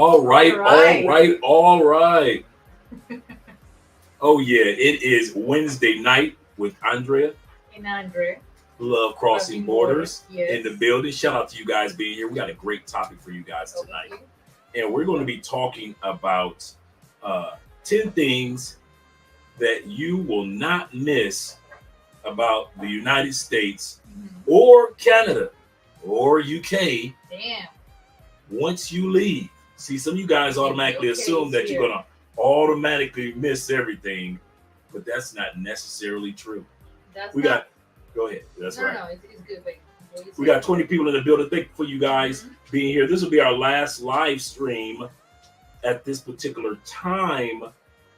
All right. Oh yeah, it is Wednesday night with Andrea. And Andre. Love Crossing Borders Yes. in the building. Shout out to you guys being here. We got a great topic for you guys tonight. And we're going to be talking about 10 things that you will not miss about the United States or Canada or UK. Damn. Once you leave. See, some of you guys automatically assume that you're going to automatically miss everything, but that's not necessarily true. Go ahead. That's right. No, it's good, baby. We got 20 people in the building. Thank you for you guys being here. This will be our last live stream at this particular time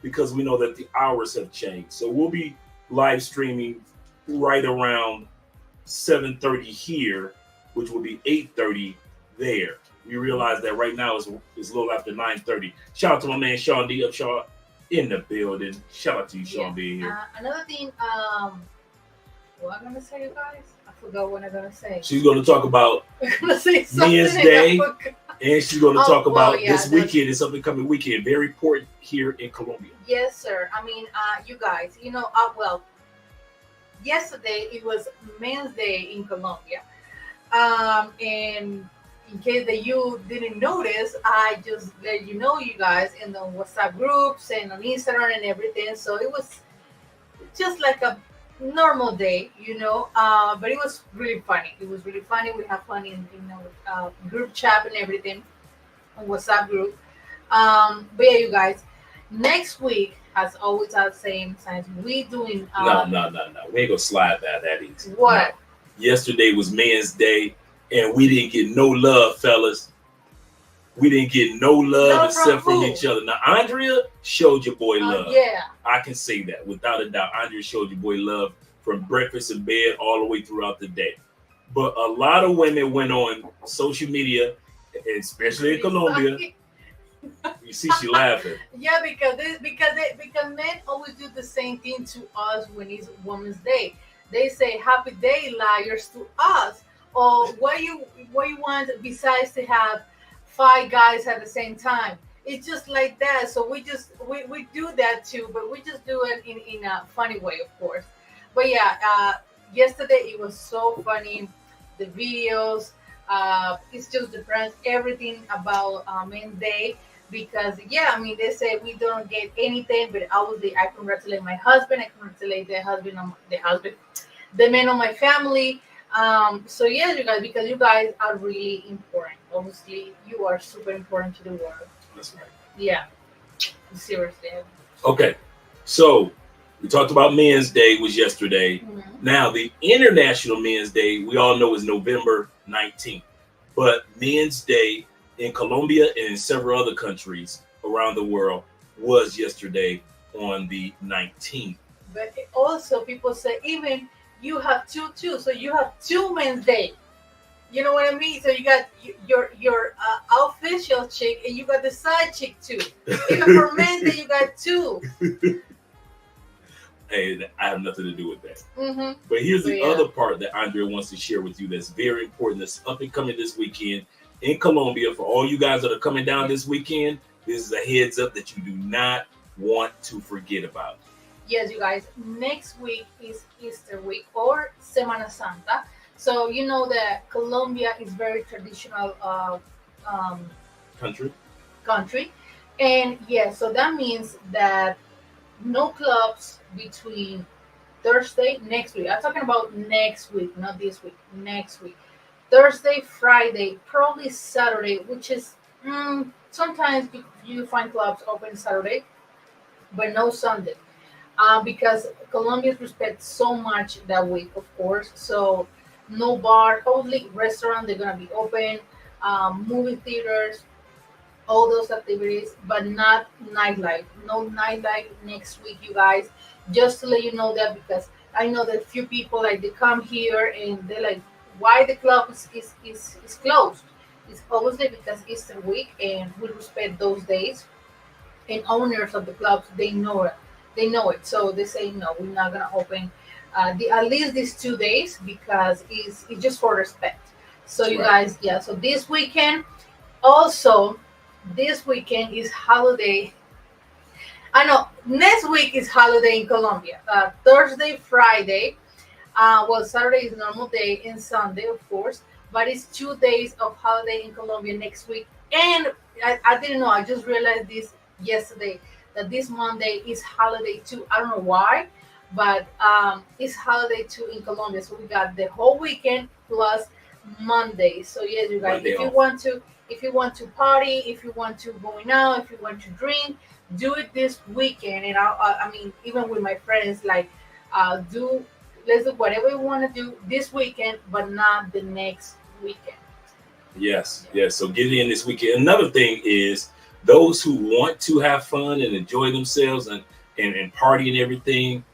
because we know that the hours have changed. So we'll be live streaming right around 7:30 here, which will be 8:30 there. We realize that right now is a little after 9:30. Shout out to my man Sean D. Upshaw in the building. Shout out to you, Sean, being here. Another thing, what I'm gonna say, you guys? I forgot what I'm gonna say. She's gonna talk about I'm gonna say something Men's Day, and she's gonna talk about this weekend. It's up and coming weekend, very important here in Colombia. Yes, sir. I mean, you guys, yesterday it was Men's Day in Colombia, and in case that you didn't notice, I just let you know, you guys, in the WhatsApp groups and on Instagram and everything. So it was just like a normal day, but it was really funny. We have fun in group chat and everything on WhatsApp group. But yeah, you guys, next week, as always, our same times, we doing no, we ain't gonna slide that easy. What? No. Yesterday was Men's Day, and we didn't get no love, fellas. We didn't get no love except from each other. Now, Andrea showed your boy love. Yeah. I can say that without a doubt. Andrea showed your boy love from breakfast in bed all the way throughout the day. But a lot of women went on social media, especially in Colombia. You see, she laughing. Yeah, because men always do the same thing to us when it's Women's Day. They say "Happy Day, liars" to us. Or what you want besides to have 5 guys at the same time? It's just like that. So we do that too, but we just do it in a funny way, of course. But yeah, yesterday it was so funny. The videos, it's just different. Everything about Men's Day, because they say we don't get anything, but obviously I congratulate my husband. I congratulate the men of my family. So yes, you guys, because you guys are really important. Obviously, you are super important to the world. That's right. Yeah, seriously. Okay, so we talked about Men's Day was yesterday. Now the International Men's Day, we all know, is November 19th. But Men's Day in Colombia and in several other countries around the world was yesterday on the 19th. But also, people say even you have two, so you have 2 Men's Day. You know what I mean? So you got your official chick, and you got the side chick too. Even for Men's Day, you got 2. Hey, I have nothing to do with that. But here's the other part that Andrea wants to share with you that's very important. That's up and coming this weekend in Colombia. For all you guys that are coming down this weekend, this is a heads up that you do not want to forget about. Yes, you guys, next week is Easter week or Semana Santa. So you know that Colombia is very traditional country. And so that means that no clubs between Thursday, next week. I'm talking about next week, not this week, next week. Thursday, Friday, probably Saturday, which is sometimes you find clubs open Saturday, but no Sunday. Because Colombians respect so much that week, of course. So no bar, only restaurant, they're gonna be open, movie theaters, all those activities, but not nightlife. No nightlife next week, you guys. Just to let you know that, because I know that few people they come here and they're like, why the club is closed? It's obviously because Easter week, and we respect those days. And owners of the clubs, they know it. So they say no, we're not gonna open at least these 2 days, because it's just for respect. So you guys, so this weekend also this weekend is holiday. I know next week is holiday in Colombia. Thursday, Friday. Well, Saturday is normal day and Sunday, of course, but it's 2 days of holiday in Colombia next week. And I didn't know. I just realized this yesterday that this Monday is holiday too. I don't know why, but it's holiday too in Colombia. So we got the whole weekend plus Monday. So yes, you guys, Monday if you off. want to, if you want to party, if you want to going out, if you want to drink, do it this weekend. And I mean, even with my friends, like, do let's do whatever you want to do this weekend, but not the next weekend. Yes, yes. So get it in this weekend. Another thing is those who want to have fun and enjoy themselves and party and everything.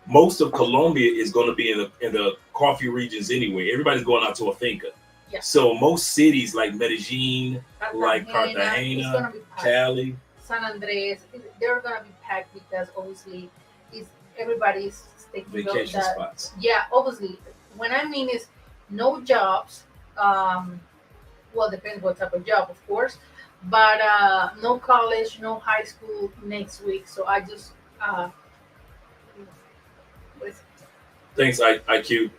Most of Colombia is going to be in the coffee regions anyway. Everybody's going out to a finca. Yeah. So most cities like Medellin, like It's gonna Cartagena, be packed. Cali, San Andres, they're gonna be packed because obviously, is everybody's taking up vacation that. spots. Yeah, obviously. When I mean is no jobs. Well, depends what type of job, of course, but no college, no high school next week. So I just with Thanks, IQ.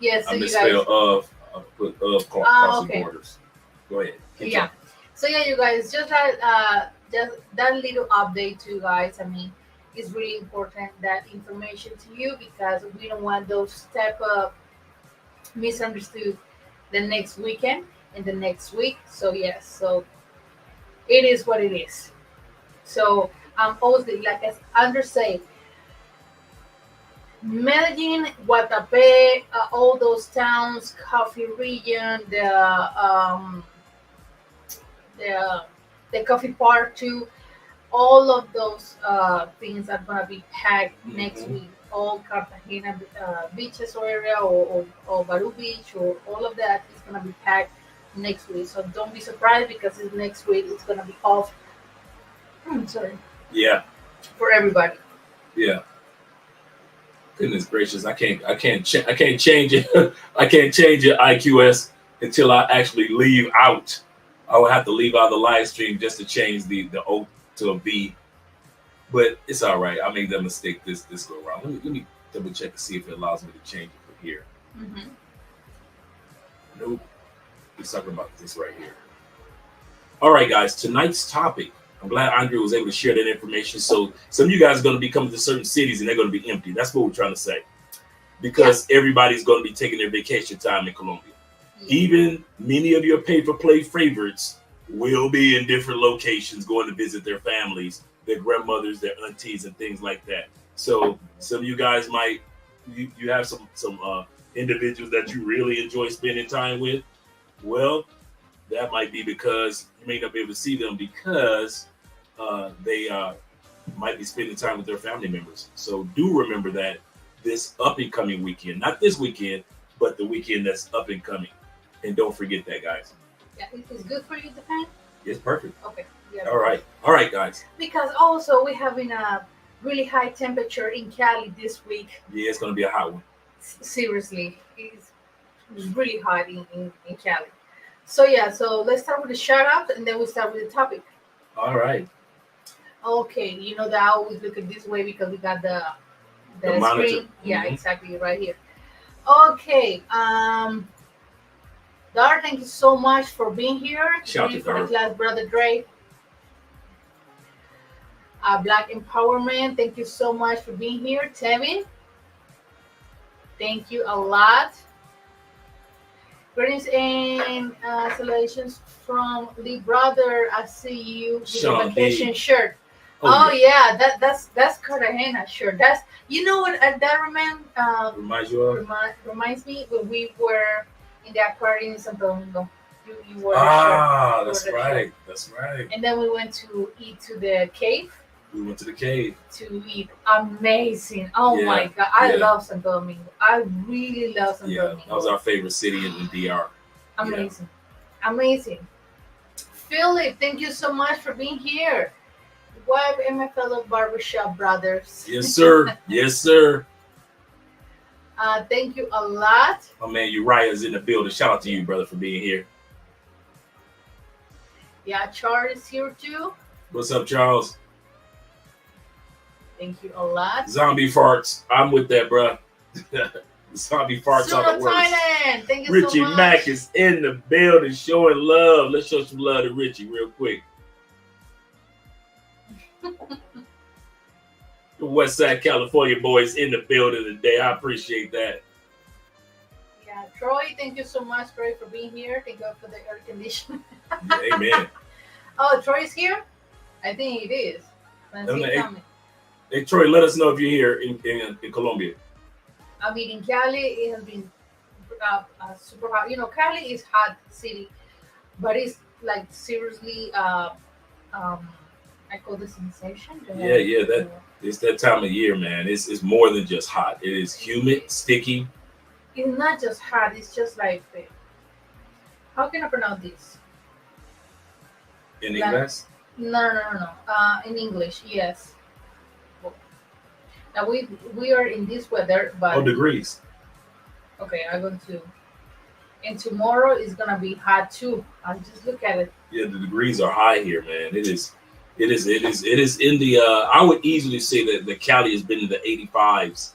yeah. So I you misspelled guys, put crossing okay. borders. Go ahead. Keep Yeah. So yeah, you guys, just that little update to you guys. I mean, it's really important that information to you because we don't want those type of misunderstood the next weekend and the next week. So yes, so it is what it is. So obviously, like as Anders say, Medellin, Guatapé, all those towns, coffee region, the the coffee park too. All of those things are gonna be packed next Mhm. week. All Cartagena beaches or area or Baru Beach or all of that is gonna be packed next week. So don't be surprised because it's next week it's gonna be off. Sorry, Yeah, for everybody. yeah. Goodness gracious, I can't change it. I can't change it IQS until I actually leave out. I will have to leave out the live stream just to change the O to a V. But it's all right. I made that mistake this go around. Let me double check to see if it allows me to change it from here. Hmm. Nope. He's talking about this right here. All right, guys. Tonight's topic. I'm glad Andre was able to share that information. So some of you guys are going to be coming to certain cities and they're going to be empty. That's what we're trying to say. Because everybody's going to be taking their vacation time in Colombia. Yeah. Even many of your pay-for-play favorites will be in different locations going to visit their families, their grandmothers, their aunties, and things like that. So some of you guys might you have some individuals that you really enjoy spending time with. Well, that might be because you may not be able to see them because they might be spending time with their family members. So do remember that this up and coming weekend, not this weekend, but the weekend that's up and coming. And don't forget that, guys. Yeah, it's good for you, Japan. It's perfect. Okay. Yeah. All right, guys. Because also we're having a really high temperature in Cali this week. Yeah, it's gonna be a hot one. Seriously, it's really hot in Cali. So yeah, so let's start with the shout out and then we'll start with the topic. All right. Okay, you know that I always look at this way because we got The the monitor. screen. Yeah, Mhm. exactly right here. Okay. Dar, thank you so much for being here. Shout out Ready to for the Dar. class, brother Dre. Black Empowerment, thank you so much for being here. Tevin, thank you a lot. Greetings and salutations from Lee Brother. I see you with Sean a vacation B. shirt. Oh, Oh yeah, that's Cartagena shirt. That's you know what that reminds you of? reminds me when we were in the aquarium in Santo Domingo. You wore the shirt. You That's wore the shirt. right. That's right. And then we went to eat to the cave We went to the cave. to eat. Amazing. Oh Yeah, my god. I yeah. love Santo Domingo. I really love Santo Yeah, Domingo. that was our favorite city in DR. Amazing. Amazing. Philip, thank you so much for being here. Web and my fellow barbershop brothers. Yes, sir. Yes, sir. Thank you a lot. My man Uriah's in the building. Shout out to you, brother, for being here. Yeah, Charles is here too. What's up, Charles? Thank you a lot. Zombie farts. I'm with that, bruh. Zombie farts are Suno the worst. Thailand. Thank you Richie so much. Mack is in the building showing love. Let's show some love to Richie real quick. The West Side California boys in the building today. I appreciate that. Yeah, Troy, thank you so much, Troy, for being here. Thank you for the air conditioning. Yeah, amen. Oh, Troy's here? I think it is. Let's see coming. Hey, Troy, let us know if you're here in Colombia. I mean, in Cali, it has been super hot. You know, Cali is hot city, but it's like seriously, I call this sensation. Yeah. It's that time of year, man. It's more than just hot. It is humid, sticky. It's not just hot. It's just like, how can I pronounce this? In English? No. In English, yes. Now we are in this weather, but degrees. Okay, I'm going to. And tomorrow is gonna be hot too. I just look at it. Yeah, the degrees are high here, man. It is in the. I would easily say that the Cali has been in the 85s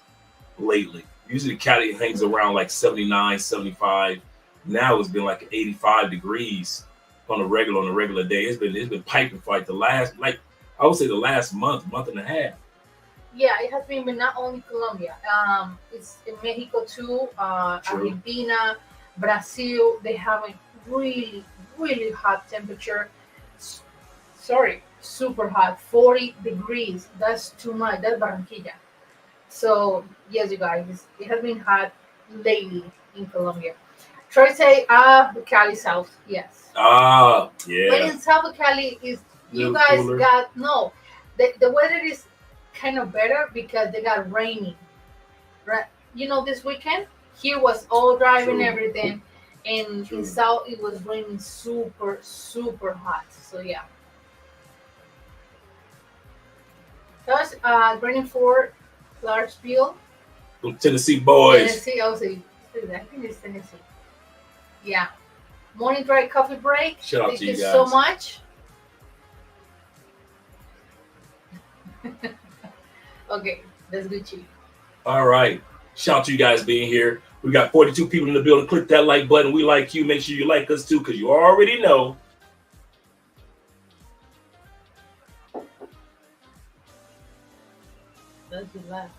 lately. Usually, Cali hangs around like 79, 75. Now it's been like 85 degrees on a regular day. It's been piping for like the last month and a half. Yeah, it has been, but not only Colombia. It's in Mexico too. Argentina, Brazil. They have a really, really hot temperature. Super hot, 40 degrees. That's too much. That's Barranquilla. So yes, you guys, it has been hot lately in Colombia. Try to say, Cali South. Yes. Yeah. But in South of Cali is you guys cooler. Got no. The weather is kind of better because they got raining, right? You know, this weekend here was all dry and everything, and in South it was raining super hot. So yeah, that was raining for Clarksville, Tennessee boys. Tennessee, I think it's Tennessee. Yeah, morning dry coffee break. Shout out to you guys so much. Okay, that's Gucci. All right. Shout out to you guys being here. We got 42 people in the building. Click that like button. We like you. Make sure you like us too, because you already know. That's the last.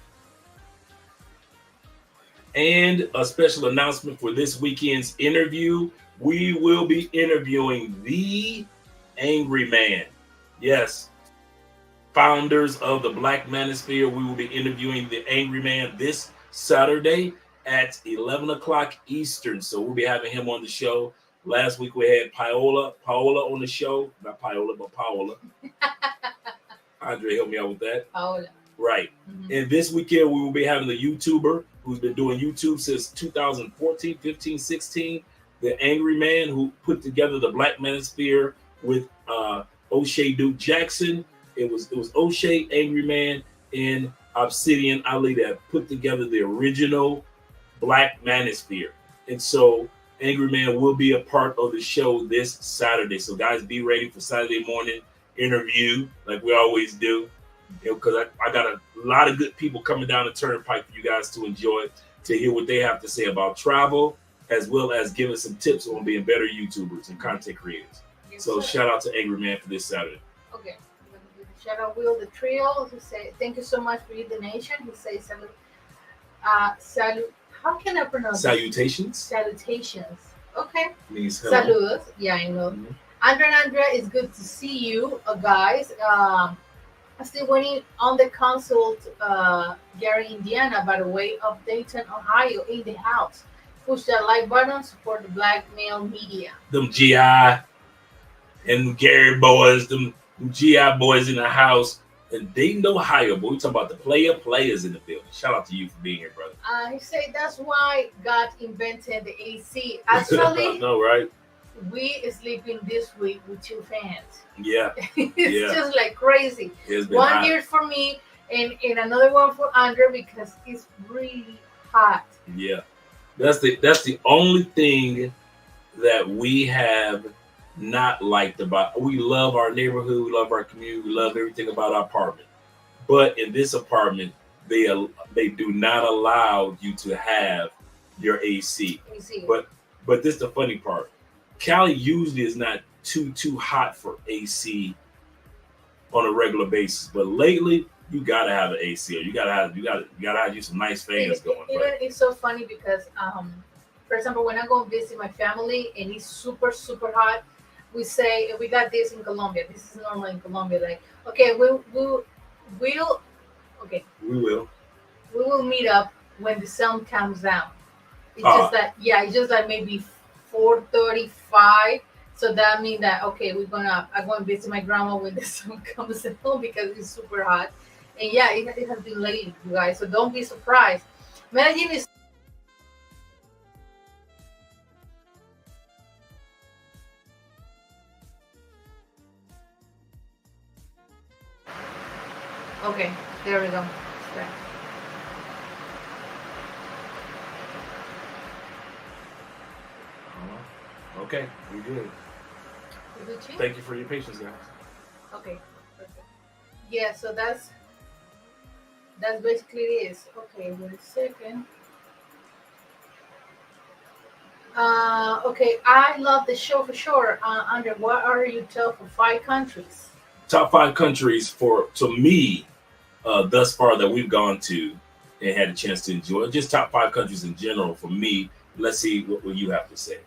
And a special announcement for this weekend's interview. We will be interviewing the Angry Man. Yes. Founders of the Black Manosphere. We will be interviewing the Angry Man this Saturday at 11 o'clock Eastern. So we'll be having him on the show. Last week we had Paola on the show. Not Paola, but Paola. Andre, help me out with that. Paola. Right. Mm-hmm. And this weekend we will be having the YouTuber who's been doing YouTube since 2014, 15, 16. The Angry Man who put together the Black Manosphere with O'Shea Duke Jackson. It was O'Shea, Angry Man, and Obsidian Ali that put together the original Black Manosphere. And so Angry Man will be a part of the show this Saturday. So guys, be ready for Saturday morning interview like we always do. Because I got a lot of good people coming down the turnpike for you guys to enjoy, to hear what they have to say about travel, as well as giving some tips on being better YouTubers and content creators. Yes, so shout out to Angry Man for this Saturday. Okay. Shout out Will the Trio. He say thank you so much for your donation. He says salut. How can I pronounce salutations? Salutations. Okay. Means hello. Saludos. Yeah, I know. Mm-hmm. Andrea, it's good to see you, guys. I'm still waiting on the consult, Gary, Indiana, by the way, of Dayton, Ohio, in the house. Push that like button, support the Black male media. Them GI and Gary boys, them GI boys in the house. And Dayton, Ohio, boy, we talking about the players in the building. Shout out to you for being here, brother. He said that's why God invented the AC. Actually, I know, right? We sleeping this week with 2 fans. Yeah. It's just like crazy. One hot. Here for me and another one for Andrew because it's really hot. Yeah. That's the only thing that we have not liked about. We love our neighborhood, we love our community, we love everything about our apartment. But in this apartment, they do not allow you to have your AC. But this is the funny part. Cali usually is not too hot for AC on a regular basis, but lately you gotta have an AC, or you gotta have you some nice fans going. Even it's so funny because for example, when I go and visit my family and it's super super hot, we say we got this in Colombia. This is normal in Colombia. Like, okay, we'll okay, we will meet up when the sun comes down. It's just that, yeah, it's just that maybe 4:35. So that means that, okay, I'm going to visit my grandma when the sun comes down because it's super hot. And yeah, it has been late, you guys. So don't be surprised. Medellin is okay. There we go. Okay. Okay, we good. Thank you for your patience, guys. Okay, perfect. Yeah, so that's basically it is. Okay, wait a second. Okay, I love the show for sure. Under what are you top for 5 countries? Top 5 countries to me, thus far that we've gone to and had a chance to enjoy. Just top 5 countries in general for me. Let's see what you have to say.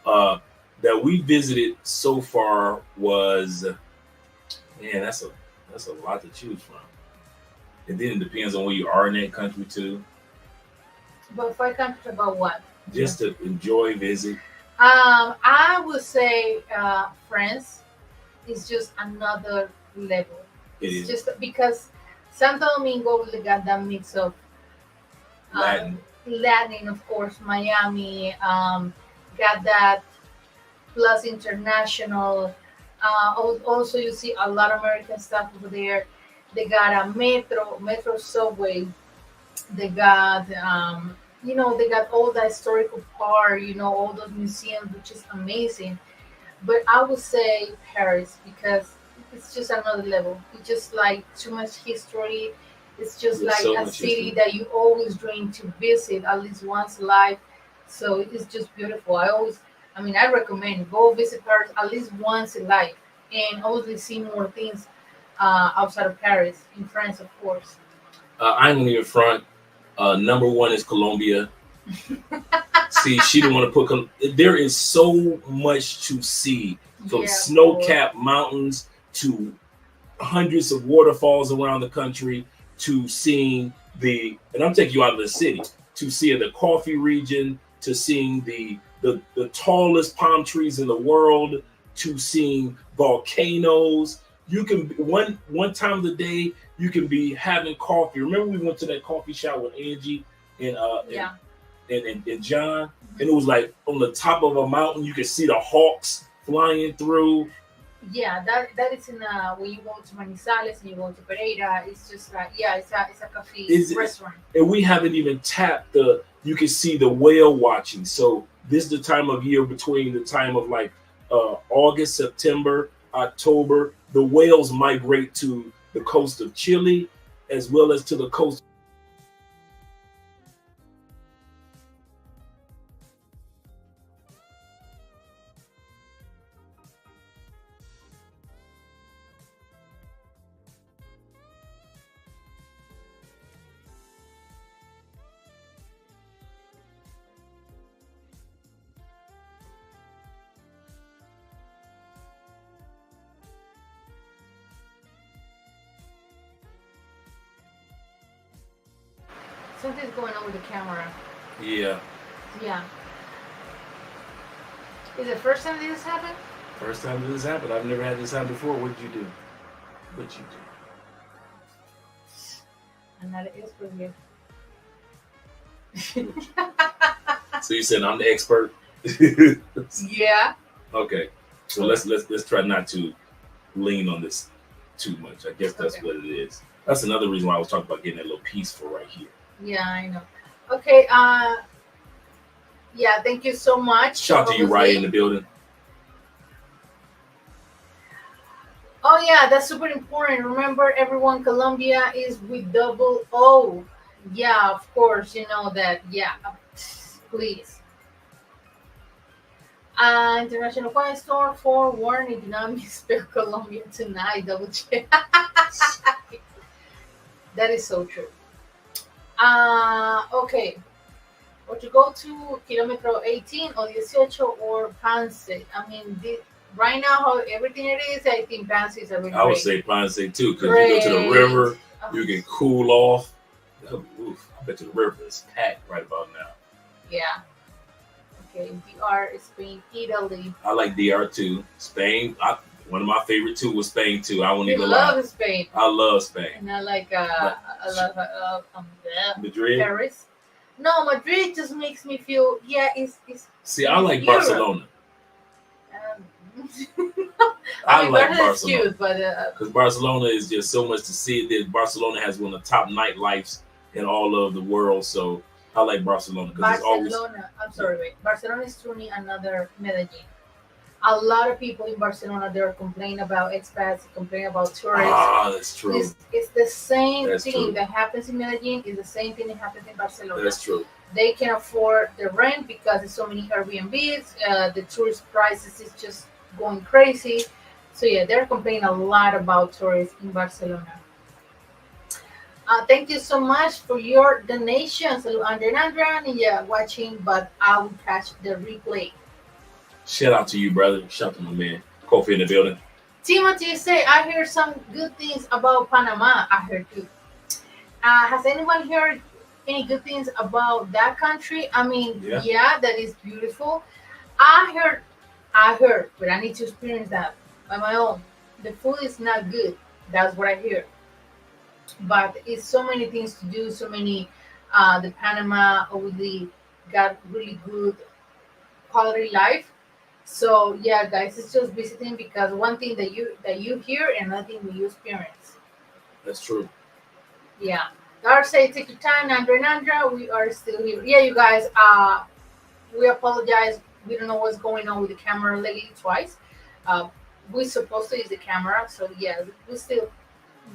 That we visited so far was, man, that's a lot to choose from. And then it depends on where you are in that country too. About 5 countries about what? Just to enjoy, visit. I would say France is just another level. It's just because Santo Domingo really got that mix of Latin, of course, Miami, got that plus international. Also, you see a lot of American stuff over there. They got a metro subway. They got, they got all that historical part, all those museums, which is amazing. But I would say Paris because it's just another level. It's just like too much history. It's just There's like so a much city history. that you always dream to visit at least once in life. So it's just beautiful. I recommend go visit Paris at least once in life and obviously see more things outside of Paris, in France, of course. I'm gonna leave front. Number one is Colombia. See, she didn't want to put. There is so much to see, from snow-capped mountains to hundreds of waterfalls around the country to seeing and I'm taking you out of the city, to seeing the coffee region, to seeing the tallest palm trees in the world, to seeing volcanoes. You can one time of the day you can be having coffee. Remember we went to that coffee shop with Angie and and John, and it was like on the top of a mountain. You could see the hawks flying through. Yeah, that is in when you go to Manizales and you go to Pereira. It's just like, yeah, it's a coffee restaurant. And we haven't even tapped you can see the whale watching. So this is the time of year between the time of like August, September, October. The whales migrate to the coast of Chile as well as to the coast. Something's going on with the camera. Yeah. Yeah. Is it the first time this happened? First time this happened. I've never had this happen before. What did you do? What you do? I'm not an expert here. So you said I'm the expert? Yeah. Okay. So let's try not to lean on this too much. I guess that's what it is. That's another reason why I was talking about getting that little peaceful right here. Yeah, I know. Okay. Yeah. Thank you so much. Shout out to you, right in the building. Oh yeah, that's super important. Remember, everyone, Colombia is with double O. Yeah, of course, you know that. Yeah, please. International Quiet Store for warning. Do not misspell Colombia tonight. Double check. That is so true. Okay. Or to go to kilometer 18 or 18 or Panse. I mean, right now, how everything it is, I think Panse is a really I would great. say Ponce too, because you go to the Great. river, you can cool off. Oh, oof, I bet you the river is packed right about now. Yeah. Okay. DR, Spain, Italy. I like DR too. Spain, one of my favorite too was Spain too. I won't We even lie. love Spain. I love Spain. And I like, But I love Madrid. Paris. No, Madrid just makes me feel, yeah, it's See, I like Europe. Barcelona. I mean, like Barcelona is Barcelona cute, but because Barcelona is just so much to see. That Barcelona has one of the top nightlifes in all of the world. So I like Barcelona because it's always. Barcelona. I'm sorry, wait. Barcelona is truly another Medellin. A lot of people in Barcelona they're complaining about expats, complain about tourists. Ah, that's true. It's the same That's thing true. that happens in Medellin. Is the same thing that happens in Barcelona. That's true. They can afford the rent because there's so many Airbnbs. The tourist prices is just going crazy. So yeah, they're complaining a lot about tourists in Barcelona. Thank you so much for your donations, Andrea and Andrea, and yeah, watching. But I will catch the replay. Shout out to you, brother. Shout out to my man Kofi in the building. Timothy say, I heard some good things about Panama. I heard too. Has anyone heard any good things about that country? I mean, yeah, that is beautiful. I heard, but I need to experience that by my own. The food is not good. That's what I hear. But it's so many things to do. So many. The Panama obviously got really good quality life. So yeah, guys, it's just visiting because one thing that you hear and another thing that you experience. That's true. Yeah. Darcy, take your time, Nandra. We are still here. Yeah, you guys. We apologize. We don't know what's going on with the camera lately twice. Uh, we're supposed to use the camera, so yeah, we're still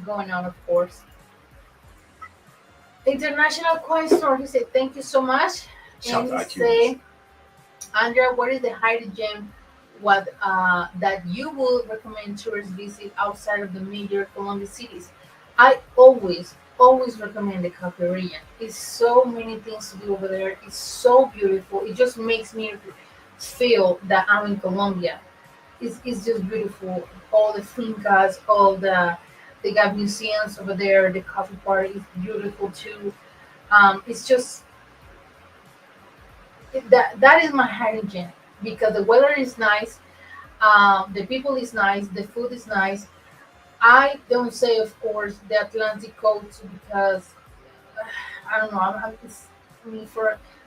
going on, of course. International Coin Store. He said, "Thank you so much." Shout And out he to IQ. say, Andrea, what is the hidden gem? What that you would recommend tourists visit outside of the major Colombian cities? I always recommend the Cafe region. It's so many things to do over there. It's so beautiful. It just makes me feel that I'm in Colombia. It's just beautiful. All the fincas, all they got museums over there. The coffee park is beautiful too. It's just that is my hidden gem because the weather is nice, the people is nice, the food is nice. I don't say, of course, the Atlantic coast because I don't know. I mean,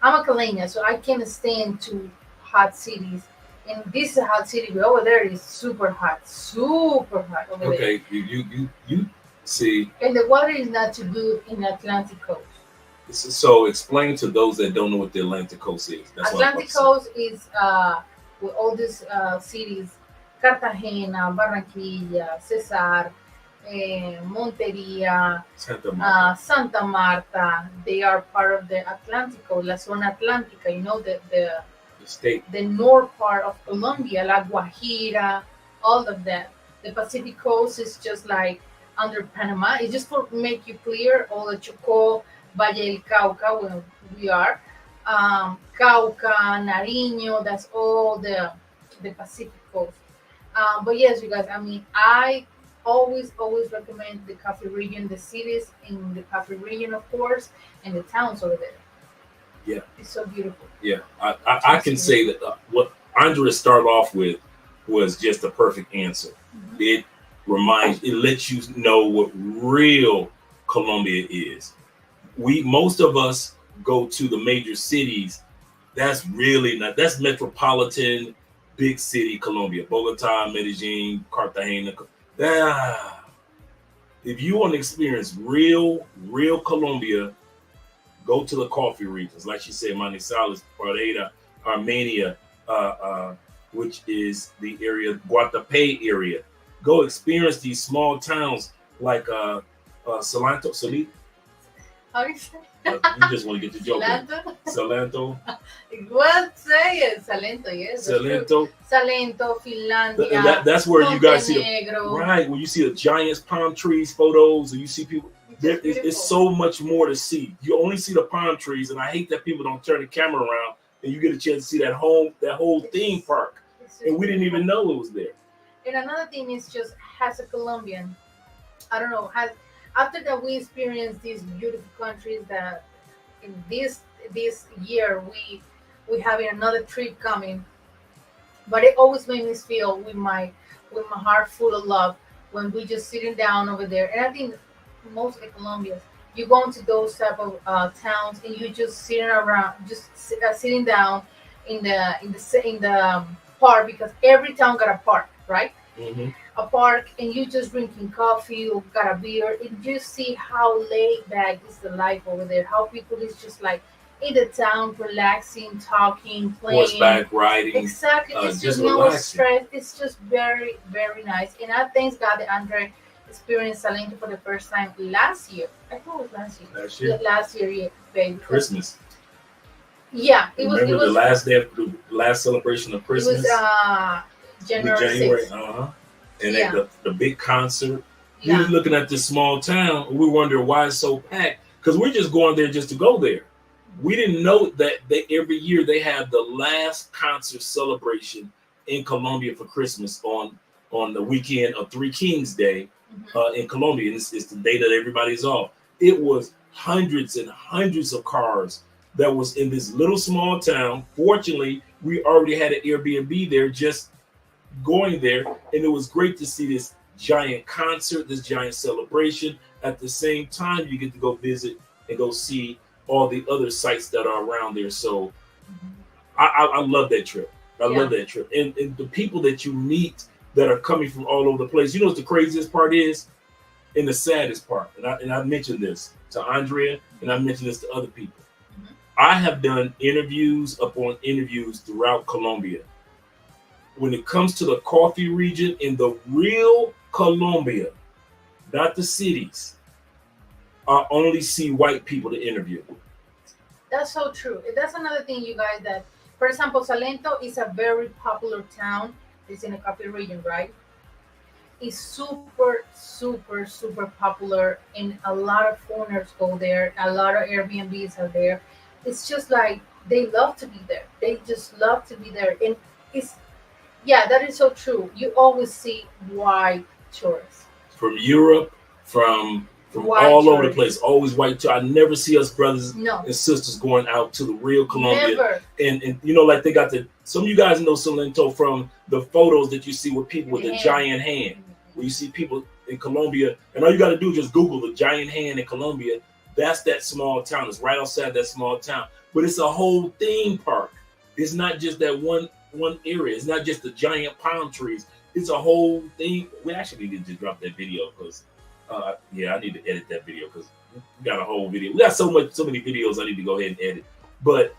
I'm a Calenia, so I can't stand to hot cities. And this is a hot city, but over there is super hot over there. Okay, you see. And the water is not too good in the Atlantic coast. So explain to those that don't know what the Atlantic Coast is. That's what I'm about Atlantic to say. coast is with all these cities, Cartagena, Barranquilla, Cesar, Monteria, Santa Marta. Santa Marta. They are part of the Atlántico, la zona atlántica. You know The state. the north part of Colombia, La Guajira, all of that. The Pacific coast is just like under Panama. It's just for make you clear all the Chocó, Valle del Cauca, where we are, Cauca, Nariño. That's all the Pacific coast. But yes, you guys. I mean, I always recommend the coffee region, the cities in the coffee region, of course, and the towns over there. Yeah. It's so beautiful. Yeah, I can say that what Andrea started off with was just a perfect answer. Mhm. It lets you know what real Colombia is. Most of us go to the major cities. That's really not, that's metropolitan, big city Colombia, Bogota, Medellin, Cartagena. Ah, if you want to experience real Colombia, go to the coffee regions, like she said, Manizales, Pareda, Armenia, which is the area, Guatapé area. go experience these small towns like Salanto, How do you say? you just want to get the joke in. Salento? Salento, Well, say it. Salento, yes. That's true. Salento. Salento, Finlandia. That's where you guys see the, Montenegro. right when you see the giants, palm trees, photos, and you see people. It's so much more to see. You only see the palm trees, and I hate that people don't turn the camera around and you get a chance to see that whole theme park, and we didn't even know it was there. And another thing is just as a Colombian, I don't know, after that we experienced these beautiful countries that in this year we having another trip coming, but it always made me feel with my heart full of love when we just sitting down over there. And I think most of the Colombians, you go into those type of towns and you just sitting around, just sitting down in the park, because every town got a park, right? Mm-hmm. A park, and you just drinking coffee or got a beer, and you see how laid back is the life over there. How people is just like in the town, relaxing, talking, playing, horseback riding. Exactly, it's just no relaxing. stress. It's just very, very nice. And I thank God that Andre experienced Salento for the first time last year. I think it was last year. Last year. Last year, yeah, baby. Christmas. Yeah, Remember the last day of the last celebration of Christmas? It was January 6th. And Yeah. at the big concert. Yeah. We were looking at this small town, and we wonder why it's so packed. Because we're just going there just to go there. We didn't know that every year they have the last concert celebration in Colombia for Christmas on the weekend of Three Kings Day in Colombia. And it's the day that everybody's off. It was hundreds and hundreds of cars that was in this little small town. Fortunately, we already had an Airbnb there, just going there, and it was great to see this giant concert, this giant celebration. At the same time, you get to go visit and go see all the other sites that are around there. So I love that trip. I love that trip. And the people that you meet that are coming from all over the place. You know what the craziest part is? And the saddest part, and I mentioned this to Andrea, and I mentioned this to other people. I have done interviews upon interviews throughout Colombia. When it comes to the coffee region in the real Colombia, not the cities, I only see white people to interview. That's so true. That's another thing, you guys, that, for example, Salento is a very popular town. It's in a coffee region, right? It's super, super, super popular, and a lot of foreigners go there. A lot of Airbnbs are there. It's just like they love to be there. They just love to be there. And it's, yeah, that is so true. You always see white tourists. From Europe, from all over the place, always white. I never see us brothers and sisters going out to the real Colombia. Never. And you know, like they got some of you guys know Salento from the photos that you see with people with the giant hand. Where you see people in Colombia, and all you got to do is just Google the giant hand in Colombia. That's that small town. It's right outside that small town. But it's a whole theme park. It's not just that one area. It's not just the giant palm trees. It's a whole thing. We actually need to drop that video because, I need to edit that video because we got a whole video. We got so many videos I need to go ahead and edit. But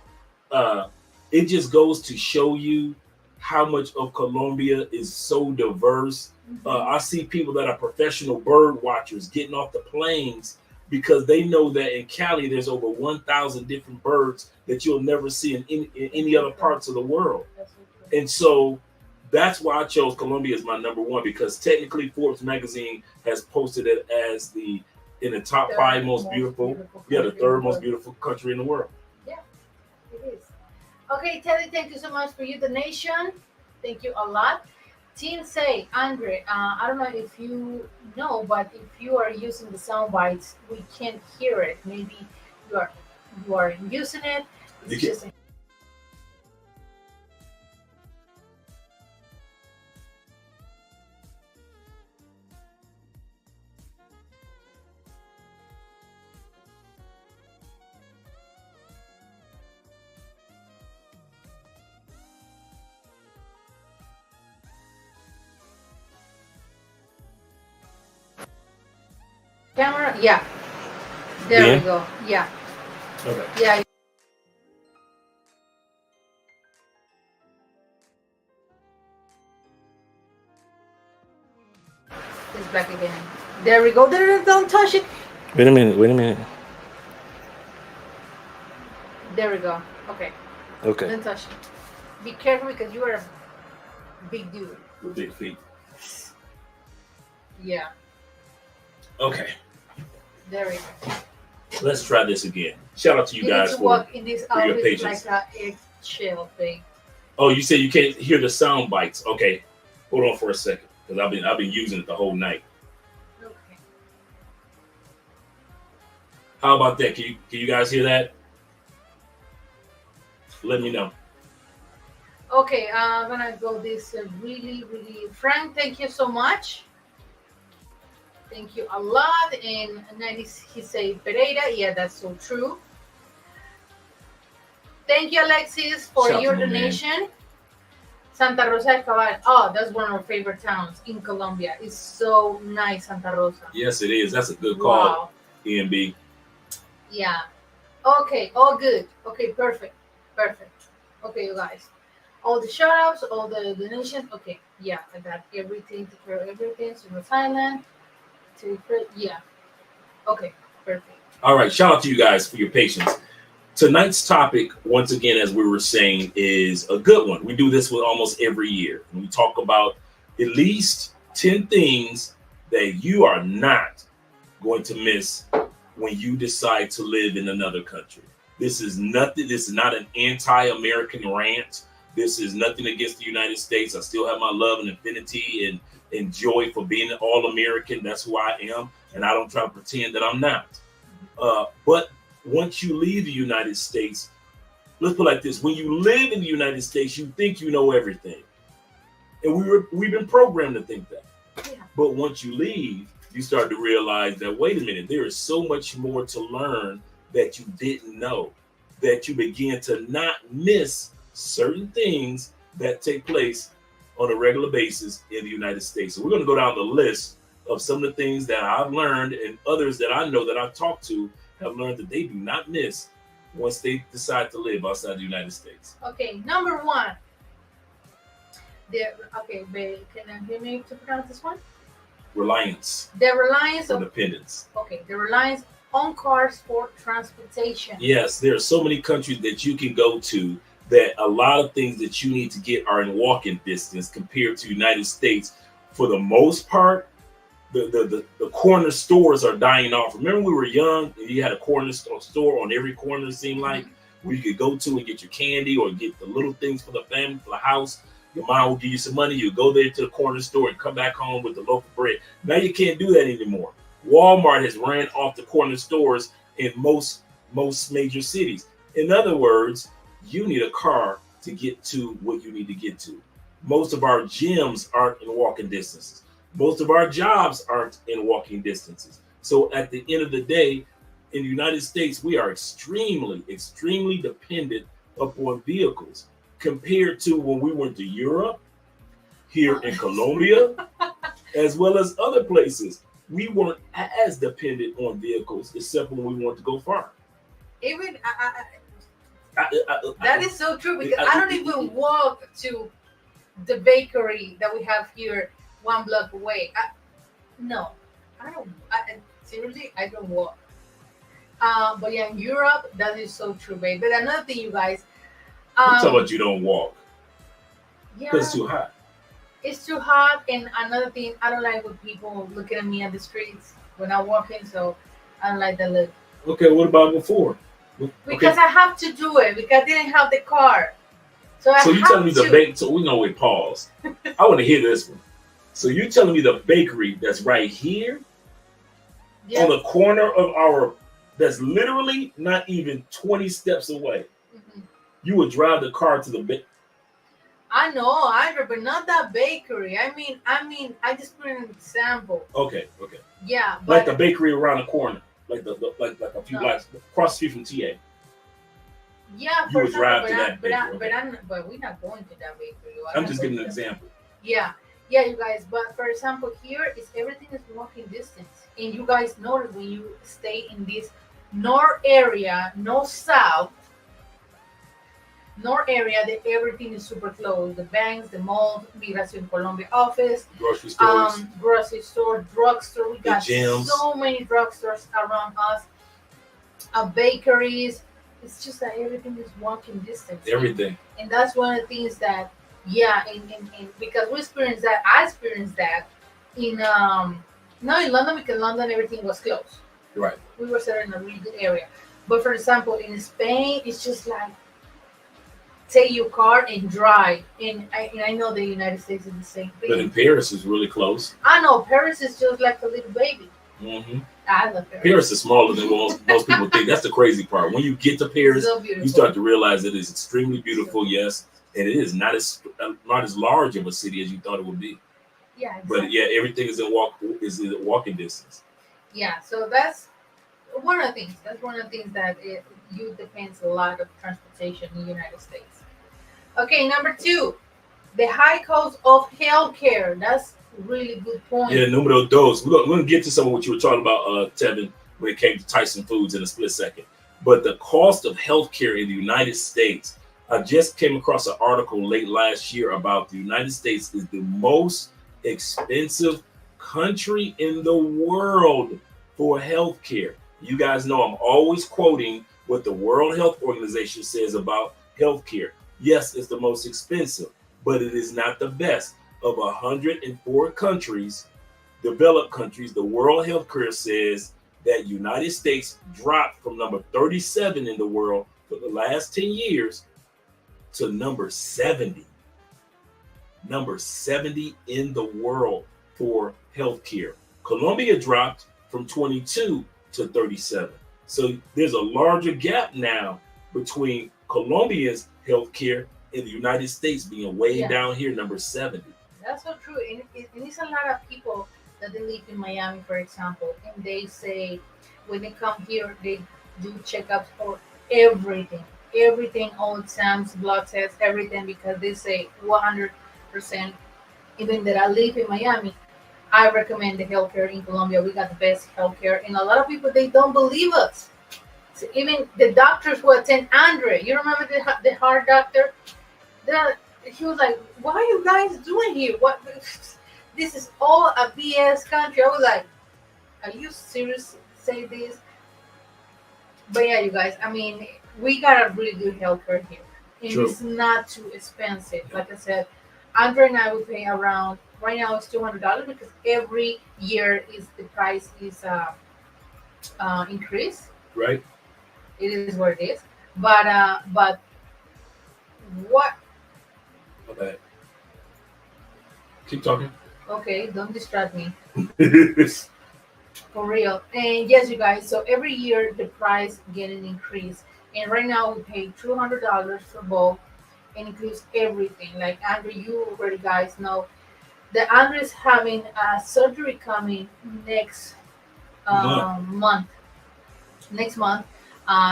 it just goes to show you how much of Colombia is so diverse. I see people that are professional bird watchers getting off the planes because they know that in Cali there's over 1,000 different birds that you'll never see in any other parts of the world. And so that's why I chose Colombia as my number one, because technically Forbes magazine has posted it as in the top 5 most beautiful, the third most beautiful country in the world. Yeah, it is. Okay, Teddy, thank you so much for your donation. Thank you a lot. Team say, Andre, I don't know if you know, but if you are using the sound bites, we can't hear it. Maybe you are using it. It's just camera. Yeah. There we go. Yeah. Okay. Yeah. black again. There we go. There, don't touch it. Wait a minute. Wait a minute. There we go. Okay. Okay. Don't touch it. Be careful because you are a big dude. With big feet. Yeah. Okay. There we go. Let's try this again. Shout out to you guys need to for walk in this for your outfit patience. like a eggshell thing. Oh, you said you can't hear the sound bites. Okay. Hold on for a second. Because I've been using it the whole night. Okay. How about that? Can you guys hear that? Let me know. Okay, I'm gonna go this really, Frank, thank you so much. Thank you a lot. And then he said Pereira. Yeah, that's so true. Thank you, Alexis, for Shout your to my man. donation. Santa Rosa del Cabal. Oh, that's one of our favorite towns in Colombia. It's so nice, Santa Rosa. Yes, it is. That's a good call, Wow. EMB. Yeah. Okay, all good. Okay, perfect. Okay, you guys. All the shout outs, all the donations. Okay, yeah, I got everything to care everything. Super silent. Yeah. Okay, perfect. All right. Shout out to you guys for your patience. Tonight's topic, once again, as we were saying, is a good one. We do this with almost every year. We talk about at least 10 things that you are not going to miss when you decide to live in another country. This is nothing. This is not an anti-American rant. This is nothing against the United States. I still have my love and affinity and joy for being an all-American. That's who I am. And I don't try to pretend that I'm not. But once you leave the United States, let's put it like this. When you live in the United States, you think you know everything. And we've been programmed to think that. Yeah. But once you leave, you start to realize that, wait a minute, there is so much more to learn that you didn't know, that you begin to not miss certain things that take place on a regular basis in the United States. So we're going to go down the list of some of the things that I've learned and others that I know that I've talked to have learned that they do not miss once they decide to live outside the United States. Okay, number one. Can I hear me to pronounce this one? Reliance The reliance or of dependence. the reliance on cars for transportation. Yes, there are so many countries that you can go to that a lot of things that you need to get are in walking distance compared to United States. For the most part, the corner stores are dying off. Remember we were young and you had a corner store on every corner, it seemed like, where you could go to and get your candy or get the little things for the family, for the house. Your mom will give you some money. You go there to the corner store and come back home with the local bread. Now you can't do that anymore. Walmart has ran off the corner stores in most major cities. In other words, you need a car to get to what you need to get to. Most of our gyms aren't in walking distances. Most of our jobs aren't in walking distances. So at the end of the day, in the United States, we are extremely, extremely dependent upon vehicles compared to when we went to Europe, here in Colombia, as well as other places. We weren't as dependent on vehicles, except when we wanted to go far. Even that is so true because I don't even walk to the bakery that we have here 1 block away. No, I don't. Seriously, I don't walk. But yeah, in Europe, that is so true, babe. But another thing, you guys. I'm talking about you don't walk. Yeah, Because it's too hot. It's too hot, and another thing, I don't like when people looking at me on the streets when I'm walking, so I don't like that look. Okay, what about before? Because I have to do it because I didn't have the car. So you telling me the bakery? So we know we pause. I want to hear this one. So you telling me the bakery that's right here on the corner of our, that's literally not even 20 steps away. Mm-hmm. You would drive the car to the bakery. I know, but not that bakery. I mean, I just put an example. Okay. Yeah, but Like the bakery around the corner, like like a few blocks across the street from TA. Yeah, you would drive to that bakery. But we're not going to that bakery. I'm just giving an example. Yeah, you guys. But for example, here is everything is walking distance, and you guys notice when you stay in this north area, no south. North area, everything is super close. The banks, the malls, Migración Colombia office, Grocery stores, grocery store, drugstore. We the got gyms. so many drugstores around us. Bakeries. It's just that everything is walking distance. Everything. And that's one of the things that, yeah, and because we experienced that, I experienced that in not in London, because London everything was closed. Right. We were set in a really good area. But for example, in Spain, it's just like take your car and drive. And I know the United States is the same thing. But in Paris is really close. I know Paris is just like a little baby. Mm-hmm. I love Paris. Paris is smaller than most people think. That's the crazy part. When you get to Paris, So you start to realize it is extremely beautiful. Yes, and it is not as large of a city as you thought it would be. Yeah, exactly. But yeah, everything is in walking distance. Yeah, so that's one of the things. That's one of the things that you depends a lot of transportation in the United States. Okay, number 2, the high cost of healthcare. That's really good point. Yeah, numero dos. We're gonna get to some of what you were talking about, Tevin, when it came to Tyson Foods in a split second. But the cost of healthcare in the United States, I just came across an article late last year about the United States is the most expensive country in the world for healthcare. You guys know I'm always quoting what the World Health Organization says about healthcare. Yes, it's the most expensive, but it is not the best. Of 104 countries, developed countries, the World Healthcare says that United States dropped from number 37 in the world for the last 10 years to number 70. Number 70 in the world for healthcare. Colombia dropped from 22 to 37. So there's a larger gap now between Colombia's healthcare and the United States being way down here, number 70. That's so true. And it's a lot of people that they live in Miami, for example, and they say when they come here, they do checkups for everything, all exams, blood tests, everything, because they say 100%, even that I live in Miami, I recommend the healthcare in Colombia. We got the best healthcare. And a lot of people, they don't believe us. So even the doctors who attend Andre, you remember the heart doctor? He was like, "What are you guys doing here? What? This is all a BS country." I was like, "Are you serious? Say this?" But yeah, you guys. I mean, we got a really good healthcare here, and True. it's not too expensive. Like I said, Andre and I will pay around. Right now, it's $200 because every year the price is increased. Right. It is what it is. But what? Okay. Keep talking. Okay, don't distract me. For real. And yes, you guys, so every year the price getting increased. And right now we pay $200 for both and includes everything. Like Andrew, you already guys know that Andrew is having a surgery coming next month. Next month.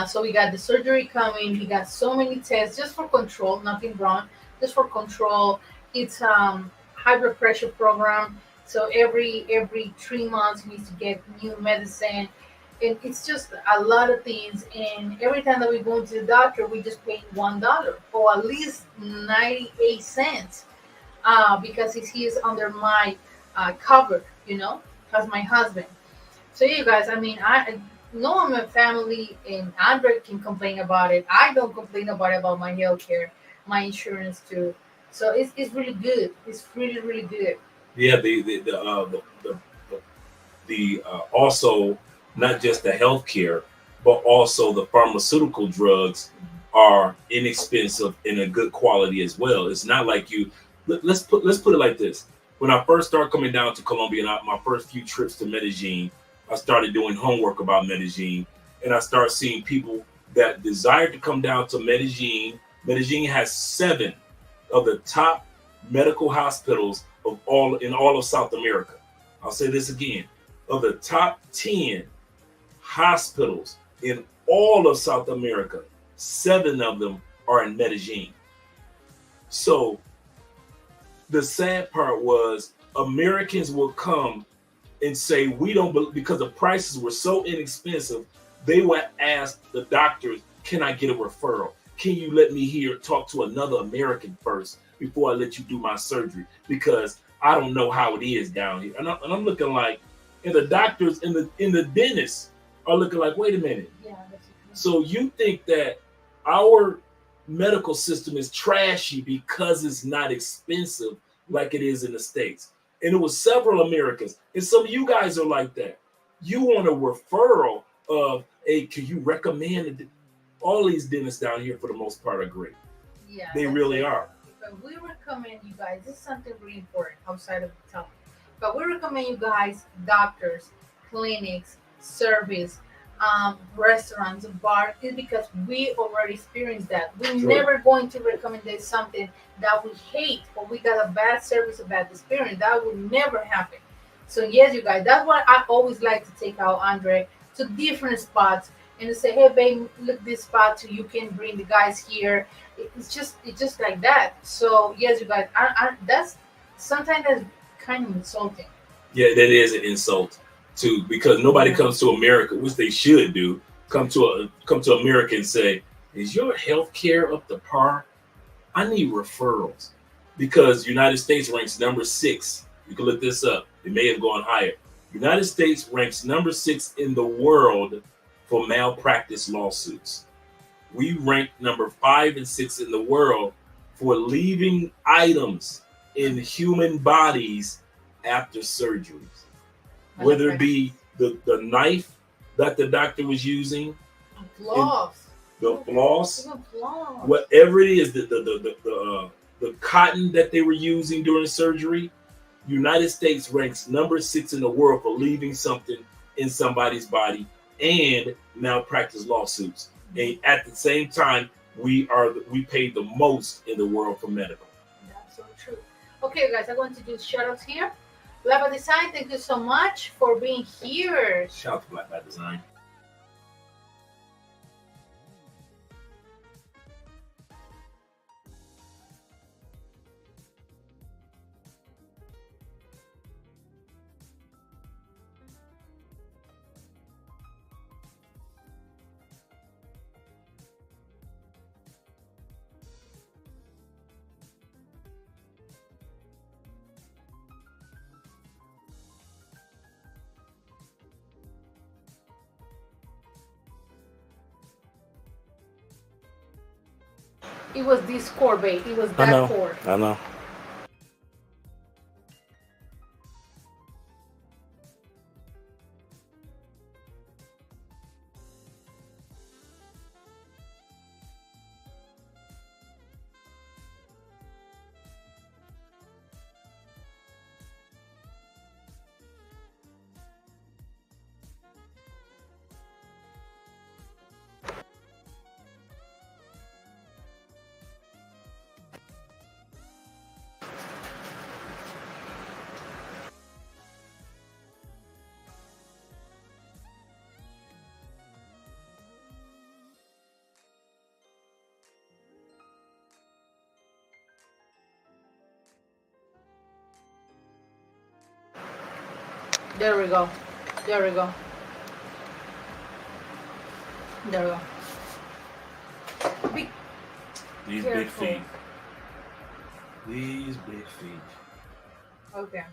So we got the surgery coming. He got so many tests just for control, nothing wrong, just for control. It's high blood pressure program. So every 3 months he needs to get new medicine. And it's just a lot of things. And every time that we go to the doctor, we just pay $1 or at least 98 cents because he is under my cover, as my husband. So you guys, I mean, I know I'm a family, and Andre can complain about it. I don't complain about my health care, my insurance too. So it's really good. It's really, really good. Yeah, the also not just the healthcare, but also the pharmaceutical drugs are inexpensive and a good quality as well. It's not like let's put it like this. When I first started coming down to Colombia, and my first few trips to Medellin, I started doing homework about Medellin, and I started seeing people that desired to come down to Medellin. Medellin has 7 of the top medical hospitals in all of South America. I'll say this again. Of the top 10 hospitals in all of South America, 7 of them are in Medellin. So the sad part was Americans will come and say, we don't believe, because the prices were so inexpensive, they would ask the doctors, can I get a referral? can you let me talk to another American first before I let you do my surgery? Because I don't know how it is down here. And I'm looking like, and the doctors and the dentists are looking like, wait a minute. Yeah. So you think that our medical system is trashy because it's not expensive like it is in the States? And it was several Americans, and some of you guys are like that. You want a referral of, hey, can you recommend? All these dentists down here, for the most part, are great. Yeah, they really are. But we recommend you guys, this is something really important outside of the topic, but we recommend you guys, doctors, clinics, service, restaurants, bars, is because we already experienced that. We're never going to recommend something that we hate or we got a bad service, a bad experience. That would never happen. So yes, you guys, that's why I always like to take out Andre to different spots and to say, hey babe, look this spot, so you can bring the guys here. It's just like that. So yes, you guys, that's sometimes that's kind of insulting. Yeah, that is an insult too, because nobody comes to America, which they should do. Come to America and say, is your health care up to par? I need referrals. Because United States ranks number 6. You can look this up. It may have gone higher. United States ranks number 6 in the world for malpractice lawsuits. We rank number 5 and 6 in the world for leaving items in human bodies after surgeries. Whether it be the knife that the doctor was using, gloves, the floss, whatever it is, the cotton that they were using during surgery. United States ranks number 6 in the world for leaving something in somebody's body and malpractice lawsuits. And at the same time, we pay the most in the world for medical. That's so true. Okay, guys, I'm going to do shout outs here. Black by Design, thank you so much for being here. Shout out to Black by Design. It was this core, babe. It was that core. I know. There we go. There we go. There we go. These careful. Big feet. These big feet. Okay.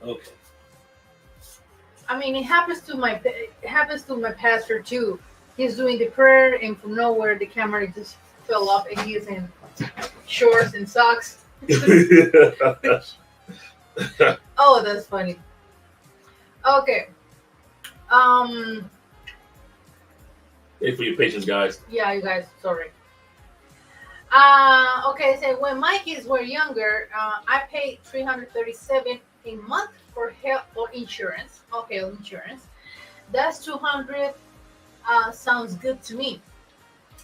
Okay. I mean, it happens to my pastor too. He's doing the prayer, and from nowhere the camera just fell off, and he's in shorts and socks. Oh, that's funny. Okay. Thanks for your patience, guys. Yeah, you guys. Sorry. Okay. So when my kids were younger, I paid $337 a month for health or insurance. Okay, insurance. That's $200. Sounds good to me.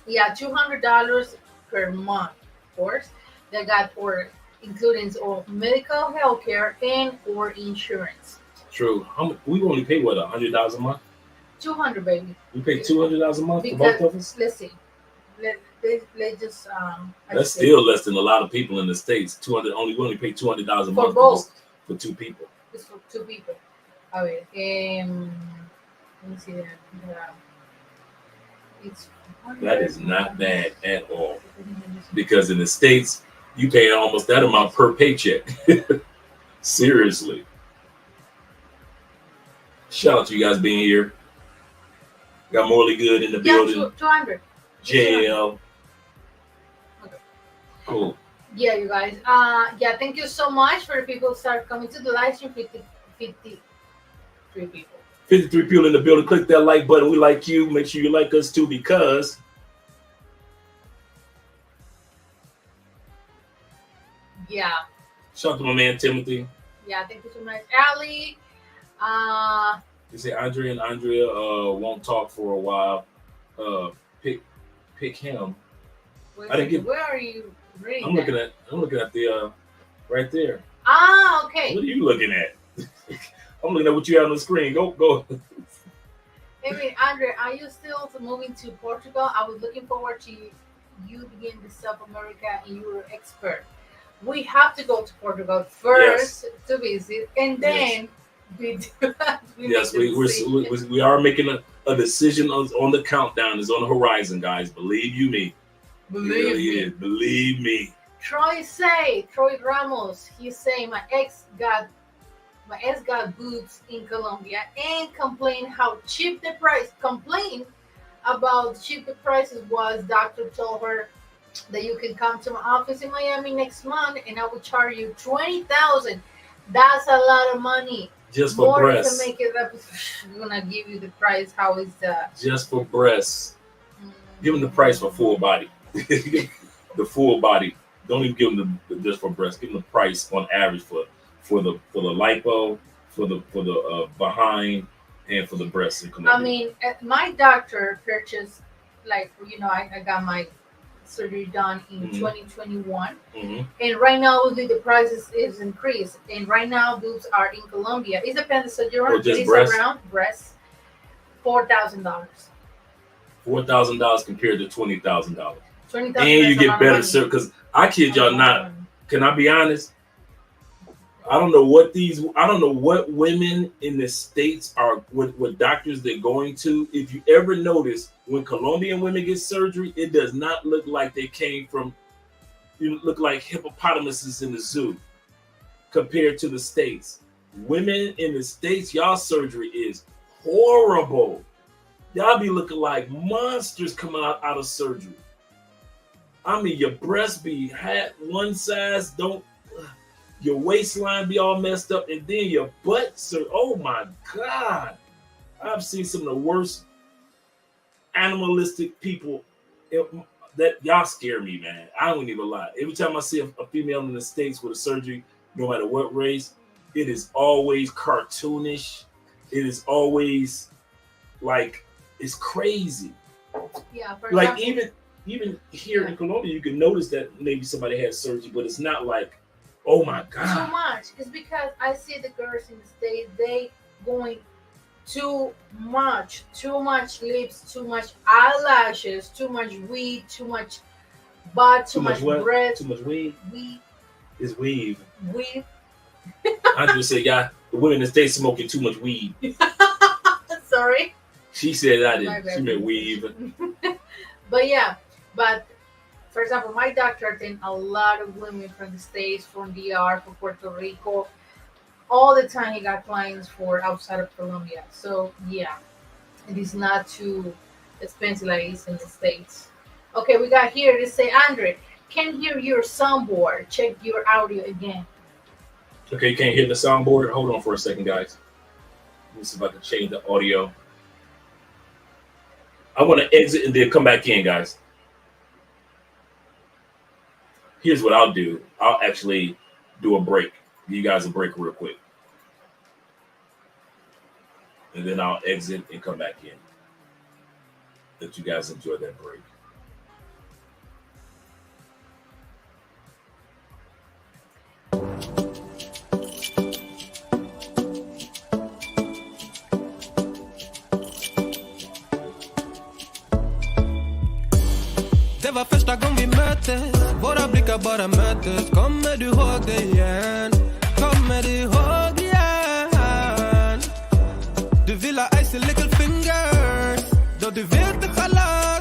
Yeah, $200 per month, of course. That got for including all medical, healthcare, and or insurance. True. We only pay what, $100 a month? $200, baby. We pay $200 a month for both of us. Let's see. Let's just That's still less than a lot of people in the States. We only pay $200 a month both. For 2 people. It's for 2 people. Let me see that. It's That is not bad at all. Because in the States, you pay almost that amount per paycheck. Seriously. Shout out to you guys being here. Got Morley Good in the building. 200. JL. Okay. Cool. Yeah, you guys. Yeah, thank you so much for the people who start coming to the live stream. 53 people. 53 people in the building. Click that like button. We like you. Make sure you like us too, because yeah. Shout out to my man Timothy. Yeah, thank you so much, Ali. You say Andre and Andrea won't talk for a while. Pick him. I didn't get. Where are you reading? I'm looking at the right there. Ah, okay. What are you looking at? I'm looking at what you have on the screen. Go. I mean, Andre, are you still moving to Portugal? I was looking forward to you begin the South America and you're expert. We have to go to Portugal first to visit, and then we are making a decision on the countdown. Is on the horizon, guys. Believe you me. Believe me. Troy Ramos, he's saying my ex got boots in Colombia and complained how cheap the price. Complained about cheap the prices was. Doctor told her that you can come to my office in Miami next month and I will charge you $20,000. That's a lot of money. Just for breasts. To make it up, we're gonna give you the price. How is that? Just for breasts. Give them the price for full body. The full body. Don't even give them the just for breasts. Give them the price on average for the lipo, for the behind, and for the breasts. I mean, my doctor purchased, like, I got my surgery done in 2021, and right now the price is increased, and right now boobs are in Colombia. It depends. So you're around breasts, $4,000. $4,000 compared to $20,000. $20,000, and you get better service. Because I kid y'all not. Can I be honest? I don't know what women in the States are, what doctors they're going to. If you ever notice, when Colombian women get surgery, it does not look like they came from, look like hippopotamuses in the zoo compared to the States. Women in the States, y'all surgery is horrible. Y'all be looking like monsters coming out of surgery. I mean, your breasts be one size, your waistline be all messed up, and then your butt, oh my God. I've seen some of the worst animalistic people that y'all scare me, man. I don't even lie. Every time I see a female in the States with a surgery, no matter what race, it is always cartoonish. It is always like, it's crazy. Yeah, like even here in Colombia, you can notice that maybe somebody had surgery, but it's not like, oh my God. Too much. It's because I see the girls in the States, they going too much lips, too much eyelashes, too much weave, too much butt, too much breath. Too much weave. It's weave. Weave. I just said, yeah, the women in the States smoking too much weed. Sorry. She said I didn't. She meant weave. But for example, my doctor attended a lot of women from the States, from DR, from Puerto Rico. All the time he got clients for outside of Colombia. So yeah, it is not too expensive like it's in the States. Okay, we got here. They say, Andre, can't hear your soundboard. Check your audio again. Okay, you can't hear the soundboard? Hold on for a second, guys. Let me see if I can change the audio. I want to exit and then come back in, guys. Here's what I'll do. I'll actually do a break. Give you guys a break real quick. And then I'll exit and come back in. Let you guys enjoy that break. Det var första gången vi möttes. Våra blickar bara möttes. Kommer du ihåg det igen? Kommer du ihåg igen? Du vill ha icy little fingers. Då du vet det själv.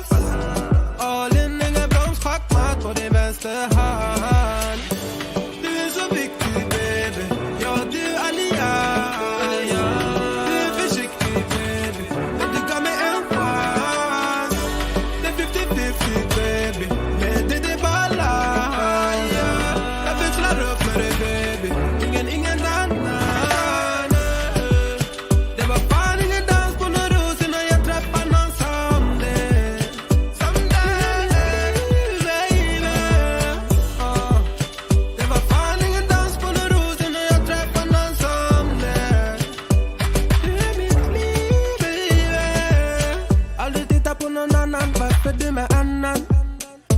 någon annan. Varför du med annan?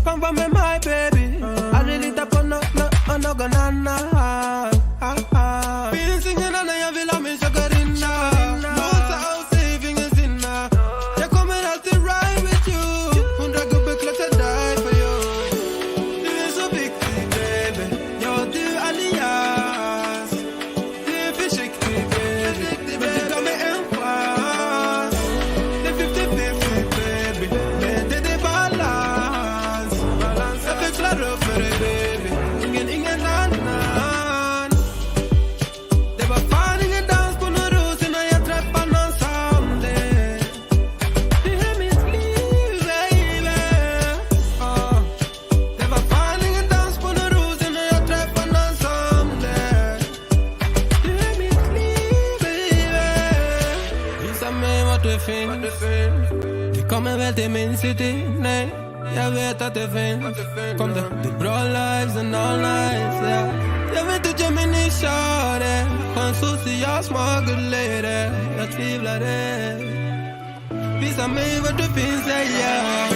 Kom var med mig baby. Aldrig lita på någon annan. Finns ingen annan jag vill ha min chockarinna. Låsa och säg ingen sinna. Jag kommer alltid ride with you. 100 gubbar klart jag die for you. Du är så viktig baby. Jag och du allians. Du är försiktig baby. Men du gav mig en chans. Det är 50-50 baby. Men det är balans. Jag förklarar upp för dig baby. Ingen annan. Det var fan ingen dans på någon ros innan jag träffade någon som det. Du är mitt liv baby. Det var fan ingen dans på någon ros innan jag träffade någon som det. Du är mitt liv baby. Visa mig vart du finns. Vi kommer väl till min city. Nej, jag vet att det finns. Kom det är bra lives and all nights, yeah. Jag vet att jag min ni kör det. Skön social smart good lady. Jag tvivlar det. Visa mig vart du finns, yeah.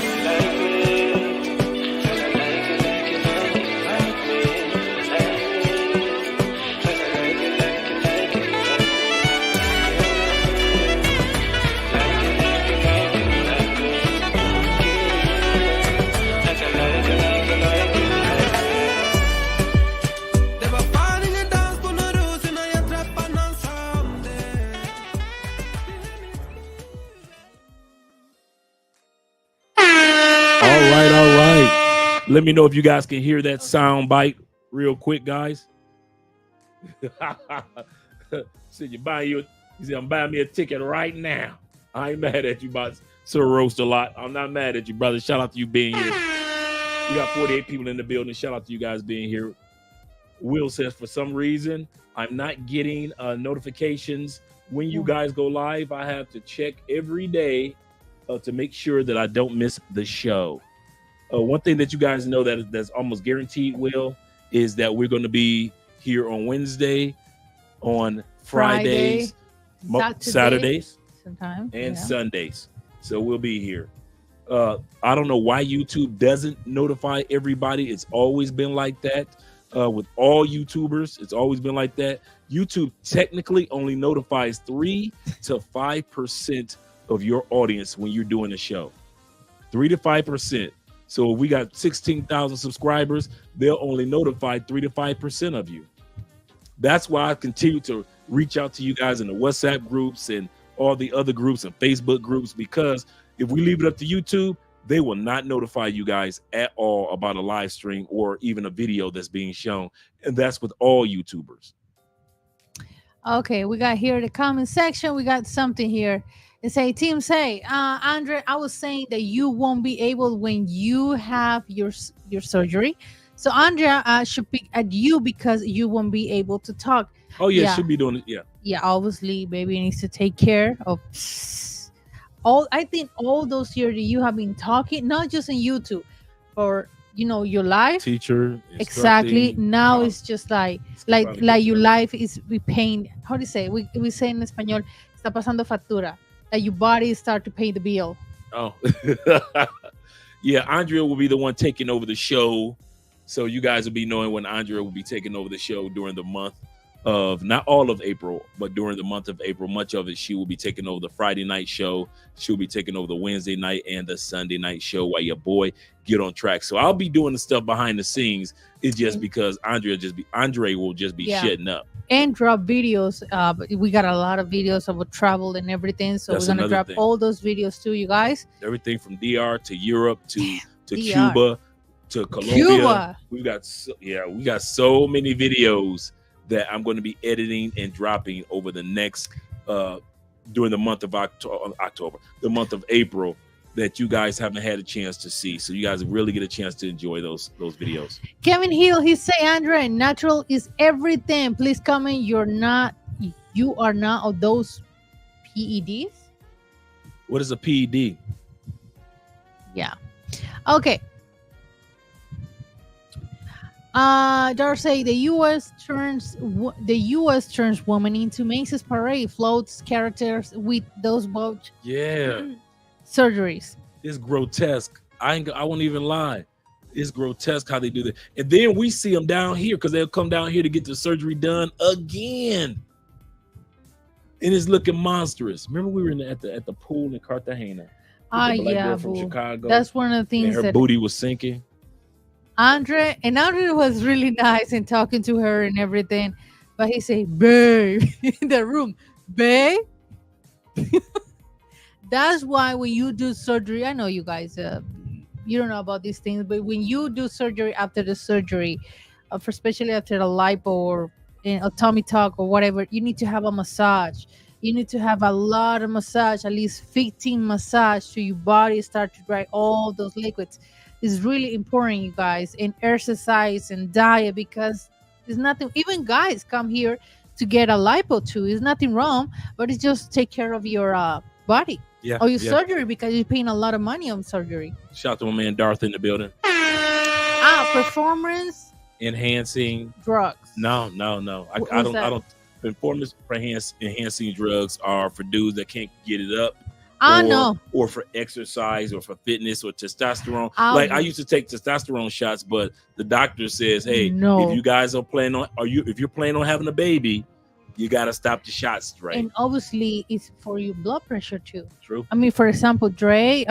Det var fan ingen dans på någon ros innan jag träffade någon som det. All right. Let me know if you guys can hear that sound bite real quick, guys. Said you said I'm buying me a ticket right now. I ain't mad at you, but Sir Roast a lot. I'm not mad at you, brother. Shout out to you being here. We got 48 people in the building. Shout out to you guys being here. Will says, for some reason, I'm not getting notifications when you guys go live. I have to check every day to make sure that I don't miss the show. One thing that you guys know that's almost guaranteed, Will, is that we're going to be here on Wednesday, on Fridays, Saturdays, sometimes, and Sundays. So we'll be here. I don't know why YouTube doesn't notify everybody. It's always been like that. With all YouTubers, it's always been like that. YouTube technically only notifies 3 to 5% of your audience when you're doing a show. 3 to 5%. So if we got 16,000 subscribers, they'll only notify 3 to 5% of you. That's why I continue to reach out to you guys in the WhatsApp groups and all the other groups and Facebook groups, because if we leave it up to YouTube, they will not notify you guys at all about a live stream or even a video that's being shown. And that's with all YouTubers. Okay, we got here the comment section. We got something here. It say, team say, Andre, I was saying that you won't be able when you have your surgery. So Andrea should pick at you because you won't be able to talk. Oh yeah, should be doing it. Yeah. Yeah, obviously, baby needs to take care of all. I think all those years that you have been talking, not just on YouTube, or your life. Teacher. Exactly. Now it's just like your life is repaying. How do you say? We say in español, está pasando factura. That your body start to pay the bill. Oh. Yeah, Andrea will be the one taking over the show. So you guys will be knowing when Andrea will be taking over the show during the month of, not all of April, but during the month of April. Much of it, she will be taking over the Friday night show. She'll be taking over the Wednesday night and the Sunday night show while your boy get on track. So I'll be doing the stuff behind the scenes. It's just because Andre will just be shitting up. And drop videos. We got a lot of videos about travel and everything. So we're gonna drop all those videos too, you guys. Everything from DR to Europe to Cuba to Colombia. We got so many videos that I'm going to be editing and dropping over the next during the month of October, the month of April, that you guys haven't had a chance to see. So you guys really get a chance to enjoy those videos. Kevin Hill, he say, Andre, natural is everything. Please comment. You are not of those PEDs. What is a PED? Yeah. Okay. Darcy, the U.S. turns woman into Macy's parade, floats characters with those both surgeries. It's grotesque. I won't even lie. It's grotesque how they do that. And then we see them down here because they'll come down here to get the surgery done again. And it's looking monstrous. Remember we were at the pool in Cartagena. Yeah, from Chicago. That's one of the things and her booty was sinking. Andre was really nice and talking to her and everything, but he said, "Babe," in the room, "Babe." That's why when you do surgery, I know you guys, you don't know about these things, but when you do surgery after the surgery, especially after the lipo or a tummy tuck or whatever, you need to have a massage. You need to have a lot of massage, at least 15 massage, so your body start to dry all those liquids. It's really important, you guys, and exercise and diet, because there's nothing. Even guys come here to get a lipo too. There's nothing wrong, but it's just take care of your body. Yeah. Or your surgery, because you're paying a lot of money on surgery. Shout out to my man Darth in the building. Performance enhancing drugs. No. I don't. Performance enhancing drugs are for dudes that can't get it up. No. Or for exercise or for fitness or testosterone. I used to take testosterone shots, but the doctor says, hey, if you guys are planning on, if you're planning on having a baby, you got to stop the shots, right? And obviously, it's for your blood pressure too. True. I mean, for example, Dre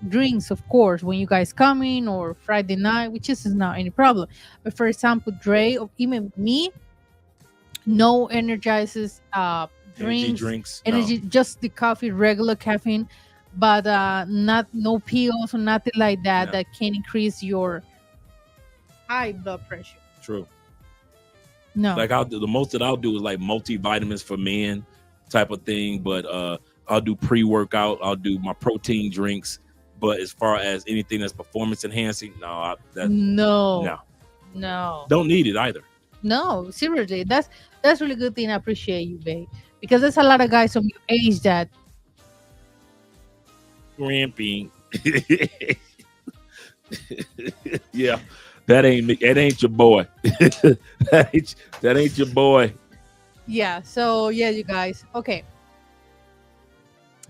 drinks, of course, when you guys come in or Friday night, which is not any problem. But for example, Dre or even me, no energizes drinks, just the coffee, regular caffeine, but no pills or nothing like that that can increase your high blood pressure. True. No, like the most that I'll do is like multivitamins for men type of thing, but I'll do pre-workout, I'll do my protein drinks, but as far as anything that's performance enhancing, no, don't need it either. No, seriously, that's really good thing. I appreciate you, babe, because there's a lot of guys from your age that ramping. Yeah. That ain't your boy. that ain't your boy. Yeah. So yeah, you guys. Okay.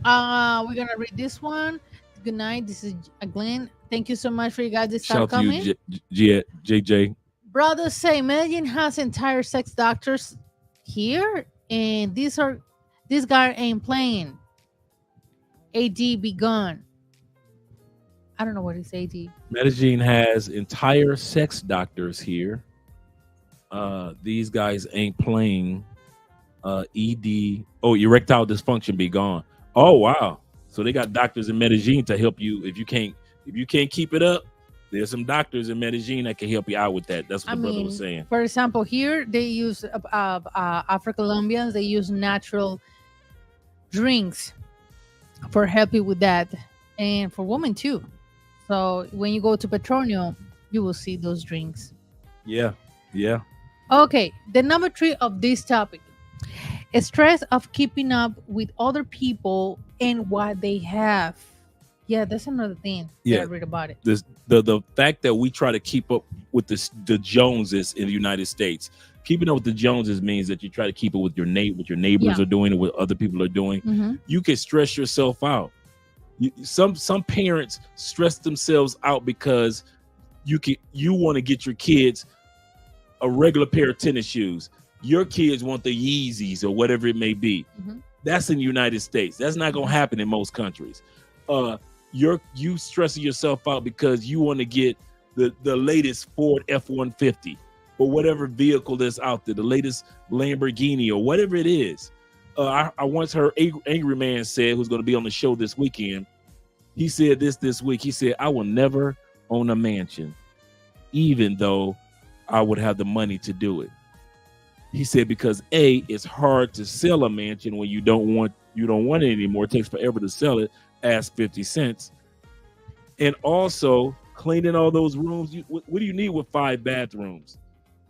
We're gonna read this one. Good night. This is Glenn. Thank you so much for you guys to start coming. Shout out to you, JJ. Brothers say Medellin has entire sex doctors here, and this guy ain't playing. AD be gone. I don't know what is AD. Medellin has entire sex doctors here. These guys ain't playing. ED. Oh, erectile dysfunction be gone. Oh wow. So they got doctors in Medellin to help you if you can't keep it up. There's some doctors in Medellin that can help you out with that. That's what the brother was saying. For example, here they use Afro-Colombians. They use natural drinks for helping with that, and for women too. So when you go to Petroleum, you will see those drinks. Yeah. Okay, the number 3 of this topic: stress of keeping up with other people and what they have. Yeah, that's another thing. I read about it. The fact that we try to keep up with the Joneses in the United States. Keeping up with the Joneses means that you try to keep it with your neighbors are doing, or what other people are doing. Mm-hmm. You can stress yourself out. Some parents stress themselves out because you want to get your kids a regular pair of tennis shoes. Your kids want the Yeezys or whatever it may be. Mm-hmm. That's in the United States. That's not going to happen in most countries. You stressing yourself out because you want to get the latest Ford F-150 or whatever vehicle that's out there, the latest Lamborghini or whatever it is. I once heard Angry Man said, who's going to be on the show this weekend. He said this week. He said, I will never own a mansion, even though I would have the money to do it. He said, because it's hard to sell a mansion when you don't want it anymore. It takes forever to sell it. Ask 50 cents. And also cleaning all those rooms. What do you need with 5 bathrooms?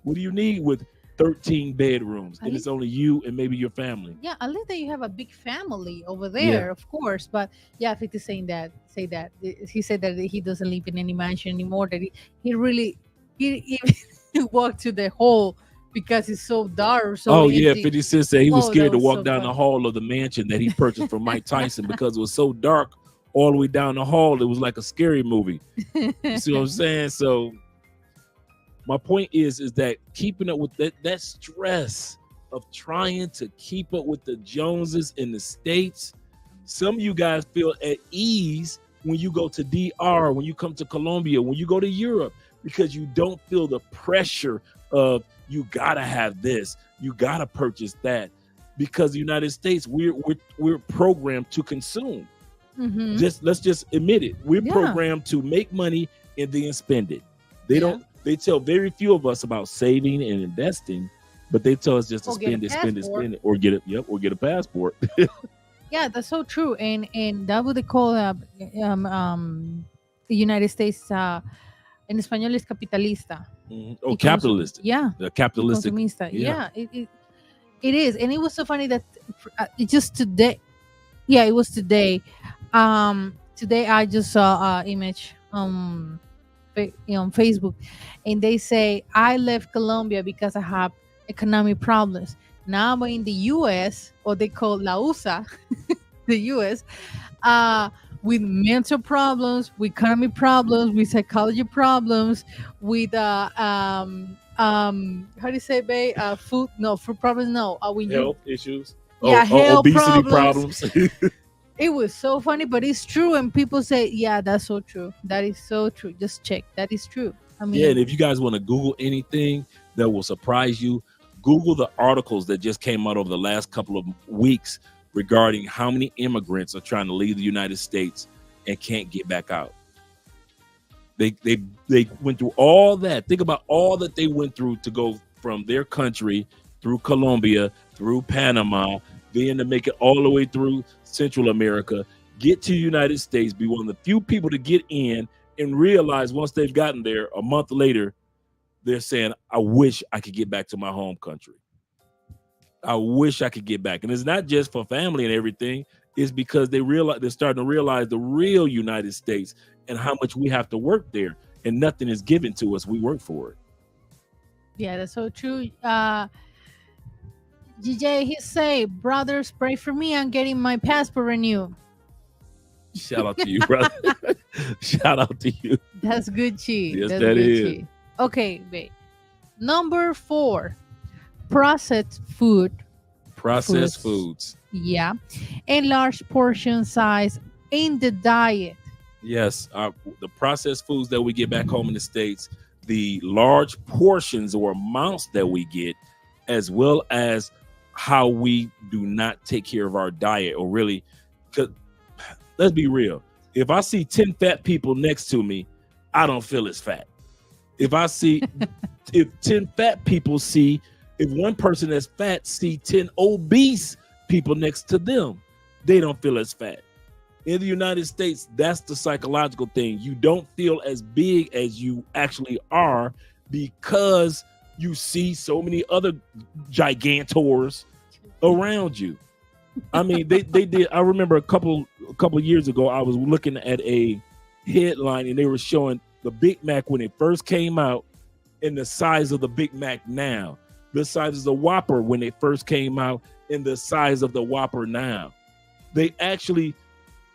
What do you need with 13 bedrooms? And it's only you and maybe your family. Yeah, I think that you have a big family over there, of course. But yeah, 50 say that. He said that he doesn't live in any mansion anymore. That he walked to the hall because it's so dark. So 50 Cent said he was scared to walk down the hall of the mansion that he purchased from Mike Tyson because it was so dark all the way down the hall. It was like a scary movie. You see what I'm saying? So my point is that keeping up with that stress of trying to keep up with the Joneses in the States, some of you guys feel at ease when you go to DR, when you come to Colombia, when you go to Europe, because you don't feel the pressure of you gotta have this, you gotta purchase that. Because the United States, we're programmed to consume. Mm-hmm. Let's just admit it. We're programmed to make money and then spend it. They tell very few of us about saving and investing, but they tell us just to spend it, or get a passport. Yeah, that's so true. And that what they call the United States in español is capitalista. Mm-hmm. Oh, capitalist. Yeah. The capitalistic. Yeah, it is. And it was so funny that just today. Yeah, it was today. Today I just saw an image on Facebook, and they say I left Colombia because I have economic problems. Now I'm in the U.S., or they call La USA, the U.S., with mental problems, with economic problems, with psychology problems, with how do you say, babe? Food problems. No, Health issues. Yeah, health obesity problems. It was so funny, but it's true. And people say, yeah, that's so true. That is so true. Just check. That is true. I mean, yeah, and if you guys want to Google anything that will surprise you, Google the articles that just came out over the last couple of weeks regarding how many immigrants are trying to leave the United States and can't get back out. They went through all that. Think about all that they went through to go from their country through Colombia, through Panama, then to make it all the way through Central America, get to the United States, be one of the few people to get in, and realize once they've gotten there, a month later, they're saying, I wish I could get back to my home country. I wish I could get back. And it's not just for family and everything. It's because they're starting to realize the real United States and how much we have to work there. And nothing is given to us. We work for it. Yeah, that's so true. DJ, he say, brothers, pray for me. I'm getting my passport renewed. Shout out to you, brother. Shout out to you. That's good, Chi. Yes, that's that good, is. Chi. Okay, babe. Number 4, processed food. Processed foods. Yeah. And large portion size in the diet. Yes. The processed foods that we get back home in the States, the large portions or amounts that we get, as well as how we do not take care of our diet, or really, because let's be real. If I see 10 fat people next to me, I don't feel as fat. If I see, if 10 fat people if one person that's fat see 10 obese people next to them, they don't feel as fat. In the United States, that's the psychological thing. You don't feel as big as you actually are because you see so many other gigantors around you. I mean, they did. I remember a couple years ago, I was looking at a headline and they were showing the Big Mac when it first came out and the size of the Big Mac now, the size of the Whopper when it first came out and the size of the Whopper now. They actually,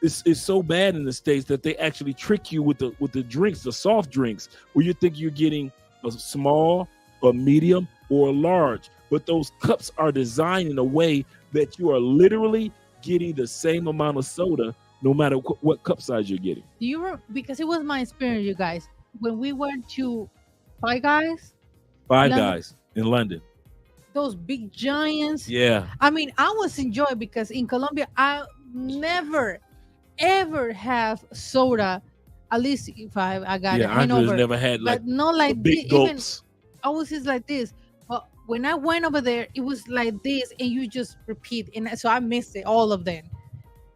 it's so bad in the States that they actually trick you with the drinks, the soft drinks, where you think you're getting a small, a medium, or a large, but those cups are designed in a way that you are literally getting the same amount of soda no matter what cup size you're getting. Do you remember, because it was my experience, you guys, when we went to Five Guys in London, those big giants. Yeah, I mean, I was enjoying because in Colombia I never ever have soda. At least if I got it. Andre's never had like, but not like big gulps. I was just like this. But when I went over there, it was like this, and you just repeat. And so I missed it, all of them,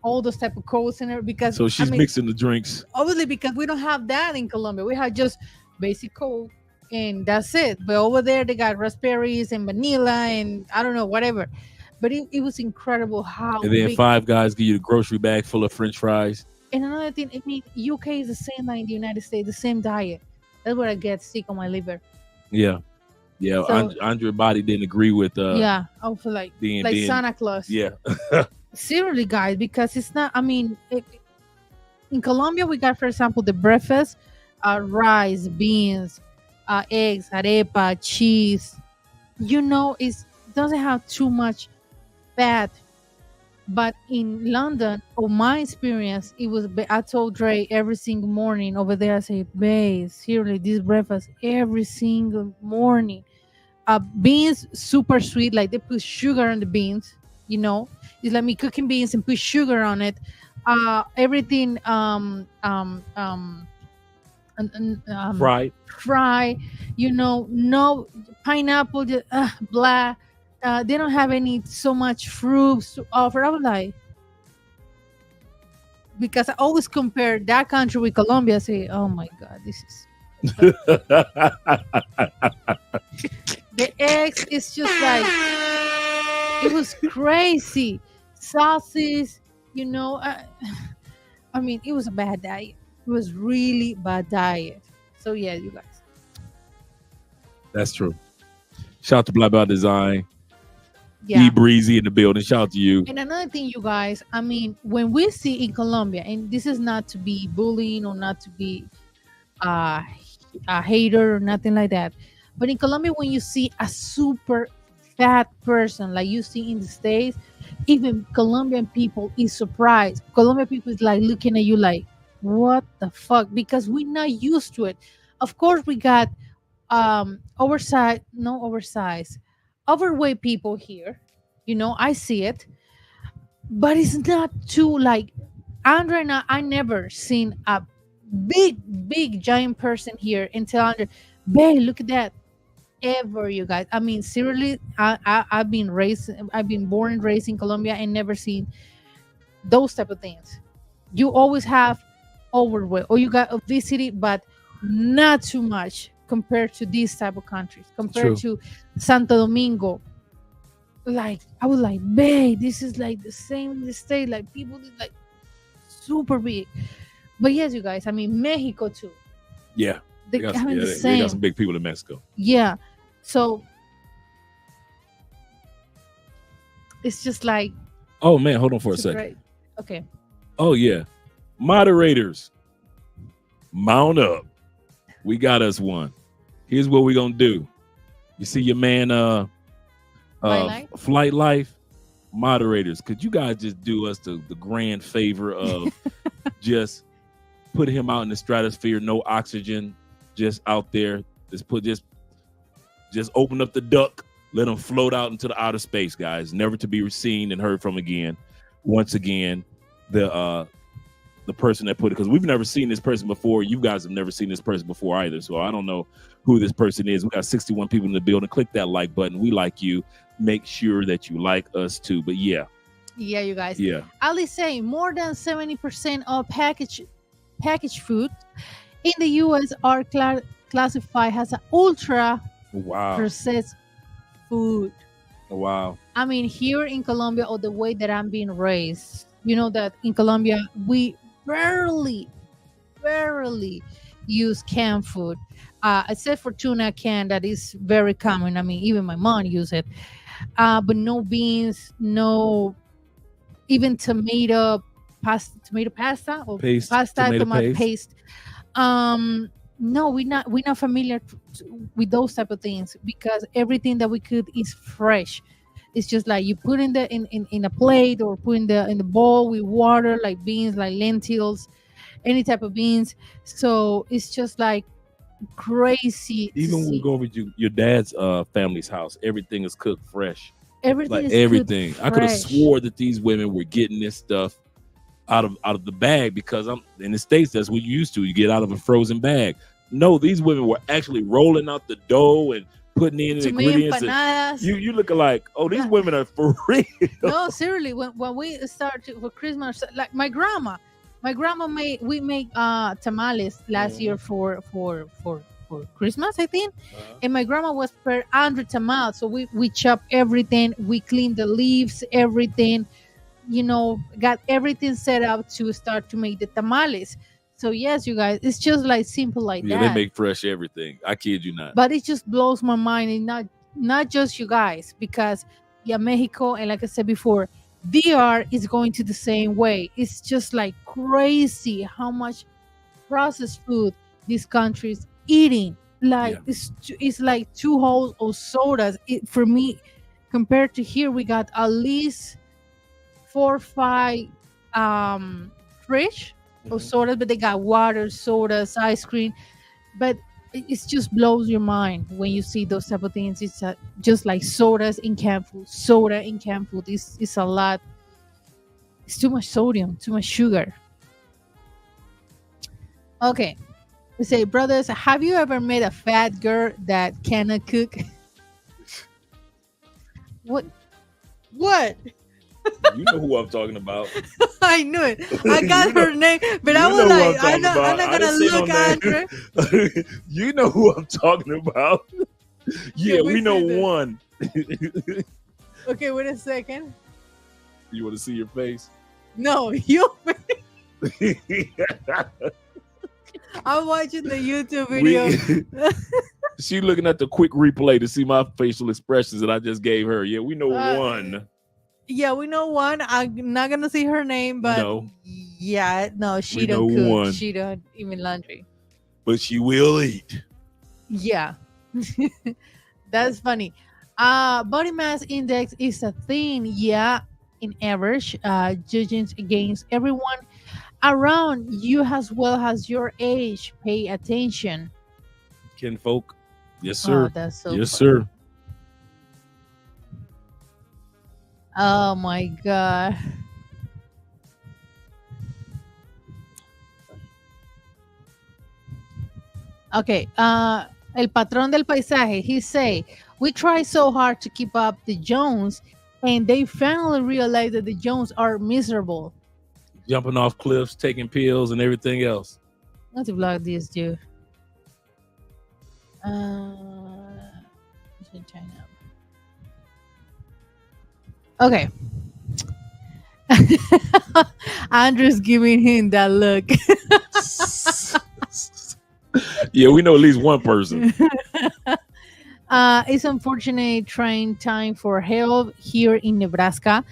all those type of codes in there, because so she's mixing the drinks. Obviously, because we don't have that in Colombia. We have just basic Coke, and that's it. But over there, they got raspberries and vanilla, and I don't know, whatever. But it was incredible how. And then Five Guys give you a grocery bag full of French fries. And another thing, I mean, UK is the same like in the United States, the same diet. That's where I get sick on my liver. Yeah. So, Andre's body didn't agree with. I feel like Santa Claus. Yeah. Seriously, guys, because it's not. I mean, In Colombia, we got, for example, the breakfast, rice, beans, eggs, arepa, cheese. It doesn't have too much fat. But in London, or my experience, it was. I told Dre every single morning over there. I say, "Babe, seriously, this breakfast every single morning. Beans super sweet, like they put sugar on the beans. You know, it's like me cooking beans and put sugar on it. Everything Fried. fry. No pineapple, just, blah. They don't have any so much fruits to offer. I was like, because I always compare that country with Colombia. I say, oh my god, this is the eggs. It's just like it was crazy. Sauces, I mean, it was a bad diet. It was really bad diet. So yeah, you guys. That's true. Shout out to Black Belt Design. Yeah. E Breezy in the building. Shout out to you. And another thing, you guys, I mean, when we see in Colombia, and this is not to be bullying or not to be uh, a hater or nothing like that, but in Colombia, when you see a super fat person like you see in the States, even Colombian people is surprised. Colombian people is like looking at you like, what the fuck? Because we're not used to it. Of course, we got oversized, no oversized, overweight people here. I see it, but it's not too like Andre and I never seen a big giant person here and tell Andre, babe, look at that. Ever, you guys. I mean, seriously, I've been born and raised in Colombia and never seen those type of things. You always have overweight or you got obesity, but not too much compared to these type of countries, compared to Santo Domingo. Like I was like, babe, this is like the same in the state. Like people is like super big. But yes, you guys, I mean Mexico too. Yeah. They got, having the they same. got some big people in Mexico. Yeah. So it's just like, oh man, hold on for a second. great. Okay. Oh yeah. Moderators, mount up. We got us one. Here's what we're gonna do. You see your man Flight Life? Moderators, could you guys just do us the grand favor of just put him out in the stratosphere, no oxygen, just out there. Just open up the duct, let him float out into the outer space, guys. Never to be seen and heard from again. Once again, the person that put it, because we've never seen this person before. You guys have never seen this person before either. So I don't know who this person is. We got 61 people in the building. Click that like button. We like you. Make sure that you like us too. But yeah, you guys. Yeah. Ali saying more than 70% of packaged food in the U.S. are classified as an ultra processed food. Wow. I mean, here in Colombia, or the way that I'm being raised, you know that in Colombia we barely use canned food, except for tuna can that is very common. I mean, even my mom use it, but no beans, no even tomato pasta or Paste, pasta tomato paste. No, we're not familiar with those type of things because everything that we could is fresh. It's just like you put in a plate or put in the bowl with water, like beans, like lentils, any type of beans. So it's just like crazy. Even when we go over to your dad's family's house, everything is cooked fresh. Everything is everything. cooked I could have fresh. swore that these women were getting this stuff out of the bag, because I'm in the States, that's what you used to. You get out of a frozen bag. No, these women were actually rolling out the dough and putting in the ingredients. And you looking like, oh, these women are for real. No, seriously. When we started for Christmas, like my grandma made tamales last year for Christmas, I think. And my grandma was per 100 tamales. So we chop everything, we clean the leaves, everything. Got everything set up to start to make the tamales. So yes, you guys, it's just like simple like that. Yeah, they make fresh everything. I kid you not. But it just blows my mind, and not just you guys, because Mexico, and like I said before, DR is going to the same way. It's just like crazy how much processed food these countries eating. Yeah. Like it's like two whole of sodas. For me, compared to here, we got at least 4 or 5 fridge of Mhm. sodas, but they got water, sodas, ice cream. But it just blows your mind when you see those type of things. It's just like sodas in canned food. Soda in canned food is a lot. It's too much sodium, too much sugar. Okay, we say, brothers, have you ever met a fat girl that cannot cook? What? What? You know who I'm talking about. I knew it. I got You know- her name, but you I was know who like, I'm talking I'm about. not I gonna didn't say look no at name. her. You know who I'm talking about. Yeah, Can we we know see this? one. Okay, wait a second. You want to see your face? No, you. I'm watching the YouTube video. She looking at the quick replay to see my facial expressions that I just gave her. Yeah, we know one. Yeah, we know one. I'm not gonna say her name, but No. yeah, no, she We don't know cook. one. She don't even laundry. But she will eat. Yeah, that's funny. Body mass index is a thing. Yeah, in average, judging against everyone around you as well as your age. Pay attention. Kinfolk. Yes, Oh, sir. that's so Yes, funny. sir. Oh my god. Okay. El patrón del paisaje. He say, we try so hard to keep up the Jones, and they finally realize that the Jones are miserable. Jumping off cliffs, taking pills, and everything else. Let's vlog this, dude. Should China. Okay. Andrew's giving him that look. Yeah, we know at least one person. It's unfortunate trying time for help here in Nebraska.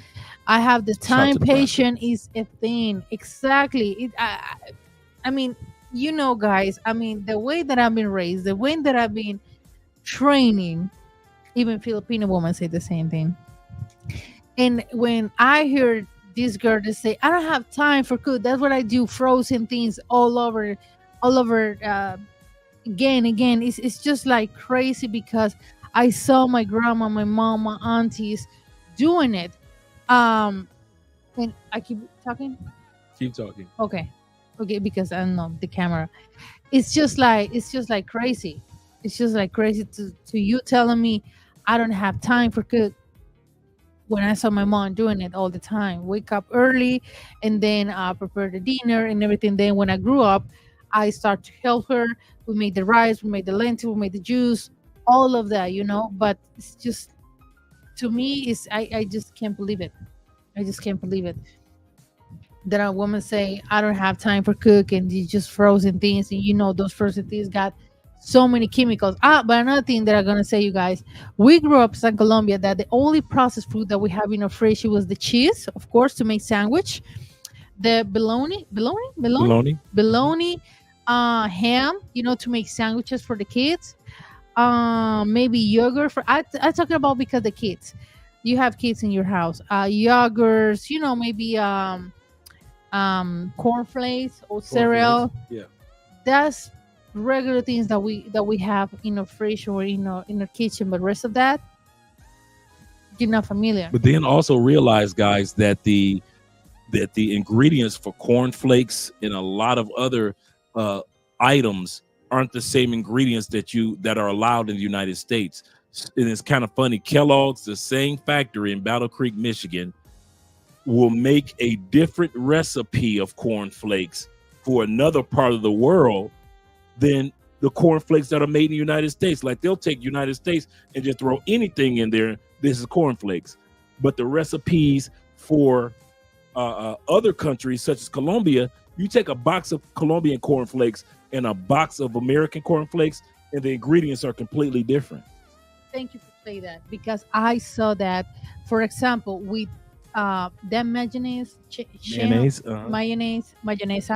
I have the Shout time. to Nebraska. Patient is a thing. Exactly. I mean, you know, guys. I mean, the way that I've been raised, the way that I've been training, even Filipino women say the same thing. And when I hear this girl to say, "I don't have time for cook," that's what I do. Frozen things all over. Again. It's just like crazy because I saw my grandma, my mom, my aunties doing it. And I keep talking. Keep talking. Okay, because I don't know the camera. It's just like crazy. It's just like crazy to you telling me I don't have time for cook when I saw my mom doing it all the time. Wake up early and then prepare the dinner and everything. Then when I grew up, I start to help her. We made the rice, we made the lentil, we made the juice, all of that, you know. But it's just, to me, I just can't believe it. I just can't believe it that a woman say I don't have time for cook and you just frozen things, and you know those frozen things got so many chemicals. But another thing that I'm gonna say, you guys, we grew up in Colombia that the only processed food that we have in our fridge was the cheese, of course, to make sandwich, the bologna, ham, you know, to make sandwiches for the kids. Maybe yogurt for I talking about because the kids, you have kids in your house. Yogurts, you know, maybe cornflakes or cereal. Yeah. That's regular things that we have in our fridge or in our kitchen. But rest of that, you're not familiar. But then also realize, guys, that the ingredients for cornflakes and a lot of other items aren't the same ingredients that are allowed in the United States. And it's kind of funny. Kellogg's, the same factory in Battle Creek, Michigan, will make a different recipe of cornflakes for another part of the world than the cornflakes that are made in the United States. Like, they'll take United States and just throw anything in there. This is cornflakes. But the recipes for other countries, such as Colombia, you take a box of Colombian cornflakes and a box of American cornflakes, and the ingredients are completely different. Thank you for saying that, because I saw that, for example, with that mayonnaise, Mayonnaise. mayonnaise.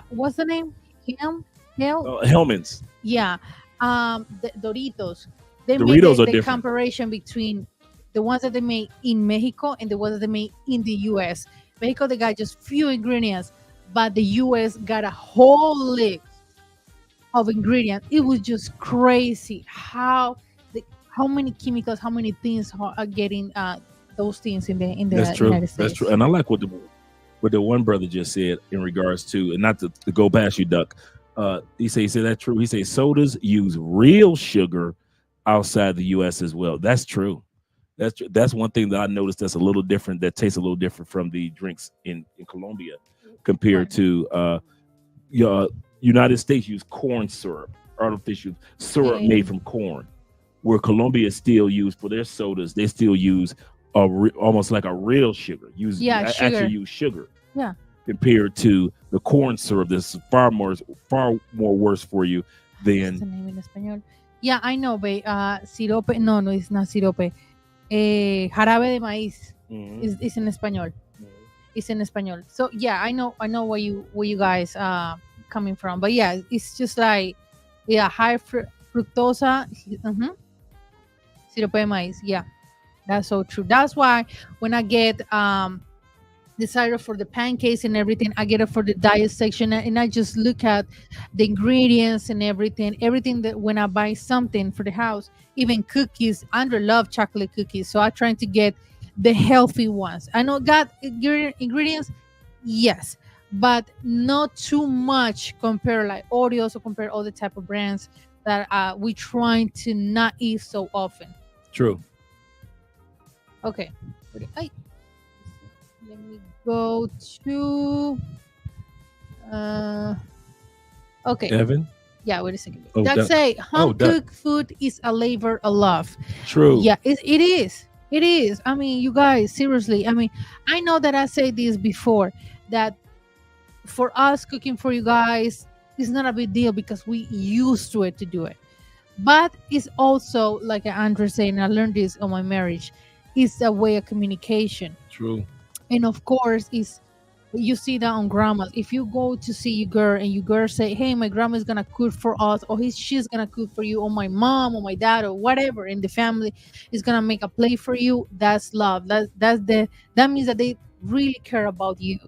What's the name? Ham, hell, Hellman's. yeah. The Doritos. They made Doritos are the different. comparison between the ones that they made in Mexico and the ones that they made in the U.S. Mexico, they got just few ingredients, but the U.S. got a whole list of ingredients. It was just crazy how many chemicals, how many things are getting those things in the That's true. United States. That's true. And I like what the one brother just said in regards to, and not to go past you, Duck. He said that's true. He said sodas use real sugar outside the U.S. as well. That's true. That's one thing that I noticed that's a little different, that tastes a little different from the drinks in Colombia compared to United States use corn syrup, artificial syrup made from corn, where Colombia still use for their sodas, they still use almost like a real sugar. Actually use sugar. Yeah. Compared to the corn syrup, that's far more worse for you than. What's the name in español? Yeah, I know, but sirope. No, it's not sirope. Jarabe de maíz is in español. It's in español. So yeah, I know where you guys coming from, but yeah, it's just like high fructosa. Sirope de maíz. Yeah, that's so true. That's why when I get the syrup for the pancakes and everything, I get it for the diet section, and I just look at the ingredients and everything that when I buy something for the house, even cookies. Andrew love chocolate cookies, so I try to get the healthy ones. I know got ingredients, yes, but not too much compared like Oreos or compare other type of brands that we trying to not eat so often. True. Okay. Let me go to okay. Evan? Yeah, wait a second. Oh, That say home Doug. cooked food is a labor of love. True. Yeah, it is. It is. I mean, you guys, seriously. I mean, I know that I said this before, that for us cooking for you guys is not a big deal because we used to it to do it. But it's also, like Andrew said, and I learned this on my marriage, it's a way of communication. True. And of course, you see that on grandmas. If you go to see your girl and your girl say, "Hey, my grandma's gonna cook for us," or she's gonna cook for you, or my mom or my dad or whatever in the family is gonna make a plate for you, that's love. That means that they really care about you.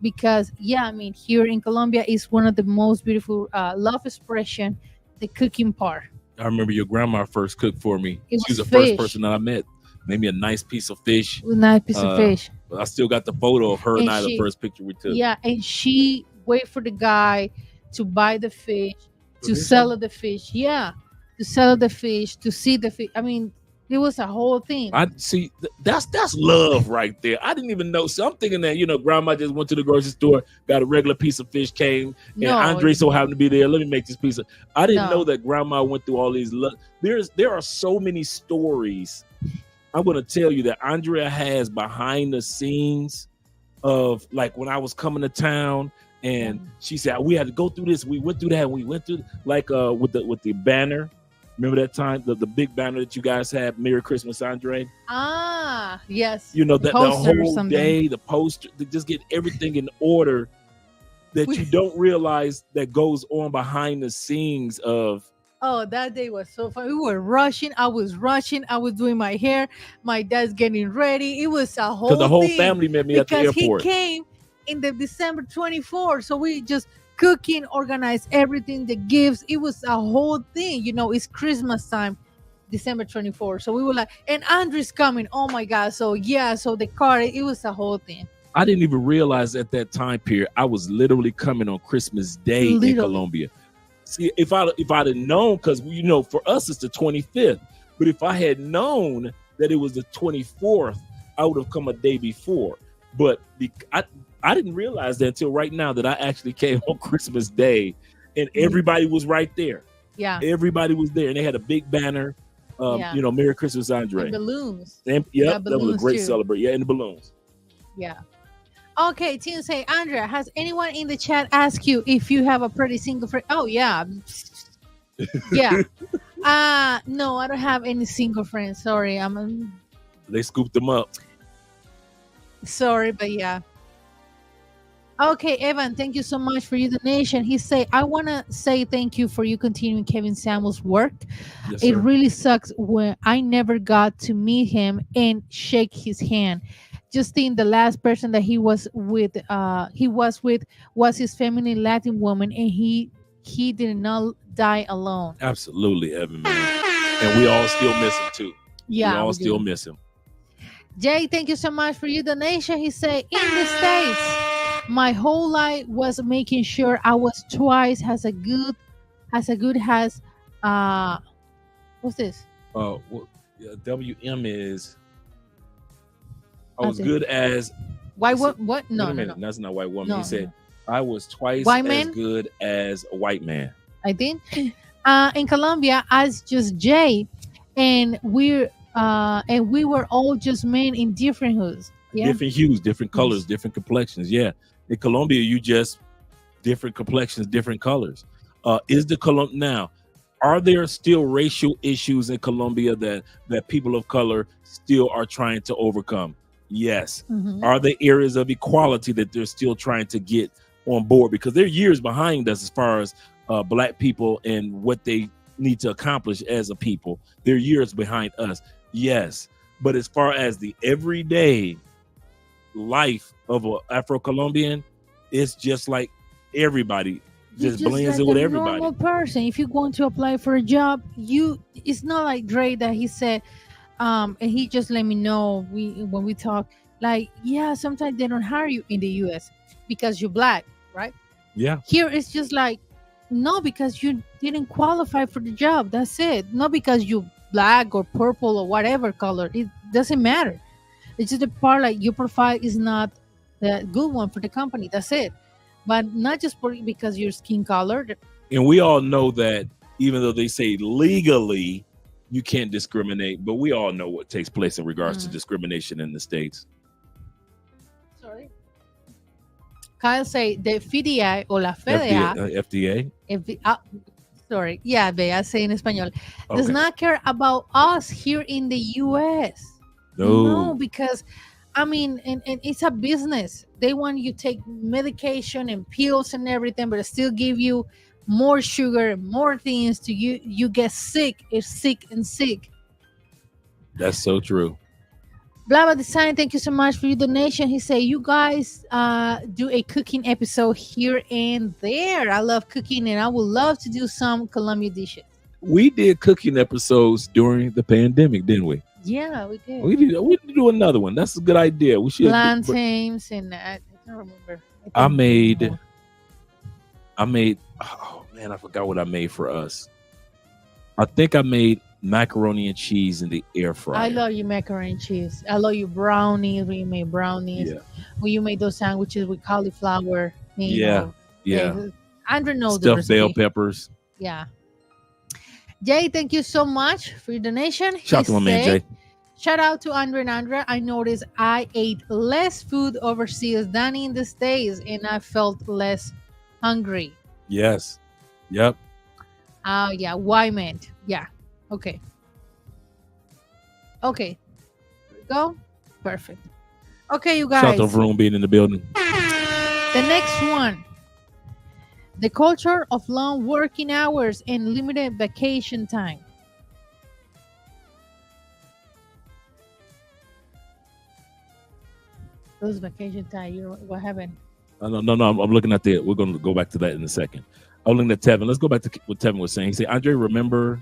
Because I mean, here in Colombia is one of the most beautiful love expression, the cooking part. I remember your grandma first cooked for me. It She was the was first fish. person that I met. Made me a nice piece of fish. Nice piece of fish. I still got the photo of her and I, the she- first picture we took. Yeah, and she wait for the guy to buy the fish, to Producer? sell the fish. Yeah, to sell the fish, to see the fish. I mean, it was a whole thing. I see. That's love right there. I didn't even know. So I'm thinking that grandma just went to the grocery store, got a regular piece of fish, came, and No. Andre so happened to be there. Let me make this piece of. I didn't No. know that grandma went through all these. There are so many stories. I'm going to tell you that Andrea has behind the scenes of, like, when I was coming to town, and she said we had to go through this. We went through that. And we went through with the banner. Remember that time, the big banner that you guys had, Merry Christmas, Andre? Yes. That the poster or whole something. day, the poster, to just get everything in order that you don't realize that goes on behind the scenes of. Oh, that day was so fun. We were rushing. I was rushing. I was doing my hair. My dad's getting ready. It was a whole Because the whole thing. family met me at the Because airport. he came in the December 24th. So we just cooking, organized everything, the gifts. It was a whole thing. It's Christmas time, December 24th. So we were like, and Andrew's coming. Oh my God. So the car, it was a whole thing. I didn't even realize at that time period I was literally coming on Christmas Day in Colombia. See, if I'd have known, because for us it's the 25th, but if I had known that it was the 24th, I would have come a day before. But I didn't realize that until right now that I actually came on Christmas Day, and everybody was right there. Yeah, everybody was there, and they had a big banner. Merry Christmas, Andre. And balloons. And, that was a great celebration. Yeah, and the balloons. Yeah. Okay, Tim say, Andrea, has anyone in the chat asked you if you have a pretty single friend? Oh yeah. Yeah. No, I don't have any single friends. Sorry. They scooped them up. Sorry, but yeah. Okay, Evan, thank you so much for your donation. He say, I want to say thank you for you continuing Kevin Samuel's work. Yes, It sir. really sucks when I never got to meet him and shake his hand. Just think the last person that he was with was his feminine Latin woman, and he did not die alone. Absolutely, Evan, man. And we all still miss him too. We Yeah, all we still do. miss him. Jay, thank you so much for your donation. He said, in the States, my whole life was making sure I was twice as uh what's this? Well, yeah, WM is I What's was it? good as. Why He said- what? Wait No, a no, minute, no. that's not white woman. No, He said, no. I was twice White as man? good as a white man. I think. In Colombia, as just Jay, and we were all just men in different hoods. Yeah. Different hues, different colors, Yes. different complexions. Yeah. In Colombia, you just different complexions, different colors. Is the now? Are there still racial issues in Colombia that people of color still are trying to overcome? Yes. Mhm. Are there areas of equality that they're still trying to get on board? Because they're years behind us as far as black people and what they need to accomplish as a people. They're years behind us. Yes. But as far as the everyday life of an Afro-Colombian, it's just like everybody You're just blends like in with a everybody. normal person. If you're going to apply for a job, it's not like Dre that he said, and he just let me know when we talk, like, yeah, sometimes they don't hire you in the US because you're black, right? Yeah. Here it's just like, no, because you didn't qualify for the job. That's it. Not because you black or purple or whatever color. It doesn't matter. It's just the part like your profile is not the good one for the company. That's it. But not just because your skin color. And we all know that even though they say legally you can't discriminate, but we all know what takes place in regards to discrimination in the States. Sorry. Kyle say the FDI or la FDA, FDA. sorry, yeah, Bea say in español, does Okay. not care about us here in the US. No. Because I mean, and it's a business. They want you to take medication and pills and everything, but still give you more sugar, more things to you get sick. It's sick and sick. That's so true. Blabba Design, thank you so much for your donation. He said, you guys do a cooking episode here and there. I love cooking and I would love to do some Colombian dishes. We did cooking episodes during the pandemic, didn't we? Yeah, we did. We need to do another one. That's a good idea. We should. Plantains and I don't remember. I made. Oh man, I forgot what I made for us. I think I made macaroni and cheese in the air fryer. I love your macaroni and cheese. I love your brownies when you made brownies. Yeah. When you made those sandwiches with cauliflower. Yeah. Andrew knows the Stuffed recipe. bell peppers. Yeah. Jay, thank you so much for your donation. Shout out to my man Jay. Shout out to Andre and Andrea. I noticed I ate less food overseas than in the States and I felt less hungry. Yes. Yep. Yeah. Why meant? Yeah. Okay. Okay. There we go. Perfect. Okay, you guys. Shout out to Vroom being in the building. The next one. The culture of long working hours and limited vacation time. Those vacation time, you know what happened? No. I'm looking at the. We're going to go back to that in a second. I'm looking at Tevin. Let's go back to what Tevin was saying. He said, Andre, remember.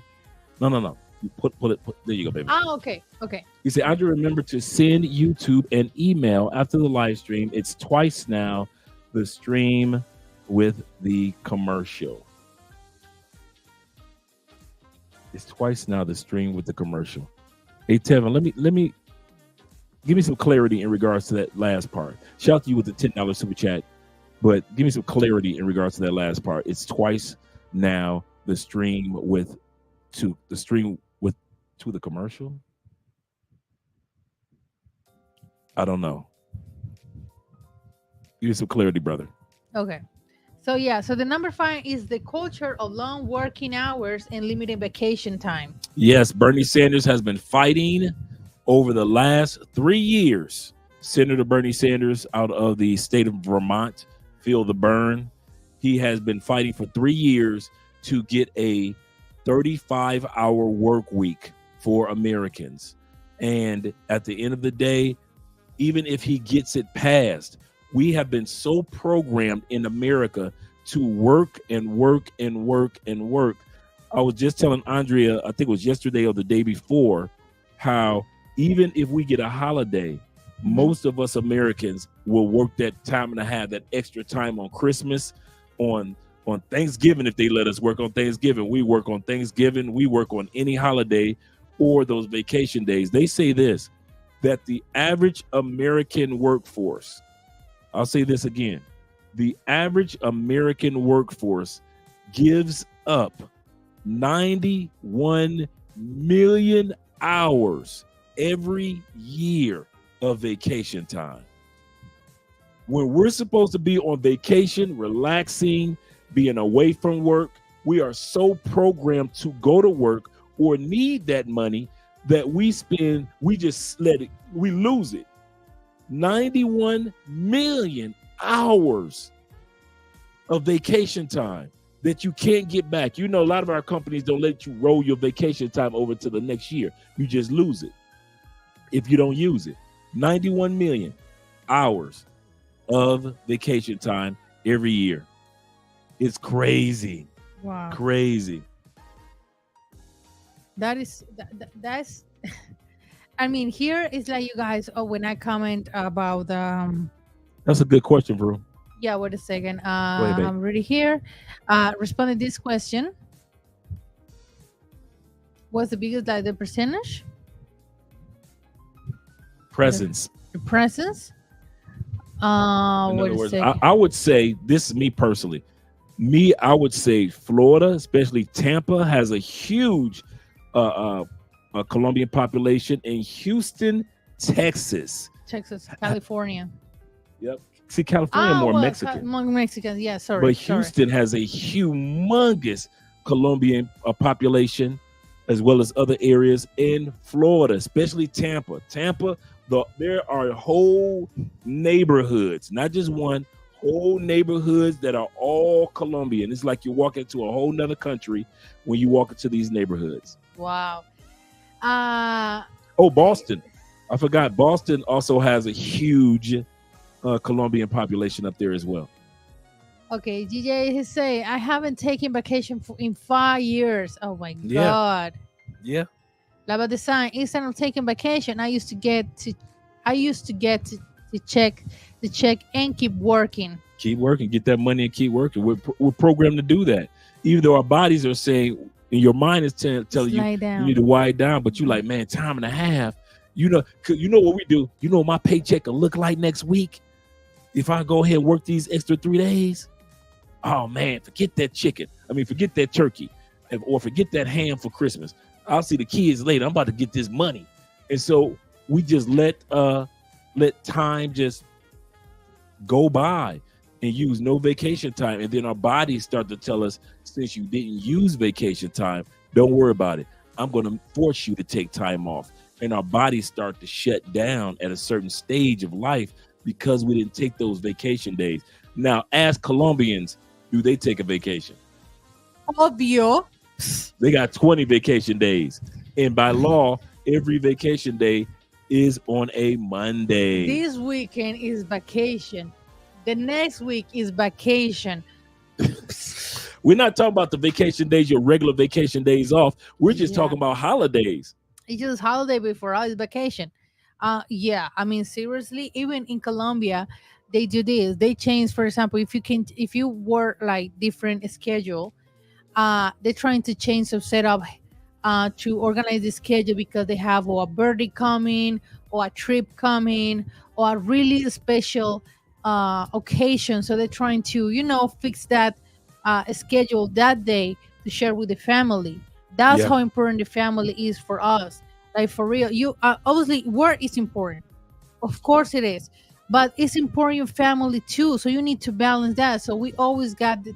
No. You put it. There you go, baby. Oh, okay. Okay. He said, Andre, remember to send YouTube an email after the live stream. It's twice now the stream with the commercial. It's twice now the stream with the commercial. Hey, Tevin, let me give me some clarity in regards to that last part. Shout out to you with the $10 super chat, but give me some clarity in regards to that last part. It's twice now the stream with to the commercial. I don't know. Give me some clarity, brother. Okay. So yeah, so the number 5 is the culture of long working hours and limited vacation time. Yes, Bernie Sanders has been fighting over the last 3 years Senator Bernie Sanders out of the state of Vermont, feel the burn. He has been fighting for 3 years to get a 35-hour work week for Americans. And at the end of the day, even if he gets it passed, we have been so programmed in America to work and work and work and work. I was just telling Andrea, I think it was yesterday or the day before, how even if we get a holiday, most of us Americans will work that time and a half, that extra time on Christmas, on Thanksgiving. If they let us work on Thanksgiving, we work on Thanksgiving, we work on any holiday or those vacation days. They say this, that the average American workforce, I'll say this again, the average American workforce gives up 91 million hours every year of vacation time. When we're supposed to be on vacation, relaxing, being away from work, we are so programmed to go to work or need that money that we just let it, we lose it. 91 million hours of vacation time that you can't get back. You know, a lot of our companies don't let you roll your vacation time over to the next year. You just lose it if you don't use it. 91 million hours of vacation time every year. It's crazy. Wow. Crazy. That's I mean, here is like you guys, when I comment about That's a good question, bro. yeah, wait a second. ahead, babe. I'm already here. Responding this question. What's the biggest, like, the percentage? Presence. The presence? In Wait other a words, second. I would say, this is me personally. I would say Florida, especially Tampa, has a huge Colombian population. In Houston, Texas. Texas, California. Yep. See, California more Mexican. More Mexican, yeah, sorry. But Houston has a humongous Colombian population, as well as other areas in Florida, especially Tampa. There are whole neighborhoods, not just one, whole neighborhoods that are all Colombian. It's like you walk into a whole nother country when you walk into these neighborhoods. Wow. Boston. I forgot. Boston also has a huge Colombian population up there as well. Okay, DJ is saying, I haven't taken vacation in 5 years. Oh my God. Yeah. Lava Design, instead of taking vacation, I used to get to check the check and keep working. Keep working, get that money and keep working. We're programmed to do that. Even though our bodies are saying, and your mind is telling you you need to wind down, but you like, man, time and a half. You know what we do? You know what my paycheck will look like next week if I go ahead and work these extra 3 days? Oh man, forget that chicken. Forget that turkey, or forget that ham for Christmas. I'll see the kids later. I'm about to get this money. And so we just let time just go by and use no vacation time. And then our bodies start to tell us, since you didn't use vacation time, don't worry about it. I'm going to force you to take time off. And our bodies start to shut down at a certain stage of life because we didn't take those vacation days. Now, as Colombians, do they take a vacation? Obvio. They got 20 vacation days. And by law, every vacation day is on a Monday. This weekend is vacation. The next week is vacation. We're not talking about the vacation days, your regular vacation days off. We're just talking about holidays. It's just holiday before us vacation. Seriously, even in Colombia, they do this. They change, for example, if you work like different schedule, they're trying to change the setup to organize the schedule because they have a birthday coming or a trip coming or a really special occasion. So they're trying to, fix that schedule that day to share with the family. That's how important the family is for us. Like, for real, you obviously work is important. Of course it is. But it's important your family too. So you need to balance that. So we always got to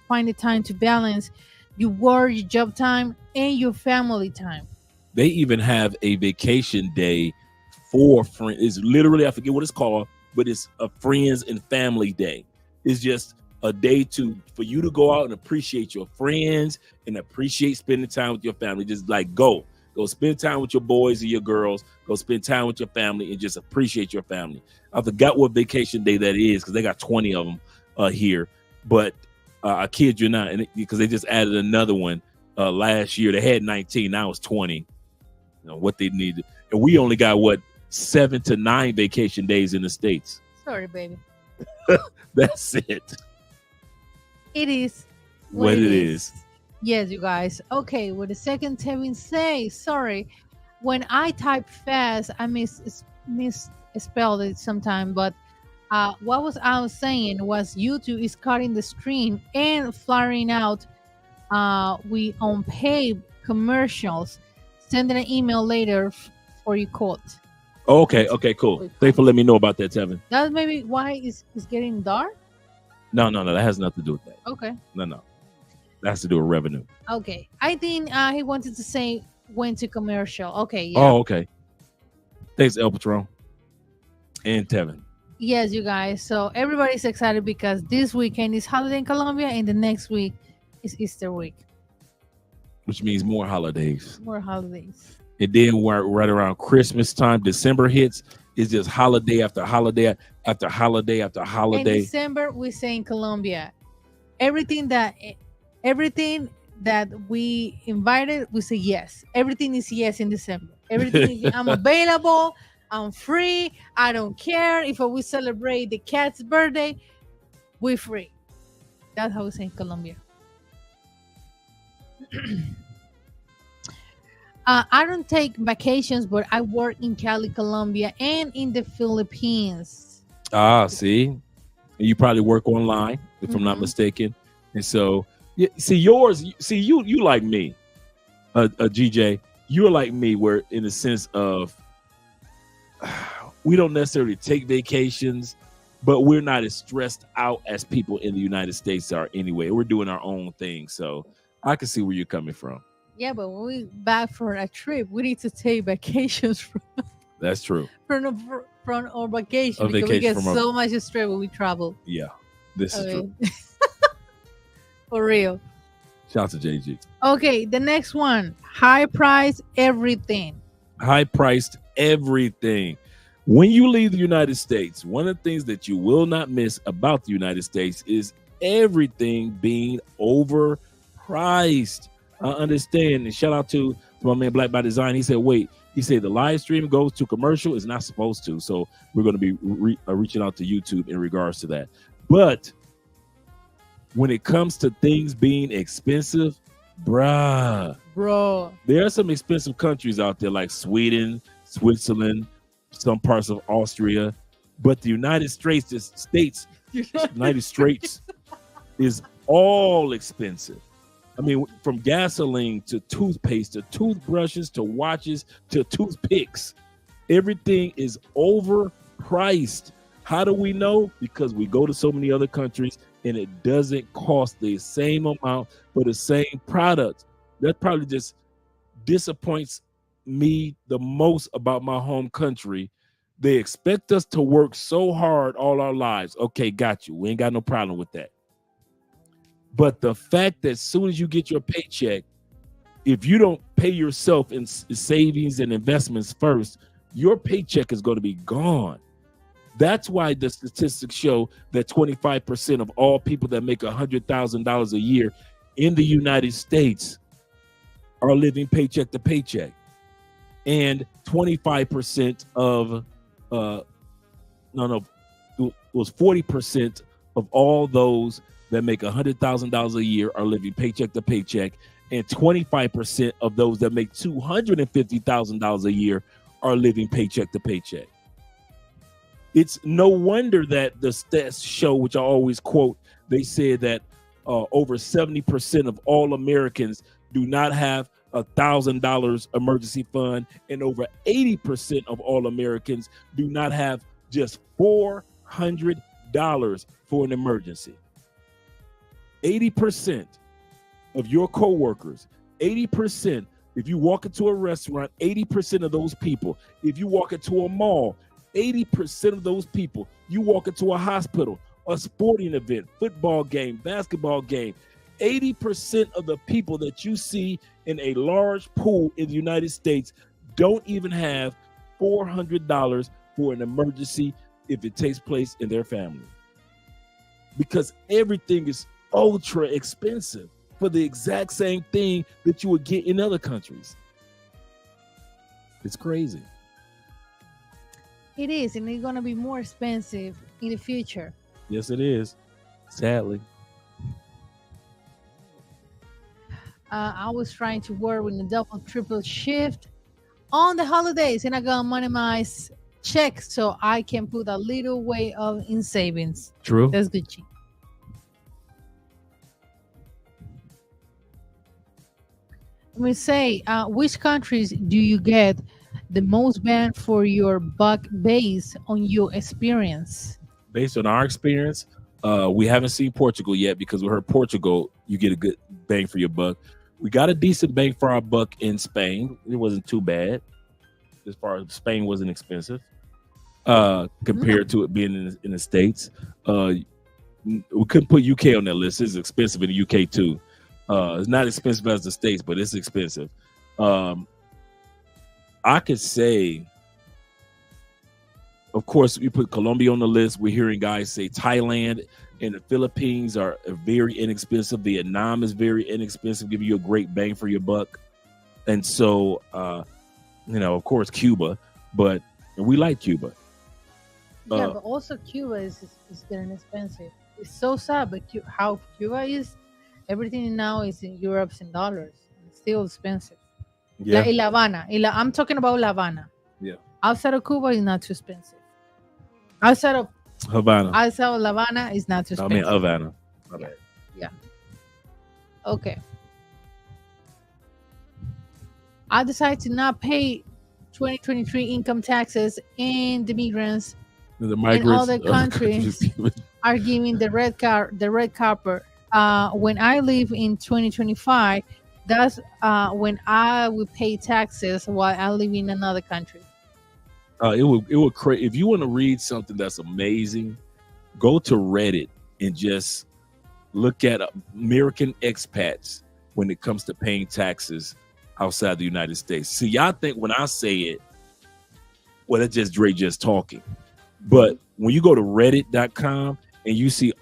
find the time to balance your work, your job time, and your family time. They even have a vacation day for friends. It's literally, I forget what it's called, but it's a friends and family day. It's just a day for you to go out and appreciate your friends and appreciate spending time with your family. Just like go spend time with your boys and your girls. Go spend time with your family and just appreciate your family. I forgot what vacation day that is because they got 20 of them here. But I kid you not, because they just added another one last year. They had 19, now it's 20. You know what they needed, and we only got 7 to 9 vacation days in the States. Sorry, baby. That's it. It is what it is. Yes, you guys. Okay, what the second Tevin say? Sorry, when I type fast, I misspelled it sometime. But what I was saying was YouTube is cutting the screen and flaring out. We on paid commercials. Send an email later for your quote. Okay, cool. Thanks for letting me know about that, Tevin. That's maybe why it's getting dark. No, that has nothing to do with that. Okay. No. That has to do with revenue. Okay. I think he wanted to say went to commercial. Okay. Yeah. Oh, okay. Thanks, El Patron. And Tevin. Yes, you guys. So everybody's excited because this weekend is holiday in Colombia and the next week is Easter week. Which means more holidays. More holidays. And then right around Christmas time, December hits. It's just holiday after holiday after holiday after holiday. In December, we say in Colombia, everything that we invited, we say yes. Everything is yes in December. Everything is, I'm available. I'm free. I don't care if we celebrate the cat's birthday. We're free. That's how we say in Colombia. I don't take vacations, but I work in Cali, Colombia, and in the Philippines. See, you probably work online, if I'm not mistaken. And so, you like me, GJ. You're like me, where in the sense of we don't necessarily take vacations, but we're not as stressed out as people in the United States are anyway. We're doing our own thing, so I can see where you're coming from. Yeah, but when we back for a trip, we need to take vacations from. That's true. From our vacation, because we get so much stress when we travel. Yeah, this is true. For real. Shout out to JG. Okay, the next one. High price everything. High priced everything. When you leave the United States, one of the things that you will not miss about the United States is everything being overpriced. I understand. And shout out to my man Black by Design. He said, the live stream goes to commercial. It's not supposed to. So we're going to be reaching out to YouTube in regards to that. But when it comes to things being expensive, bro, there are some expensive countries out there like Sweden, Switzerland, some parts of Austria. But the United States is all expensive. I mean, from gasoline to toothpaste to toothbrushes to watches to toothpicks, everything is overpriced. How do we know? Because we go to so many other countries and it doesn't cost the same amount for the same product. That probably just disappoints me the most about my home country. They expect us to work so hard all our lives. Okay, got you. We ain't got no problem with that. But the fact that as soon as you get your paycheck, if you don't pay yourself in savings and investments first, your paycheck is going to be gone. That's why the statistics show that 25% of all people that make $100,000 a year in the United States are living paycheck to paycheck. And 25% of, it was 40% of all those that make $100,000 a year are living paycheck to paycheck, and 25% of those that make $250,000 a year are living paycheck to paycheck. It's no wonder that the stats show, which I always quote, they said that over 70% of all Americans do not have $1,000 emergency fund, and over 80% of all Americans do not have just $400 for an emergency. 80% of your coworkers, 80% If you walk into a restaurant, 80% of those people. If you walk into a mall, 80% of those people. You walk into a hospital, a sporting event, football game, basketball game, 80% of the people that you see in a large pool in the United States don't even have $400 for an emergency if it takes place in their family. Because everything is ultra expensive for the exact same thing that you would get in other countries. It's crazy. It is, and it's going to be more expensive in the future. Yes, it is. Sadly. I was trying to work with a double, triple shift on the holidays, and I got money my check so I can put a little way of in savings. True. That's good. G. Let me say, which countries do you get the most bang for your buck based on your experience? Based on our experience, we haven't seen Portugal yet because we heard Portugal, you get a good bang for your buck. We got a decent bang for our buck in Spain. It wasn't too bad. As far as Spain wasn't expensive compared to it being in the States. We couldn't put UK on that list. It's expensive in the UK too. It's not expensive as the States, but it's expensive. I could say, of course, we put Colombia on the list. We're hearing guys say Thailand and the Philippines are very inexpensive. Vietnam is very inexpensive, give you a great bang for your buck. And so, of course, Cuba, but we like Cuba. Yeah, but also Cuba is getting expensive. It's so sad, but how Cuba is, everything now is in euros and dollars. It's still expensive. Yeah. Like La Habana. I'm talking about La Habana. Yeah. Outside of Cuba, it's not too expensive. Outside of Havana. Outside of La Habana, it's not too expensive. Havana. Yeah. Okay. I decided to not pay 2023 income taxes, and the migrants The migrants in other countries are giving the red carpet. When I live in 2025, that's when I will pay taxes while I live in another country. It would create. If you want to read something that's amazing, go to Reddit and just look at American expats when it comes to paying taxes outside the United States. See, y'all think when I say it, well, that's just Dre just talking. But when you go to Reddit.com and you see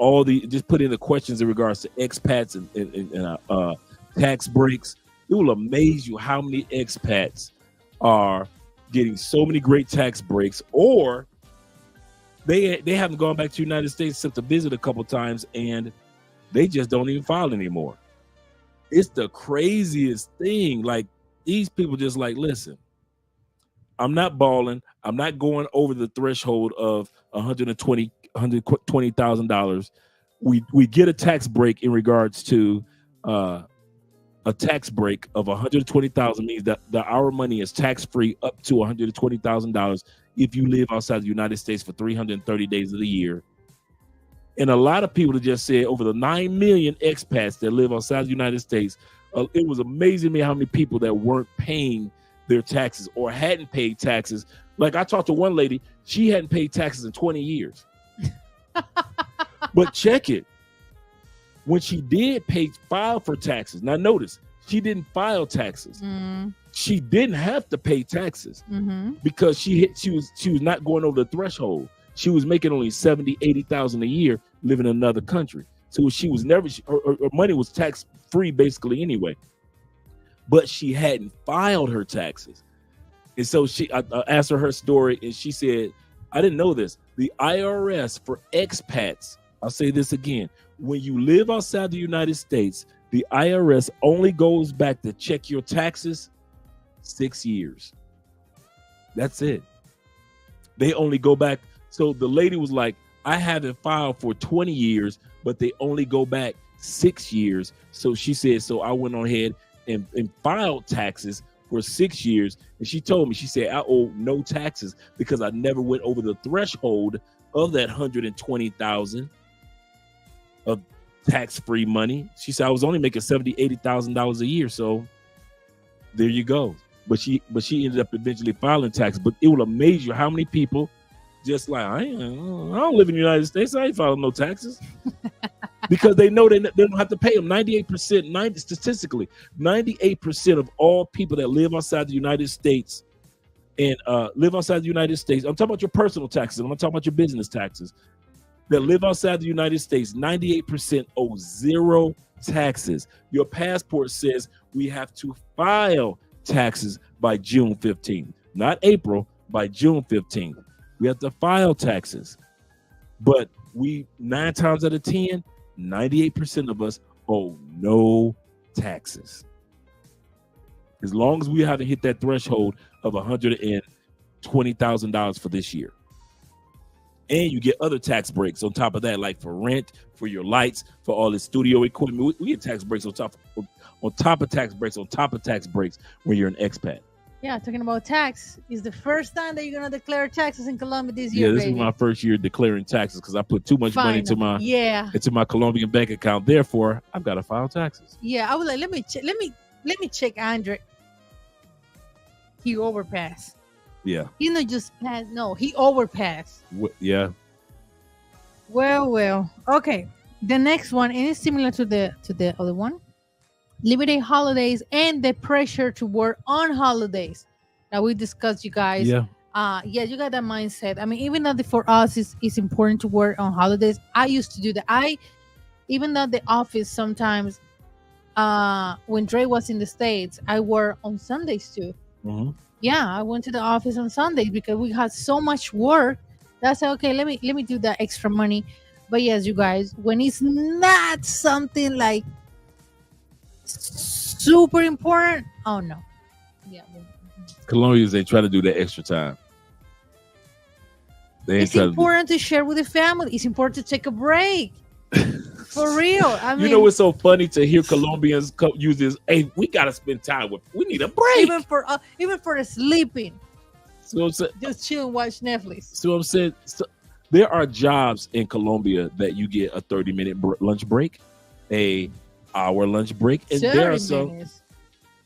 just put in the questions in regards to expats and tax breaks, it will amaze you how many expats are getting so many great tax breaks, or they haven't gone back to the United States except to visit a couple times, and they just don't even file anymore. It's the craziest thing. Like, these people just like, listen, I'm not balling. I'm not going over the threshold of $120,000. We get a tax break in regards to a tax break of $120,000 means that our money is tax free up to $120,000 if you live outside the United States for 330 days of the year. And a lot of people just said over the 9 million expats that live outside the United States, it was amazing to me how many people that weren't paying their taxes or hadn't paid taxes. Like, I talked to one lady, she hadn't paid taxes in 20 years. But check it. When she did file for taxes, now notice, she didn't file taxes. She didn't have to pay taxes because she was not going over the threshold. She was making only $70,000-$80,000 a year living in another country. So she was never, her money was tax free basically anyway. But she hadn't filed her taxes. And so I asked her story, and she said, I didn't know this. The IRS for expats, I'll say this again, when you live outside the United States, the IRS only goes back to check your taxes 6 years. That's it. They only go back. So the lady was like, I haven't filed for 20 years, but they only go back 6 years. So she said, so I went on ahead and filed taxes for 6 years. And she told me, she said, I owe no taxes because I never went over the threshold of that $120,000 of tax-free money. She said, I was only making $70,000-$80,000 a year. So There you go. But she ended up eventually filing taxes. But it will amaze you how many people just like, I don't live in the United States. I ain't filing no taxes. Because they know they don't have to pay them. 98%, statistically, 98% of all people that live outside the United States and live outside the United States, I'm talking about your personal taxes, I'm not talking about your business taxes, that live outside the United States, 98% owe zero taxes. Your passport says we have to file taxes by June 15th, not April, by June 15th. We have to file taxes. But we 9 times out of 10, 98% of us owe no taxes. As long as we haven't hit that threshold of $120,000 for this year. And you get other tax breaks on top of that, like for rent, for your lights, for all the studio equipment. We get tax breaks on top of tax breaks on top of tax breaks when you're an expat. Yeah, talking about tax, is the first time that you're gonna declare taxes in Colombia this year. Yeah, this baby. is my first year declaring taxes because I put too much money into my Colombian bank account. Therefore, I've got to file taxes. Yeah, I was like, let me check Andre. He overpassed. Yeah. He not just passed. No, he overpassed. Yeah. Well. Okay. The next one, and it's similar to the other one. Limited holidays and the pressure to work on holidays. Now we discussed, you guys. Yeah. You got that mindset. I mean, even though for us it's important to work on holidays. I used to do that. Even though the office sometimes, when Dre was in the States, I work on Sundays too. Mm-hmm. Yeah, I went to the office on Sundays because we had so much work. That's okay. Let me do that extra money. But yes, you guys, when it's not something like super important, oh no. Yeah. Colombians, they try to do that extra time. It's important to share with the family. It's important to take a break. For real. I mean, you know, it's so funny to hear Colombians use this. Hey, we gotta spend time with. We need a break. Even for the sleeping. So I'm saying, just chill and watch Netflix. So I'm saying, there are jobs in Colombia that you get a 30-minute lunch break, a hour lunch break, and there are some.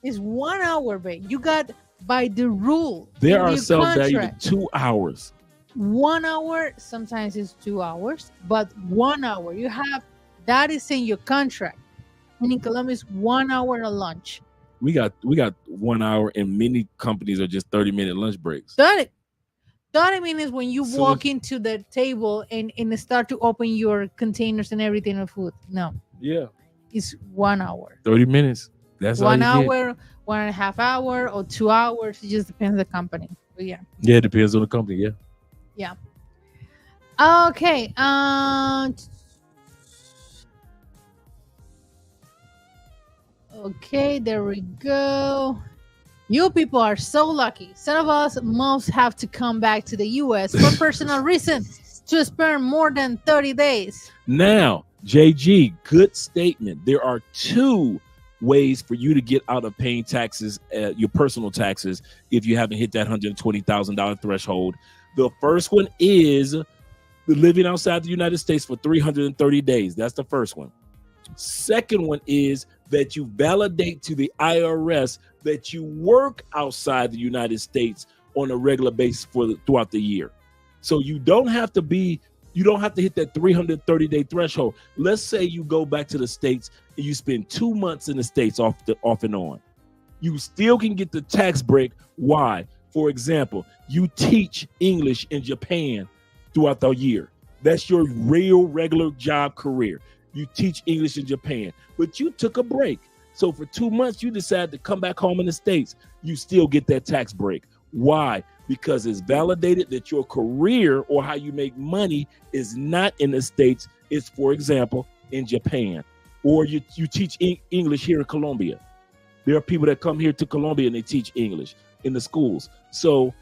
It's 1 hour break. You got by the rule. There are some that even 2 hours. 1 hour, sometimes it's 2 hours, but 1 hour. You have that is in your contract. And in Colombia, it's 1 hour and a lunch. We got 1 hour, and many companies are just 30-minute lunch breaks. 30 minutes when you walk into the table and start to open your containers and everything of food. No. Yeah. It's 1 hour. 30 minutes. That's 1 hour, 1.5 hours, or 2 hours. It just depends on the company. But yeah. Yeah, it depends on the company. Yeah. Yeah. Okay. Okay, there we go. You people are so lucky. Some of us must have to come back to the U.S. for personal reasons to spend more than 30 days. Now, JG, good statement. There are 2 ways for you to get out of paying taxes, your personal taxes, if you haven't hit that $120,000 threshold. The first one is living outside the United States for 330 days. That's the first one. Second one is that you validate to the IRS that you work outside the United States on a regular basis throughout the year. So you don't have to hit that 330-day threshold. Let's say you go back to the States and you spend 2 months in the States off and on. You still can get the tax break. Why? For example, you teach English in Japan throughout the year. That's your real regular job career. You teach English in Japan, but you took a break. So for 2 months, you decided to come back home in the States. You still get that tax break. Why? Because it's validated that your career or how you make money is not in the States. It's, for example, in Japan. Or you teach English here in Colombia. There are people that come here to Colombia and they teach English in the schools. So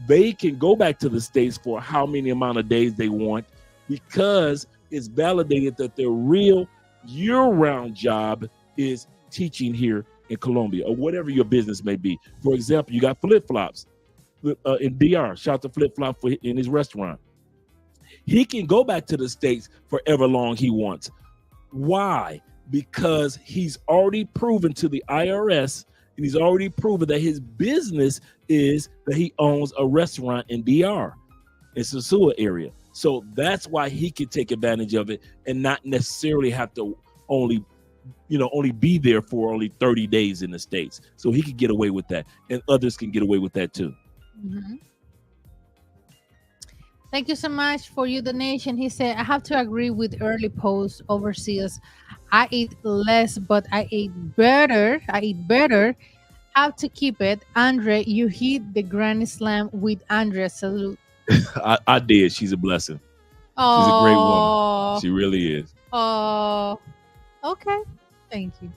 they can go back to the States for how many amount of days they want because it's validated that their real year-round job is teaching here in Colombia or whatever your business may be. For example, you got Flip-Flops in DR. Shout out to Flip-Flop in his restaurant. He can go back to the States for ever long he wants. Why? Because he's already proven to the IRS and he's already proven that his business is that he owns a restaurant in DR. It's a sewer area. So that's why he can take advantage of it and not necessarily have to only be there for only 30 days in the States. So he could get away with that, and others can get away with that too. Mm-hmm. Thank you so much for your donation. He said, I have to agree with early post overseas. I eat less, but I eat better. How to keep it. Andre, you hit the grand slam with Andrea. Salute. I did. She's a blessing. Oh, she's a great woman. She really is. Oh, okay. Thank you.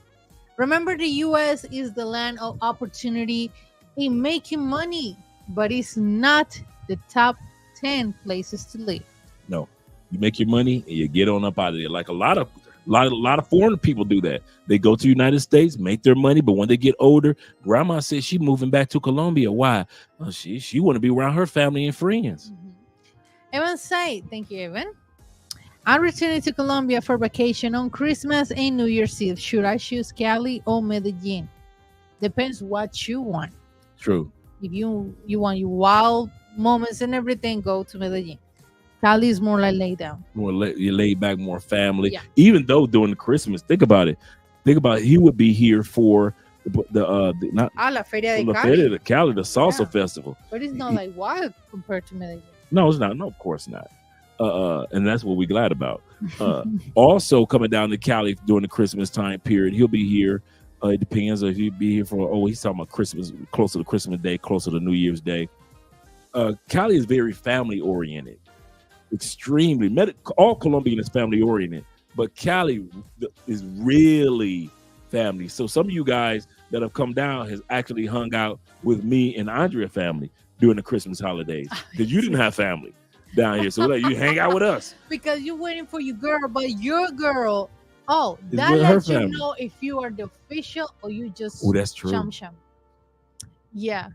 Remember, the U.S. is the land of opportunity in making money, but it's not the top 10 places to live. No, you make your money and you get on up out of there. Like a lot of foreign people do that. They go to the United States, make their money, but when they get older, grandma says she's moving back to Colombia. Why? Well, she want to be around her family and friends. Mm-hmm. Evan said, thank you, Evan. I'm returning to Colombia for vacation on Christmas and New Year's Eve. Should I choose Cali or Medellin? Depends what you want. True. If you want your wild moments and everything, go to Medellin. Cali is more like laid down. You're laid back, more family. Yeah. Even though during the Christmas, think about it. He would be here for La Feria de Cali. Feria de Cali, the salsa festival. But it's not like wild compared to Medellin. No, it's not. No, of course not. And that's what we're glad about. Also coming down to Cali during the Christmas time period, he'll be here. It depends if he'll be here for, he's talking about Christmas, closer to Christmas Day, closer to New Year's Day. Cali is very family oriented, extremely. All Colombian is family oriented, but Cali is really family. So some of you guys that have come down has actually hung out with me and Andrea family during the Christmas holidays because you didn't have family down here. So you hang out with us. Because you're waiting for your girl, but your girl, that lets you know if you are the official or you just that's true. Shum. Yeah.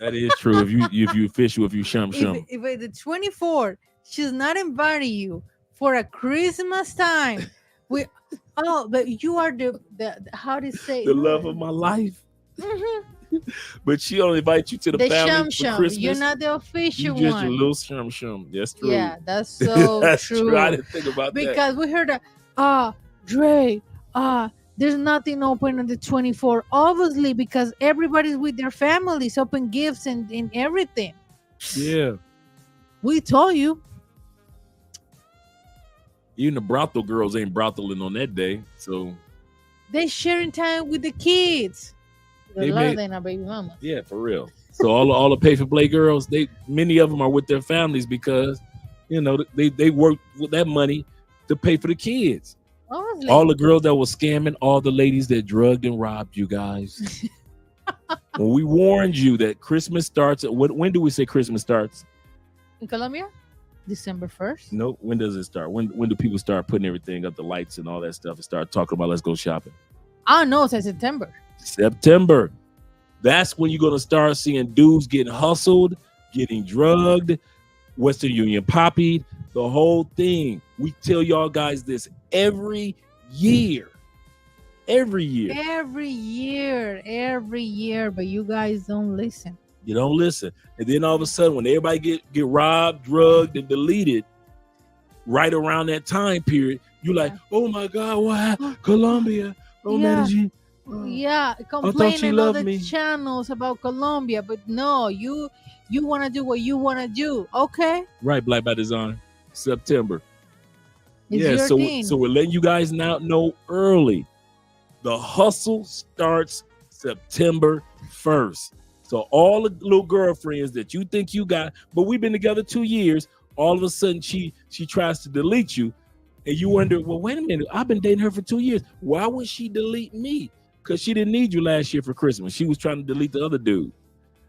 That is true. If you official, if you shum. If the 24th, she's not inviting you for a Christmas time. But you are the how do you say the love of my life. Mm-hmm. But she only invites you to the family for Christmas. You're not the official one. You're just a little shum. That's true. Yeah, that's so that's true. true. I didn't think about that. Because we heard that, Dre, there's nothing open on the 24th. Obviously, because everybody's with their families, open gifts and everything. Yeah. We told you. Even the brothel girls ain't brotheling on that day. So they sharing time with the kids. They're not baby mama. Yeah, for real. So all the pay for play girls, many of them are with their families because they work with that money to pay for the kids. Honestly. All the girls that were scamming, all the ladies that drugged and robbed you guys. When we warned you that Christmas starts, when do we say Christmas starts? In Colombia? December 1st? No, when does it start? When do people start putting everything up, the lights and all that stuff, and start talking about let's go shopping? I know, it's September. September. That's when you're going to start seeing dudes getting hustled, getting drugged, Western Union poppied, the whole thing. We tell y'all guys this every year. Every year, but you guys don't listen. You don't listen. And then all of a sudden, when everybody get robbed, drugged, and deleted, right around that time period, you're like, oh my God, what? Colombia. Oh, Medellin. Yeah, complaining on the channels about Colombia, but no, you want to do what you want to do. Okay. Right, Black by Design, September. It's so we're letting you guys know early. The hustle starts September 1st. So all the little girlfriends that you think you got, but we've been together 2 years, all of a sudden she tries to delete you. And you wonder, well, wait a minute, I've been dating her for 2 years. Why would she delete me? Because she didn't need you last year for Christmas. She was trying to delete the other dude.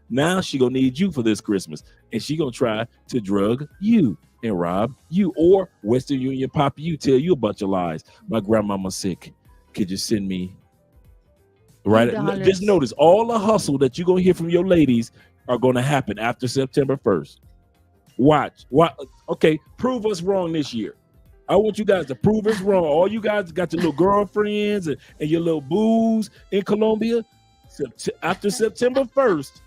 Now she gonna need you for this Christmas. And she gonna try to drug you and rob you. Or Western Union pop you, tell you a bunch of lies. My grandmama's sick. Could you send me? Right? Just notice all the hustle that you're gonna hear from your ladies are gonna happen after September 1st. Watch. Okay, prove us wrong this year. I want you guys to prove us wrong. All you guys got your little girlfriends and your little boos in Colombia. After September 1st,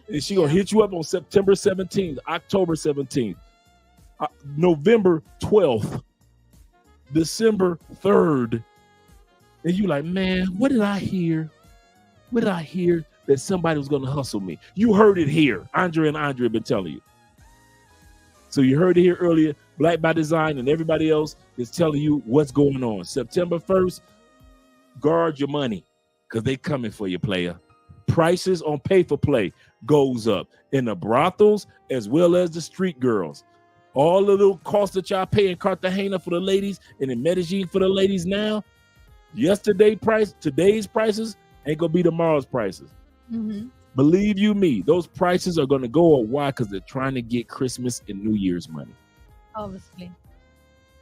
and she gonna hit you up on September 17th, October 17th, November 12th, December 3rd, and you like, man, what did I hear? What did I hear that somebody was gonna hustle me? You heard it here. Andre and Andre have been telling you. So you heard it here earlier. Black by Design and everybody else is telling you what's going on. September 1st, guard your money because they coming for you, player. Prices on pay for play goes up in the brothels as well as the street girls. All the little costs that y'all pay in Cartagena for the ladies and in Medellin for the ladies now, today's prices ain't gonna be tomorrow's prices. Mm-hmm. Believe you me, those prices are gonna go up. Why? Because they're trying to get Christmas and New Year's money. Obviously.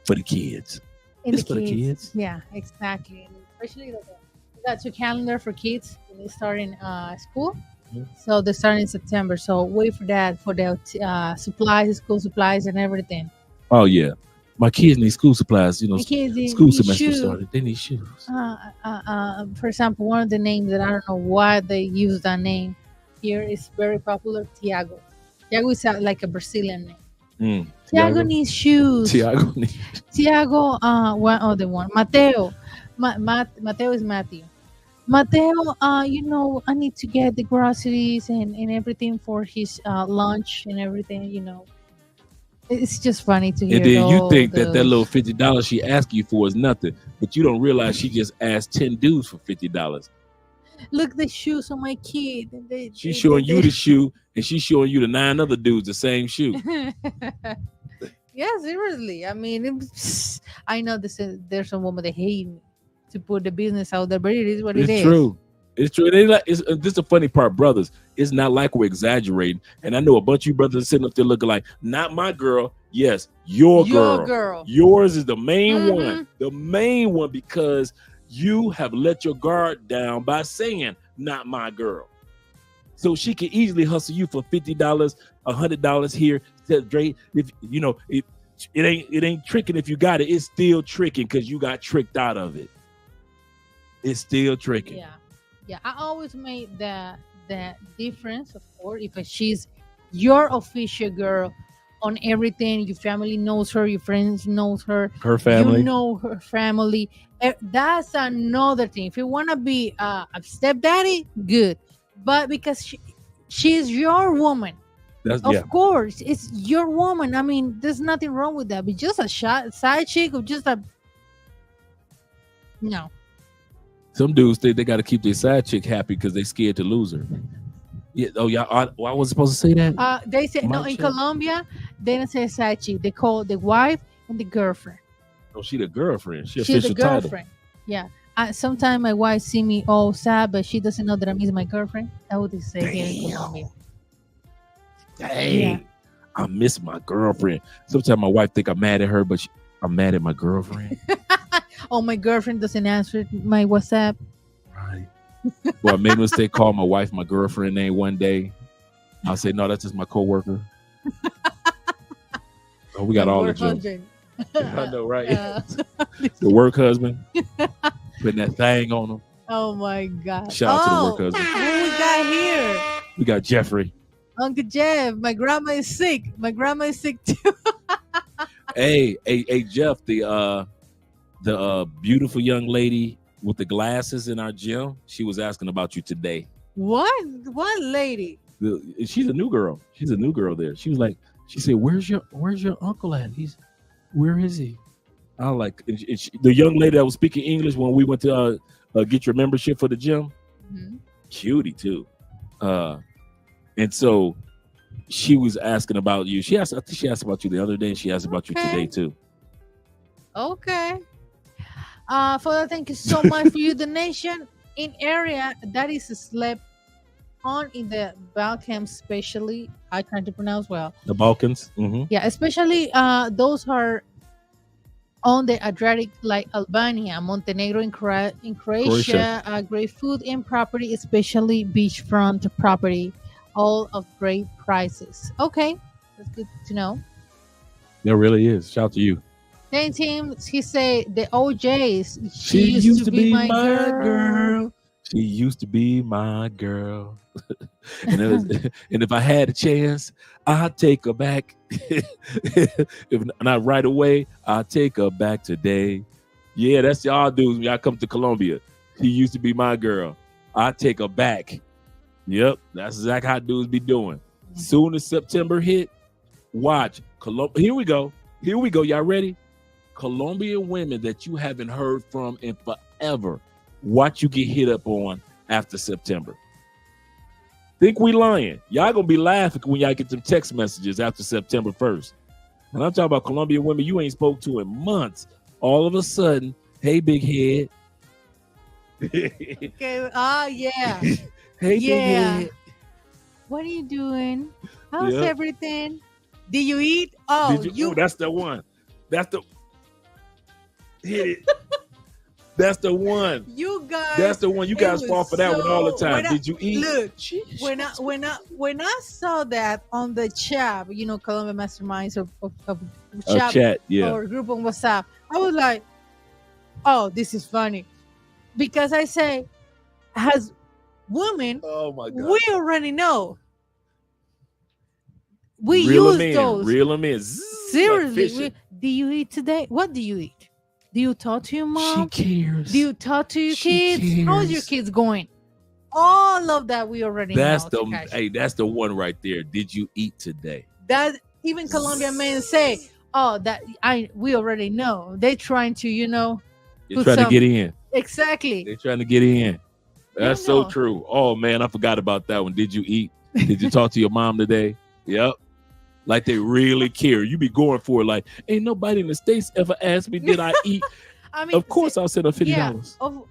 For the kids. It's for the kids. Yeah, exactly. And especially you got your calendar for kids when they start in school. Mm-hmm. So they start in September. So wait for that for their supplies, school supplies, and everything. Oh yeah, my kids need school supplies. You know, school semester started. They need shoes. For example, one of the names that I don't know why they use that name here is very popular. Tiago. Tiago is like a Brazilian name. Tiago needs shoes. Tiago. One other one. Mateo. Mateo is Matthew. Mateo, you know, I need to get the groceries and everything for his lunch and everything, you know. It's just funny to hear. And then you think that little $50 she asked you for is nothing, but you don't realize she just asked 10 dudes for $50. Look, the shoes on my kid. She's showing you the shoe, and she's showing you the 9 other dudes the same shoe. Yeah, seriously. I mean, I know there's some woman that hate me to put the business out there, but it is what it is. It's true. It's true. This is the funny part, brothers. It's not like we're exaggerating. And I know a bunch of you brothers sitting up there looking like, not my girl. Yes, your girl. Yours is the main one. The main one, because you have let your guard down by saying, not my girl. So she can easily hustle you for $50, $100 here. Dre, if you know it ain't tricking if you got it. It's still tricking because you got tricked out of it. It's still tricking. Yeah. I always made that difference, of course. If she's your official girl on everything, your family knows her, your friends knows her, her family, you know her family. That's another thing. If you want to be a stepdaddy, good. But because she's your woman, of course, it's your woman. I mean, there's nothing wrong with that. But just a side chick or just no. Some dudes think they got to keep their side chick happy because they scared to lose her. Yeah. Oh, yeah. I wasn't supposed to say that. They say no in Colombia. They don't say side chick. They call the wife and the girlfriend. Oh, she the girlfriend. She's the girlfriend. Title. Yeah. Sometimes my wife see me all sad, but she doesn't know that I'm my girlfriend. That's what they say here in Colombia. Dang. Yeah. I miss my girlfriend. Sometimes my wife think I'm mad at her, but I'm mad at my girlfriend. Oh, my girlfriend doesn't answer my WhatsApp. Right. Well, I made a mistake, called my wife my girlfriend name one day. I'll say, no, that's just my coworker. Oh, we got all the jokes. I know, right? The work husband. Putting that thing on him. Oh, my God. Shout out to the work husband. Who we got here? We got Jeffrey. Uncle Jeff, my grandma is sick. My grandma is sick too. Hey, Jeff, the beautiful young lady with the glasses in our gym, she was asking about you today. What lady? She's a new girl. She's a new girl there. She said, "Where's your uncle at? Where is he?" I was like, the young lady that was speaking English when we went to get your membership for the gym. Mm-hmm. Cutie too. And so she was asking about you. I think she asked about you the other day, and she asked about you today too. Okay. Father, thank you so much for your donation. In area that is slept on in the Balkans, especially, I try to pronounce well. The Balkans? Mm-hmm. Yeah, especially those are on the Adriatic, like Albania, Montenegro, in Croatia. Great food and property, especially beachfront property. All of great prices. Okay, that's good to know. There really is. Shout out to you. Then Tim, he said the OJs. She used to be my girl. She used to be my girl. And if I had a chance, I'd take her back. If not right away, I'll take her back today. Yeah, that's y'all dudes when y'all come to Colombia. She used to be my girl. I'll take her back. Yep, that's exactly how dudes be doing. Soon as September hit, watch. Here we go. Here we go. Y'all ready? Colombian women that you haven't heard from in forever. Watch you get hit up on after September. Think we lying. Y'all gonna be laughing when y'all get them text messages after September 1st. And I'm talking about Colombian women you ain't spoke to in months. All of a sudden, hey, big head. Okay. Oh, yeah. Hey, big head. What are you doing? How's everything? Did you eat? Oh, Oh, that's the one. That's the hit it. That's the one. You guys. That's the one. You guys fall for that one all the time. Did you eat? Look, when I saw that on the chat, Colombian Masterminds of chat, yeah, or group on WhatsApp, I was like, oh, this is funny, because I say, as women, oh my God, we already know. We reel use those. Reel them in. Seriously, do you eat today? What do you eat? Do you talk to your mom? She cares. Do you talk to your kids? Cares. How's your kids going? All of that we already know. That's the one right there. Did you eat today? That even Colombian men say, oh, we already know. They're trying to, They're trying to get in. Exactly. They're trying to get in. That's so true. Oh man, I forgot about that one. Did you eat? Did you talk to your mom today? Yep. Like they really care. You be going for it. Like, ain't nobody in the States ever asked me, did I eat? I mean, of course, I'll send her $50. Yeah,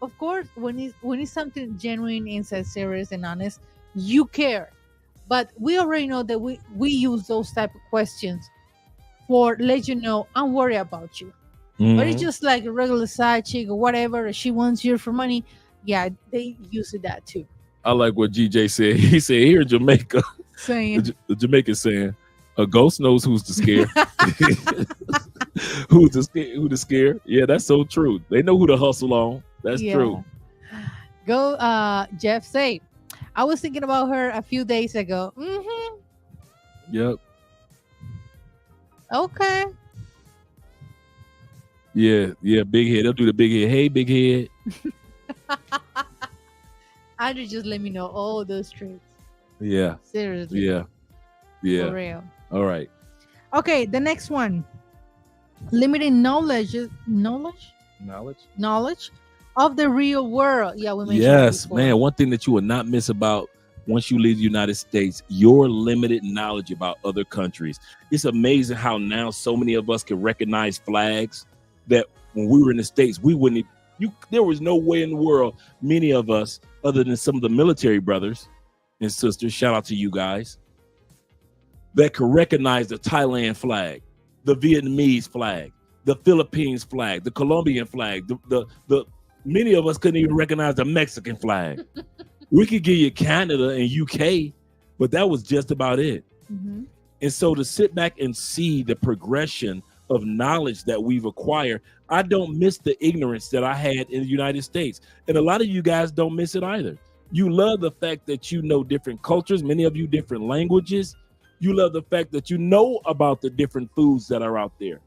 of course, when it's something genuine and serious and honest, you care. But we already know that we use those type of questions for let you know I'm worried about you. Mm-hmm. But it's just like a regular side chick or whatever. She wants you for money. Yeah, they use that too. I like what GJ said. He said here in Jamaica, the Jamaican saying, a ghost knows who's to scare. Who to scare. Yeah, that's so true. They know who to hustle on. That's true. Go, Jeff say, I was thinking about her a few days ago. Mm-hmm. Yep. Okay. Yeah, big head. They'll do the big head. Hey, big head. Andrew just let me know all those traits. Yeah. Seriously. Yeah. For real. All right. Okay, the next one. Limiting knowledge of the real world. Yeah, we mentioned yes, man. One thing that you will not miss about once you leave the United States, your limited knowledge about other countries. It's amazing how now so many of us can recognize flags that when we were in the States, we wouldn't. There was no way in the world, many of us, other than some of the military brothers and sisters, shout out to you guys, that could recognize the Thailand flag, the Vietnamese flag, the Philippines flag, the Colombian flag. The many of us couldn't even recognize the Mexican flag. We could give you Canada and UK, but that was just about it. Mm-hmm. And so to sit back and see the progression of knowledge that we've acquired, I don't miss the ignorance that I had in the United States. And a lot of you guys don't miss it either. You love the fact that you know different cultures, many of you different languages. You love the fact that you know about the different foods that are out there.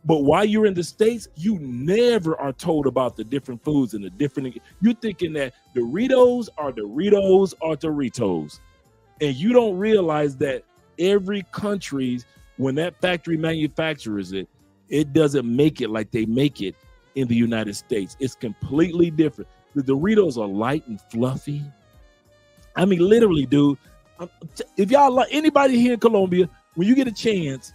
But while you're in the States, you never are told about the different foods and the different. You're thinking that Doritos are Doritos. And you don't realize that every country, when that factory manufactures it, it doesn't make it like they make it in the United States. It's completely different. The Doritos are light and fluffy. I mean, literally, dude. If y'all like anybody here in Colombia, when you get a chance,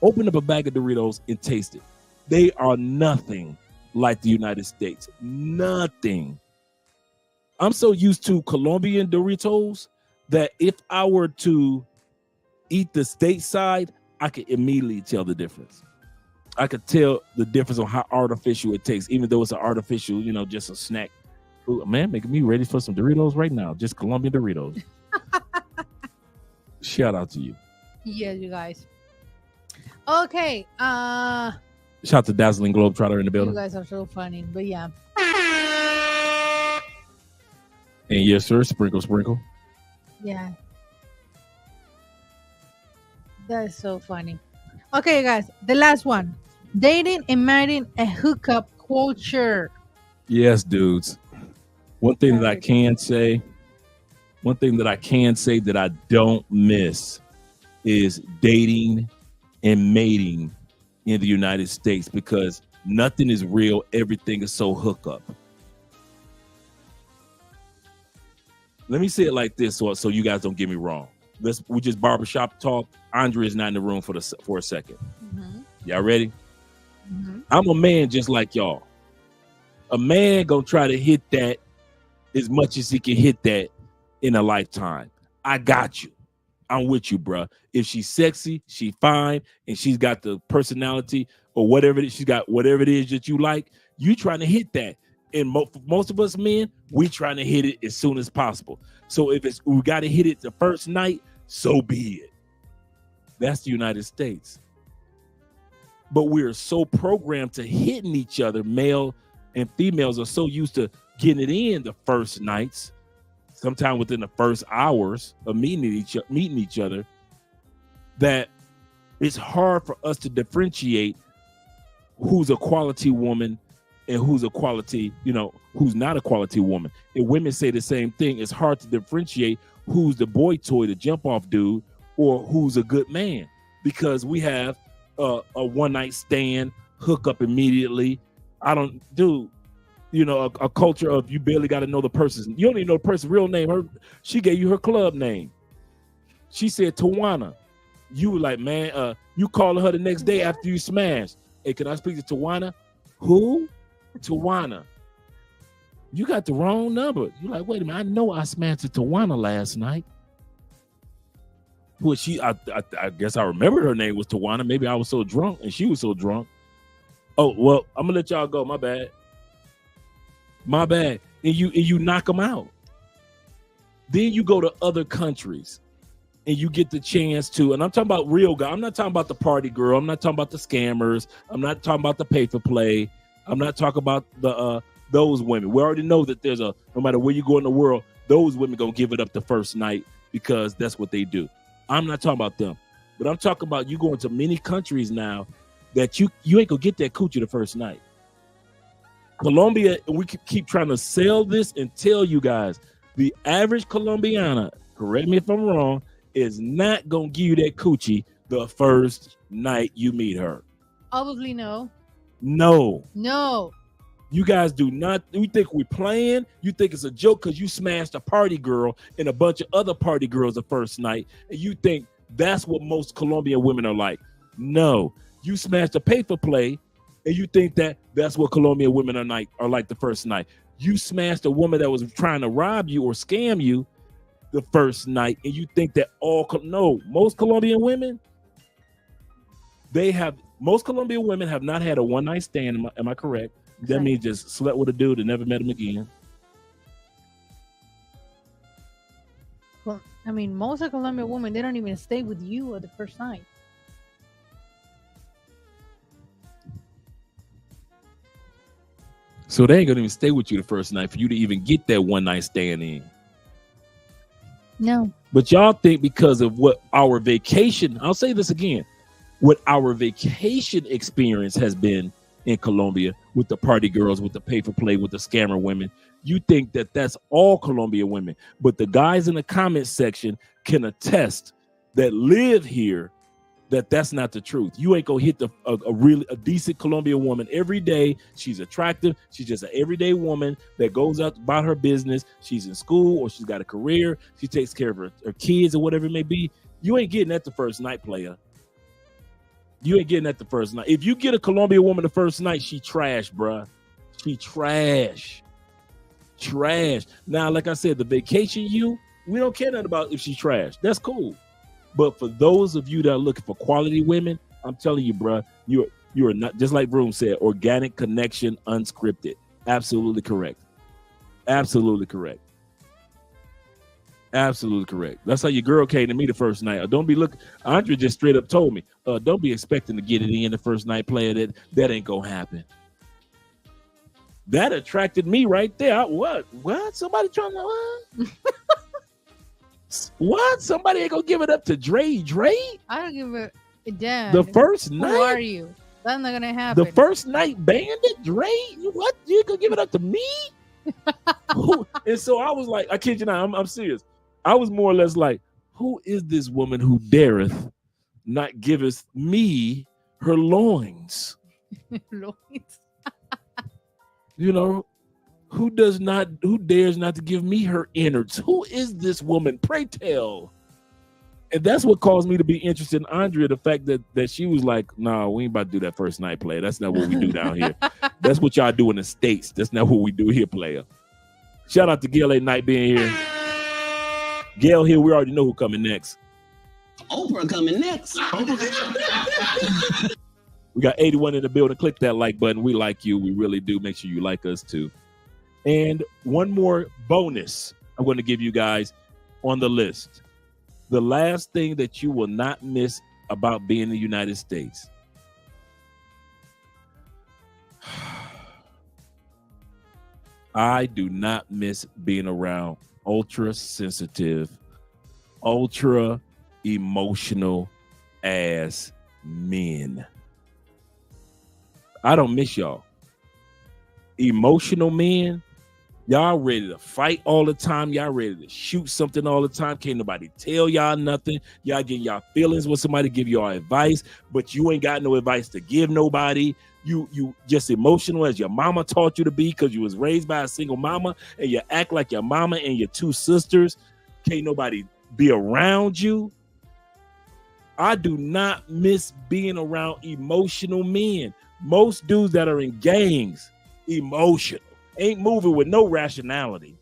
open up a bag of Doritos and taste it. They are nothing like the United States. Nothing. I'm so used to Colombian Doritos that if I were to eat the stateside, I could immediately tell the difference. I could tell the difference on how artificial it tastes, even though it's an artificial, just a snack. Ooh, man, making me ready for some Doritos right now. Just Colombian Doritos. Shout out to you. Yeah, you guys. Okay. Shout out to Dazzling Globetrotter in the building. You guys are so funny, but yeah. And yes, sir, sprinkle, sprinkle. Yeah. That is so funny. Okay, guys, the last one. Dating and marrying a hookup culture. Yes, dudes. One thing that I can say that I don't miss is dating and mating in the United States, because nothing is real. Everything is so hookup. Let me say it like this, so you guys don't get me wrong. We just barbershop talk. Andre is not in the room for a second. Mm-hmm. Y'all ready? Mm-hmm. I'm a man just like y'all. A man gonna try to hit that as much as he can hit that in a lifetime. I got you. I'm with you, bruh. If she's sexy, she fine, and she's got the personality or whatever she's got, whatever it is that you like, you trying to hit that. And most of us men, we trying to hit it as soon as possible. So if we got to hit it the first night, so be it. That's the United States. But we're so programmed to hitting each other. Male and females are so used to getting it in the first nights, sometime within the first hours of meeting each other, that it's hard for us to differentiate who's a quality woman and who's a quality, who's not a quality woman. And women say the same thing. It's hard to differentiate who's the boy toy, the jump off dude, or who's a good man, because we have a one night stand, hook up immediately. A culture of you barely got to know the person. You don't even know the person's real name. She gave you her club name. She said Tawana. You were like, man, you calling her the next day after you smashed. Hey, can I speak to Tawana? Who? Tawana. You got the wrong number. You're like, wait a minute, I know I smashed to Tawana last night. Well, I guess I remembered her name was Tawana. Maybe I was so drunk and she was so drunk. Oh, well, I'm gonna let y'all go. My bad. And you knock them out. Then you go to other countries and you get the chance to, and I'm talking about real guy. I'm not talking about the party girl. I'm not talking about the scammers. I'm not talking about the pay for play. I'm not talking about those women. We already know that no matter where you go in the world, those women gonna give it up the first night because that's what they do. I'm not talking about them, but I'm talking about you going to many countries now that you ain't gonna get that coochie the first night. Colombia, we keep trying to sell this and tell you guys, the average Colombiana, correct me if I'm wrong, is not gonna give you that coochie the first night you meet her. Obviously, no. No. You guys do not. You think we're playing? You think it's a joke because you smashed a party girl and a bunch of other party girls the first night, and you think that's what most Colombian women are like? No, you smashed a pay for play, and you think that's what Colombian women are like the first night. You smashed a woman that was trying to rob you or scam you the first night, and you think that most Colombian women, most Colombian women have not had a one night stand. Am I correct? That means just slept with a dude and never met him again. Well, I mean, most of Colombian women, they don't even stay with you at the first night. So they ain't gonna even stay with you the first night for you to even get that one night stand in. No. But y'all think because of what our vacation, I'll say this again, what our vacation experience has been in Colombia with the party girls, with the pay for play, with the scammer women, you think that that's all Colombian women. But the guys in the comment section can attest that live here that that's not the truth. You ain't gonna hit a decent Colombian woman every day. She's attractive. She's just an everyday woman that goes out about her business. She's in school or she's got a career. She takes care of her kids or whatever it may be. You ain't getting that the first night, player. You ain't getting that the first night. If you get a Colombian woman the first night, she trash, bruh. She trash. Now, like I said, the vacation we don't care nothing about if she's trash. That's cool. But for those of you that are looking for quality women, I'm telling you, bruh, you are not, just like Broom said, organic connection, unscripted. Absolutely correct. Absolutely correct. Absolutely correct. That's how your girl came to me the first night. Don't be Andre just straight up told me, don't be expecting to get it in the first night, player. That ain't gonna happen. That attracted me right there. What? Somebody trying to what? What? Somebody ain't gonna give it up to Dre? I don't give a damn. The first night. Who are you? That's not gonna happen. The first night bandit, Dre? What? You gonna give it up to me? And so I was like, I kid you not, I'm serious. I was more or less like, who is this woman who dareth not giveth me her loins? Loins. You know, who dares not to give me her innards? Who is this woman? Pray tell. And that's what caused me to be interested in Andrea, the fact that she was like, nah, we ain't about to do that first night, player. That's not what we do down here. That's what y'all do in the States. That's not what we do here, player. Shout out to Gail at Night being here. Gail here, we already know who coming next. Oprah coming next. We got 81 in the building. Click that like button. We like you. We really do. Make sure you like us too. And one more bonus I'm going to give you guys on the list. The last thing that you will not miss about being in the United States. I do not miss being around ultra sensitive, ultra emotional ass men. I don't miss y'all. Emotional men, y'all ready to fight all the time. Y'all ready to shoot something all the time. Can't nobody tell y'all nothing. Y'all getting y'all feelings when somebody give y'all advice, but you ain't got no advice to give nobody. You just emotional as your mama taught you to be because you was raised by a single mama, and you act like your mama and your two sisters. Can't nobody be around you. I do not miss being around emotional men. Most dudes that are in gangs, emotional, ain't moving with no rationality.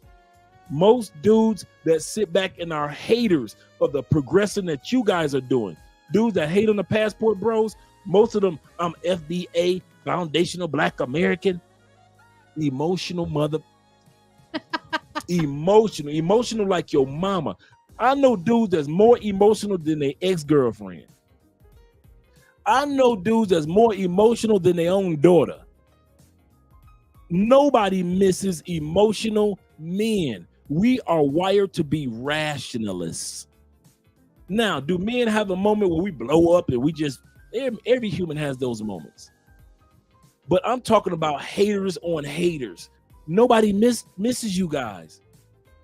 Most dudes that sit back and are haters of the progression that you guys are doing. Dudes that hate on the passport bros, most of them, I'm FBA, foundational Black American, emotional mother, emotional like your mama. I know dudes that's more emotional than their ex-girlfriend. I know dudes that's more emotional than their own daughter. Nobody misses emotional men. We are wired to be rationalists. Now, do men have a moment where we blow up and we just, every human has those moments. But I'm talking about haters on haters. Nobody misses you guys.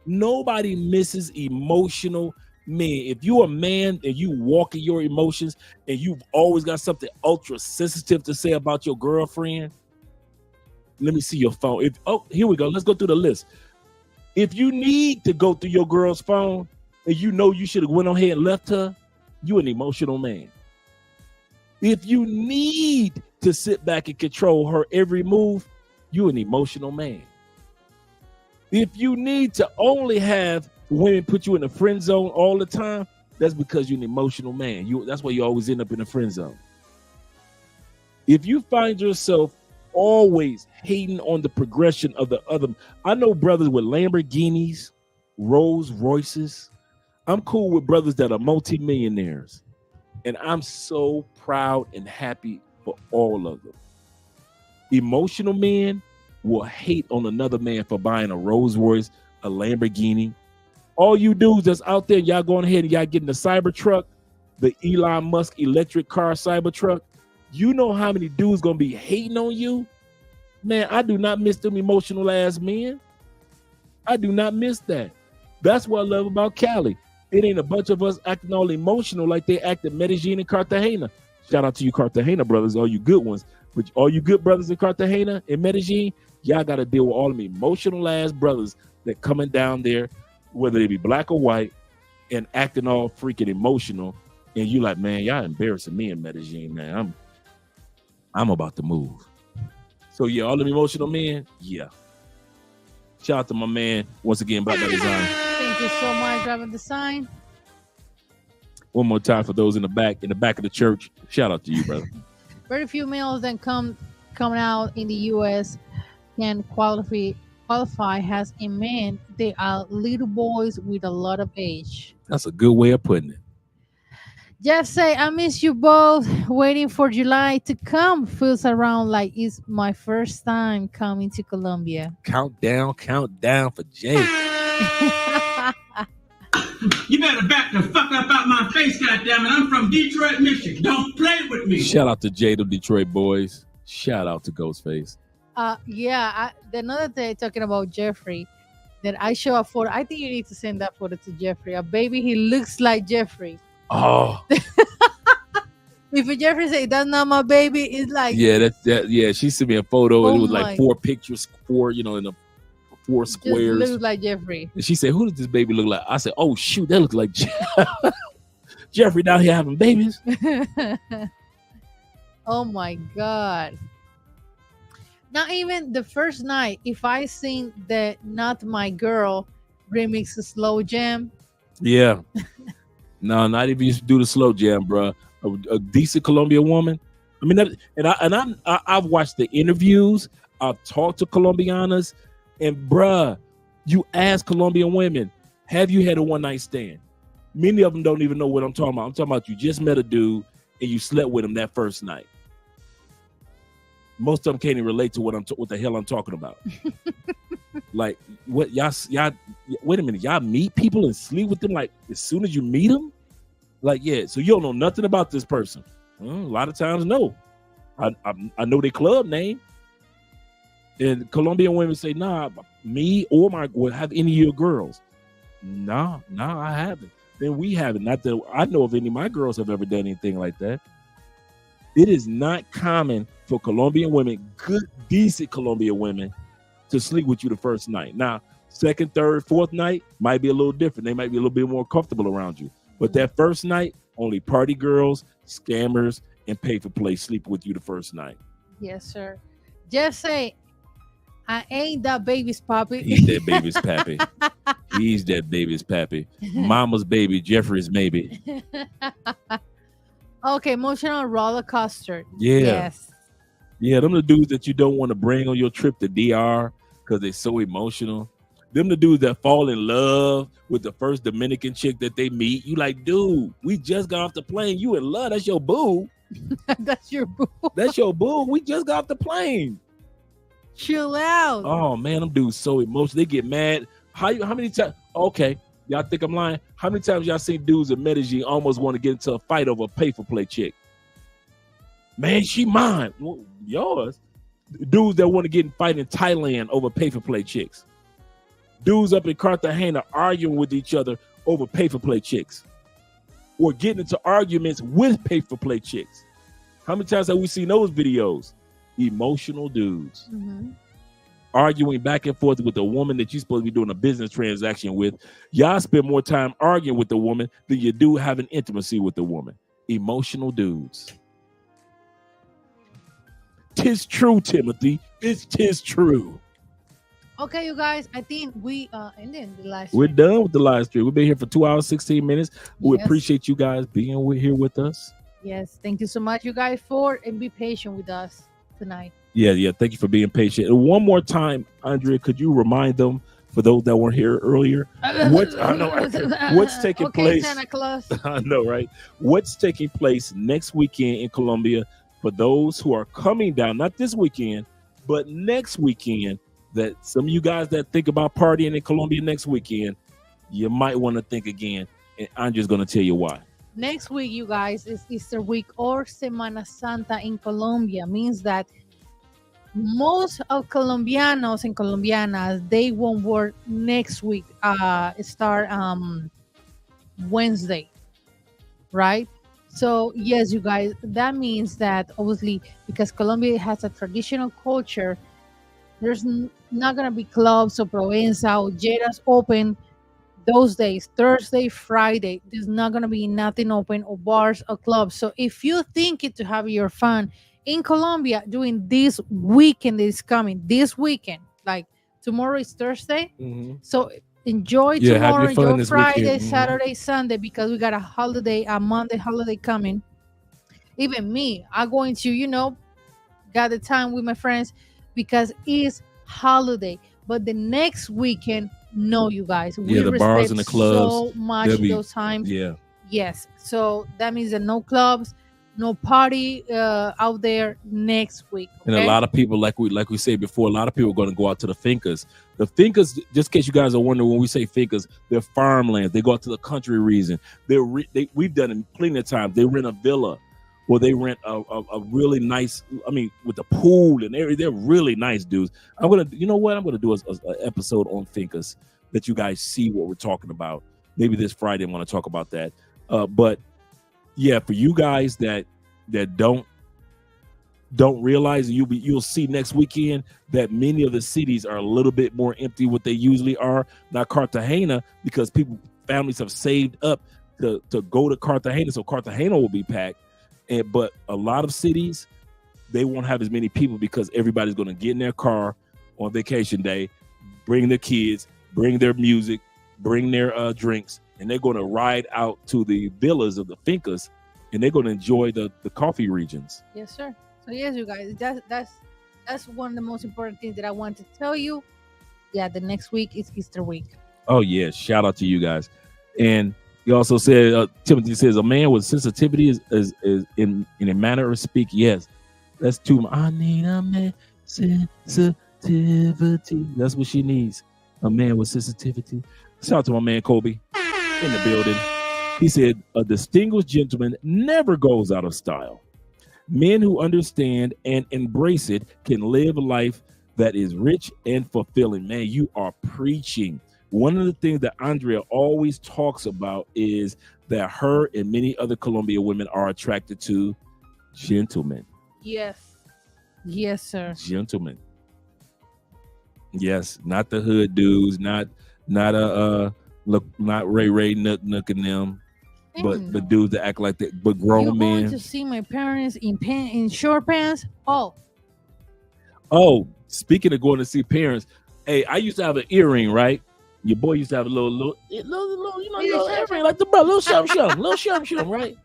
Nobody misses emotional men. If you're a man and you walk in your emotions and you've always got something ultra sensitive to say about your girlfriend, let me see your phone. Here we go. Let's go through the list. If you need to go through your girl's phone and you know you should have went on ahead and left her, you an emotional man. If you need to sit back and control her every move, you an emotional man. If you need to only have women put you in the friend zone all the time, that's because you're an emotional man. That's why you always end up in the friend zone. If you find yourself always hating on the progression of the other, I know brothers with Lamborghinis, Rolls Royces. I'm cool with brothers that are multimillionaires, and I'm so proud and happy for all of them. Emotional men will hate on another man for buying a Rolls Royce, a Lamborghini. All you dudes that's out there, y'all going ahead and y'all getting the Cybertruck, the Elon Musk electric car Cybertruck. You know how many dudes gonna be hating on you? Man, I do not miss them emotional ass men. I do not miss that. That's what I love about Cali. It ain't a bunch of us acting all emotional like they act in Medellin and Cartagena. Shout out to you Cartagena brothers, all you good ones. But all you good brothers in Cartagena and Medellin, y'all got to deal with all them emotional ass brothers that coming down there, whether they be black or white, and acting all freaking emotional. And you like, man, y'all embarrassing me in Medellin, man. I'm about to move. So yeah, all them emotional men, yeah. Shout out to my man once again, Black by Design. Thank you so much, Robert Design. One more time for those in the back of the church. Shout out to you, brother. Very few males that coming out in the U.S. can qualify as a man. They are little boys with a lot of age. That's a good way of putting it. Jeff say, I miss you both. Waiting for July to come. Feels around like it's my first time coming to Colombia. Countdown for Jay. You better back the fuck up out my face, goddammit. I'm from Detroit, Michigan. Don't play with me. Shout out to Jay, the Detroit boys. Shout out to Ghostface. Another day talking about Jeffrey, that I show a photo. I think you need to send that photo to Jeffrey. A baby, he looks like Jeffrey. Oh. If Jeffrey say that's not my baby, it's like yeah. She sent me a photo. Oh it was like 4 pictures, in the 4 squares. Looks like Jeffrey. And she said, "Who does this baby look like?" I said, "Oh shoot, that looks like Jeffrey down here having babies." Oh my God. Not even the first night, if I sing the Not My Girl remix of Slow Jam. Yeah. No, not even used to do the slow jam, bro. A decent Colombian woman. I mean, I've watched the interviews. I've talked to Colombianas, and bruh, you ask Colombian women, have you had a one-night stand? Many of them don't even know what I'm talking about. I'm talking about you just met a dude and you slept with him that first night. Most of them can't even relate to what the hell I'm talking about. Like, what y'all? Wait a minute, y'all meet people and sleep with them like as soon as you meet them? Like, yeah. So you don't know nothing about this person? A lot of times, no. I know their club name. And Colombian women say, "Nah, me or have any of your girls?" Nah, I haven't. Then we haven't. Not that I know of any of my girls have ever done anything like that. It is not common for Colombian women, good, decent Colombian women, to sleep with you the first night. Now, second, third, fourth night might be a little different. They might be a little bit more comfortable around you. But that first night, only party girls, scammers, and pay-for-play sleep with you the first night. Yes, sir. Just say, I ain't that baby's pappy. He's that baby's pappy. He's that baby's pappy. Mama's baby, Jeffrey's maybe. Okay, emotional roller coaster. Yeah. Yes. Yeah, them the dudes that you don't want to bring on your trip to DR because they're so emotional. Them the dudes that fall in love with the first Dominican chick that they meet. You like, dude, we just got off the plane. You in love. That's your boo. That's your boo. That's your boo. We just got off the plane. Chill out. Oh, man, them dudes so emotional. They get mad. How many times? Okay, y'all think I'm lying? How many times y'all seen dudes in Medellin almost want to get into a fight over a pay-for-play chick? Man, she mine. Well, yours. Dudes that want to get in fight in Thailand over pay-for-play chicks. Dudes up in Cartagena arguing with each other over pay-for-play chicks. Or getting into arguments with pay-for-play chicks. How many times have we seen those videos? Emotional dudes. Mm-hmm. Arguing back and forth with a woman that you're supposed to be doing a business transaction with. Y'all spend more time arguing with the woman than you do having intimacy with the woman. Emotional dudes. Tis true, Timothy. Tis true. Okay, you guys, I think we ended the live stream. We're done with the live stream. We've been here for 2 hours, 16 minutes. We Yes. appreciate you guys being here with us. Yes, thank you so much, you guys, and be patient with us tonight. Yeah. Thank you for being patient. And one more time, Andrea, could you remind them, for those that weren't here earlier, what's taking place? Santa Claus. I know, right? What's taking place next weekend in Colombia for those who are coming down, not this weekend, but next weekend, that some of you guys that think about partying in Colombia next weekend, you might want to think again. And I'm just going to tell you why. Next week, you guys, is Easter week or Semana Santa in Colombia. Means that most of Colombianos and Colombianas, they won't work next week. Start Wednesday, right? So yes, you guys, that means that obviously because Colombia has a traditional culture, there's not gonna be clubs or Provenza or Jeras open those days. Thursday, Friday, there's not gonna be nothing open or bars or clubs. So if you think it to have your fun in Colombia during this weekend that is coming, this weekend, like tomorrow is Thursday, so enjoy tomorrow, enjoy Friday, Saturday, Sunday, because we got a holiday, a Monday holiday coming. Even me, I'm going to, got the time with my friends because it's holiday. But the next weekend, no, you guys, we the bars and the clubs, so much those times. Yeah. Yes. So that means that no clubs, no party out there next week. And a okay? lot of people, like we said before, a lot of people are going to go out to the fincas. The fincas, just in case you guys are wondering, when we say fincas, they're farmlands. They go out to the country region. We've done it plenty of times. They rent a villa, or they rent a really nice, I mean, with the pool and everything. They're really nice dudes. You know what? I'm gonna do an episode on fincas that you guys see what we're talking about. Maybe this Friday I'm gonna talk about that. But yeah, for you guys that don't realize, you'll see next weekend that many of the cities are a little bit more empty what they usually are. Not Cartagena, because families have saved up to go to Cartagena, so Cartagena will be packed. But a lot of cities, they won't have as many people because everybody's going to get in their car on vacation day, bring their kids, bring their music, bring their drinks, and they're going to ride out to the villas of the fincas, and they're going to enjoy the coffee regions. Yes, sir. So yes, you guys, that's one of the most important things that I want to tell you. Yeah, the next week is Easter week. Oh yeah, shout out to you guys. And he also said, Timothy says, a man with sensitivity is in a manner of speak. Yes, that's too. I need a man sensitivity. That's what she needs. A man with sensitivity. Shout out to my man Kobe in the building. He said, a distinguished gentleman never goes out of style. Men who understand and embrace it can live a life that is rich and fulfilling. Man, you are preaching. One of the things that Andrea always talks about is that her and many other Colombian women are attracted to gentlemen. Yes. Yes, sir. Gentlemen. Yes, not the hood dudes, not Ray Nook and them. But dudes that act like that, but grown men. Going to see my parents in short pants? Oh, speaking of going to see parents, hey, I used to have an earring, right? Your boy used to have a little earring, like the brother, little shum, right?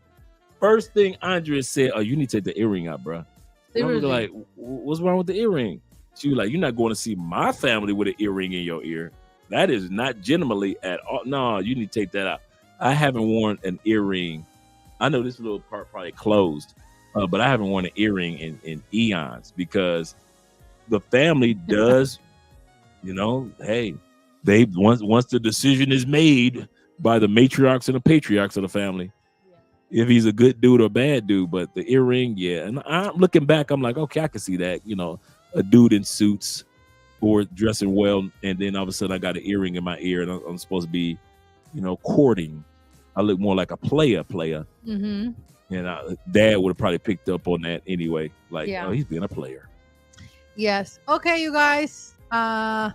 First thing Andrea said, "Oh, you need to take the earring out, bro." I was like, "What's wrong with the earring?" She was like, "You're not going to see my family with an earring in your ear. That is not gentlemanly at all. No, you need to take that out." I haven't worn an earring. I know this little part probably closed, but I haven't worn an earring in eons because the family does, hey, they once the decision is made by the matriarchs and the patriarchs of the family, if he's a good dude or bad dude. But the earring, yeah. And I'm looking back, I'm like, okay, I can see that, a dude in suits or dressing well, and then all of a sudden I got an earring in my ear and I'm supposed to be, courting. I look more like a player. Mm-hmm. And Dad would have probably picked up on that anyway. Like, oh, he's being a player. Yes. Okay, you guys. Thank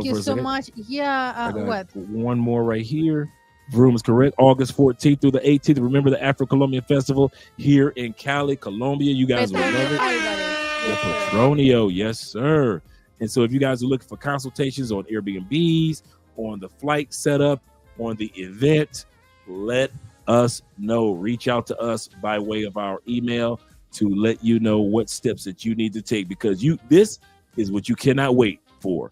you so much. Yeah. What? One more right here. Vroom is correct. August 14th through the 18th. Remember the Afro-Colombian Festival here in Cali, Colombia. You guys will love it. The Petronio. Yes, sir. And so if you guys are looking for consultations on Airbnbs, on the flight setup, on the event, let us know. Reach out to us by way of our email to let you know what steps that you need to take, because this is what you cannot wait for.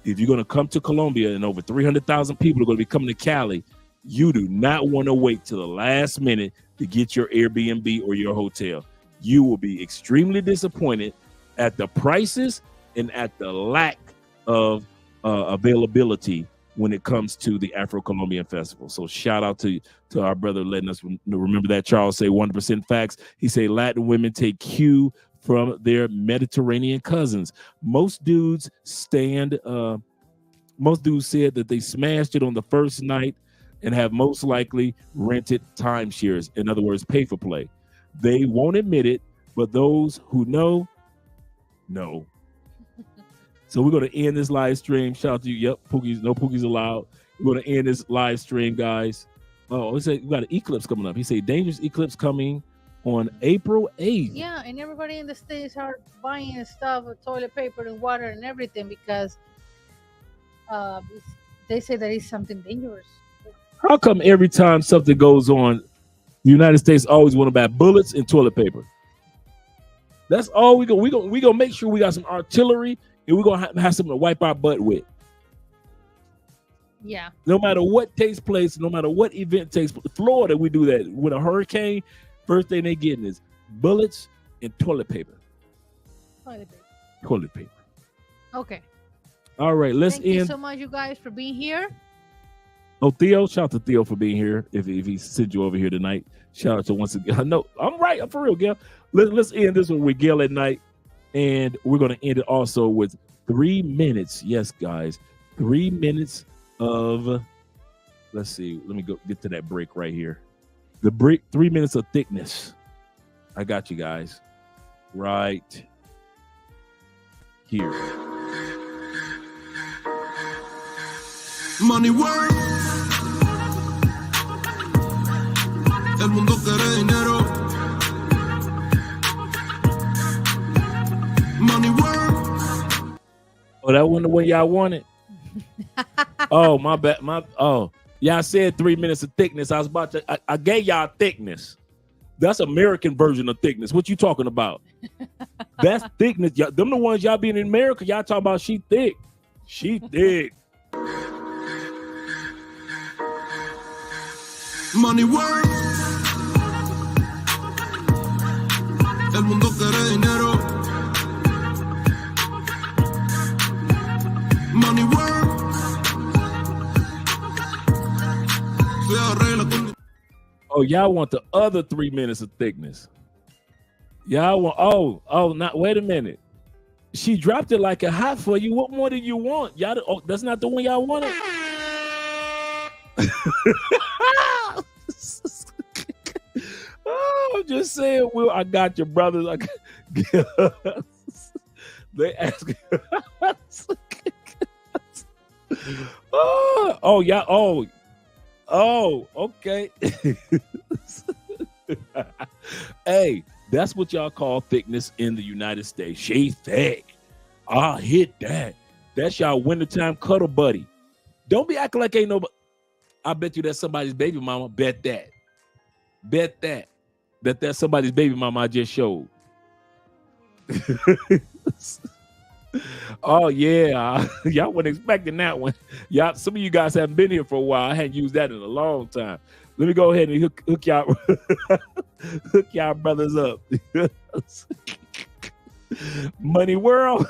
If you're going to come to Colombia and over 300,000 people are going to be coming to Cali, you do not want to wait till the last minute to get your Airbnb or your hotel. You will be extremely disappointed at the prices and at the lack of availability when it comes to the Afro-Colombian Festival. So shout out to our brother letting us remember that. Charles say 100% facts. He say Latin women take cue from their Mediterranean cousins. Most dudes said that they smashed it on the first night and have most likely rented timeshares. In other words, pay for play. They won't admit it, but those who know. So we're going to end this live stream. Shout out to you. Yep, Pookie's, no Pookie's allowed. We're going to end this live stream, guys. Oh, he said we got an eclipse coming up. He said dangerous eclipse coming on April 8th. Yeah, and everybody in the States are buying stuff, toilet paper and water and everything because they say that it's something dangerous. How come every time something goes on, the United States always want to buy bullets and toilet paper? That's all we gonna make sure we got some artillery and we're gonna have something to wipe our butt with. Yeah. No matter what takes place, no matter what event takes place. Florida, we do that. With a hurricane, first thing they getting is bullets and toilet paper. Toilet paper. Okay. All right, let's Thank you end. so much, you guys, for being here. Oh, Theo, shout out to Theo for being here. If he sent you over here tonight, shout out to once again. I know I'm right. I'm for real, Gail. Let's end this one with Gail at night, and we're gonna end it also with 3 minutes. Yes, guys, 3 minutes of. Let's see. Let me go get to that break right here. The break. 3 minutes of thickness. I got you guys. Right here. Money work. El mundo quiere dinero. Money work. Oh, that wasn't the one y'all wanted. Oh, my bad. Y'all said 3 minutes of thickness. I was about to. I gave y'all thickness. That's American version of thickness. What you talking about? That's thickness. Them the ones y'all being in America. Y'all talking about she thick. She thick. Money work. El mundo quiere dinero. Money work. Se arregla con. Oh, y'all want the other 3 minutes of thickness. Y'all want, not, wait a minute. She dropped it like a hot for you. What more do you want? Y'all, that's not the one y'all wanted? Oh, I'm just saying, Will, I got your brothers. They ask. Okay. Hey, that's what y'all call thickness in the United States. She thick. I hit that. That's y'all wintertime cuddle buddy. Don't be acting like ain't nobody. I bet you that's somebody's baby mama. Bet that. That's somebody's baby mama I just showed. Oh yeah, y'all weren't expecting that one. Y'all, some of you guys haven't been here for a while. I hadn't used that in a long time. Let me go ahead and hook y'all, hook y'all brothers up. Money World.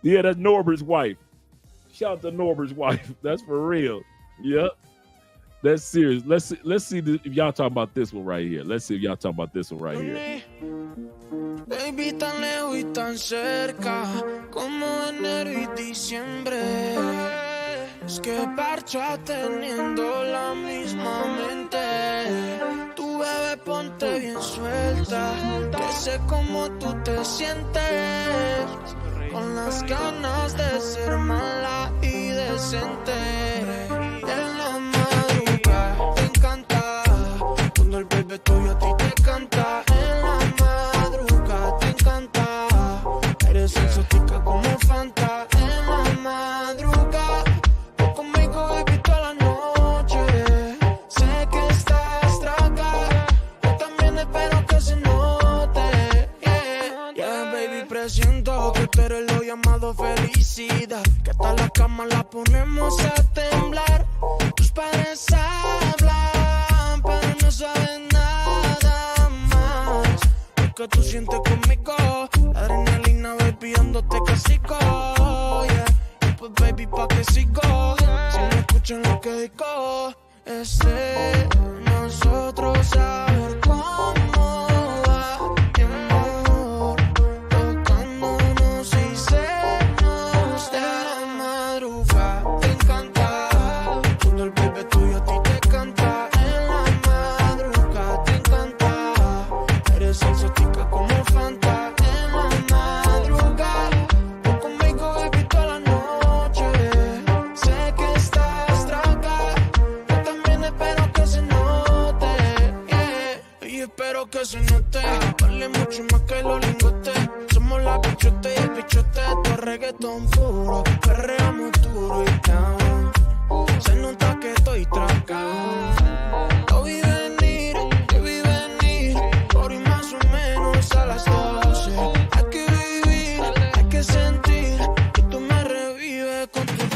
Yeah, that's Norbert's wife. Shout out to Norbert's wife. That's for real. Yep. That's serious. Let's see if y'all talking about this one right here. Let's see if y'all talking about this one right here. Baby, tan lejos y tan cerca, como enero y diciembre. Es que parcha teniendo la misma mente. Tu bebé ponte bien suelta, que sé cómo tú te sientes. Con las ganas de ser mala y decente. En la madrugada te encanta, cuando el bebé tuyo a ti te canta. En la madrugada te encanta, eres exótica como Fanta. En la madrugada, conmigo baby toda la noche. Sé que estás traga, yo también espero que se note. Yeah, baby, presiento que tú eres lo llamado felicidad. Que hasta la cama la ponemos a temblar. Tus padres hablan, pero no saben nada más. Lo que tú sientes conmigo, la adrenalina baby dándote casico. Yeah. Y pues baby pa' que sigo, si no escuchan lo que digo, es de nosotros saber cómo va mi amor, tocándonos y se nos de la madrugada. Te encanta cuando el bebé tuyo a ti te canta. En la madrugada te encanta, eres exótica como Fanta. En la madrugada, tú conmigo baby toda la noche. Sé que estás traga, yo también espero que se note. Yeah. Y espero que se note, vale mucho más que los lingotes. Somos la bichote y el bichote, tu reggaetón puro. Perreamos duro y down, se nota que estoy tragado. Lo vi venir, por y más o menos a las 12. Hay que vivir, hay que sentir, que tú me revives con tu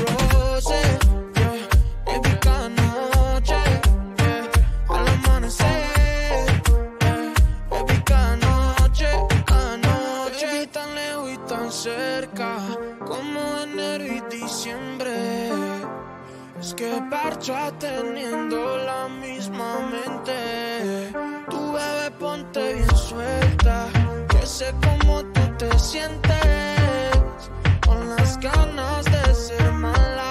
Es que parcha teniendo la misma mente. Tu bebé ponte bien suelta, que sé cómo tú te sientes, con las ganas de ser mala.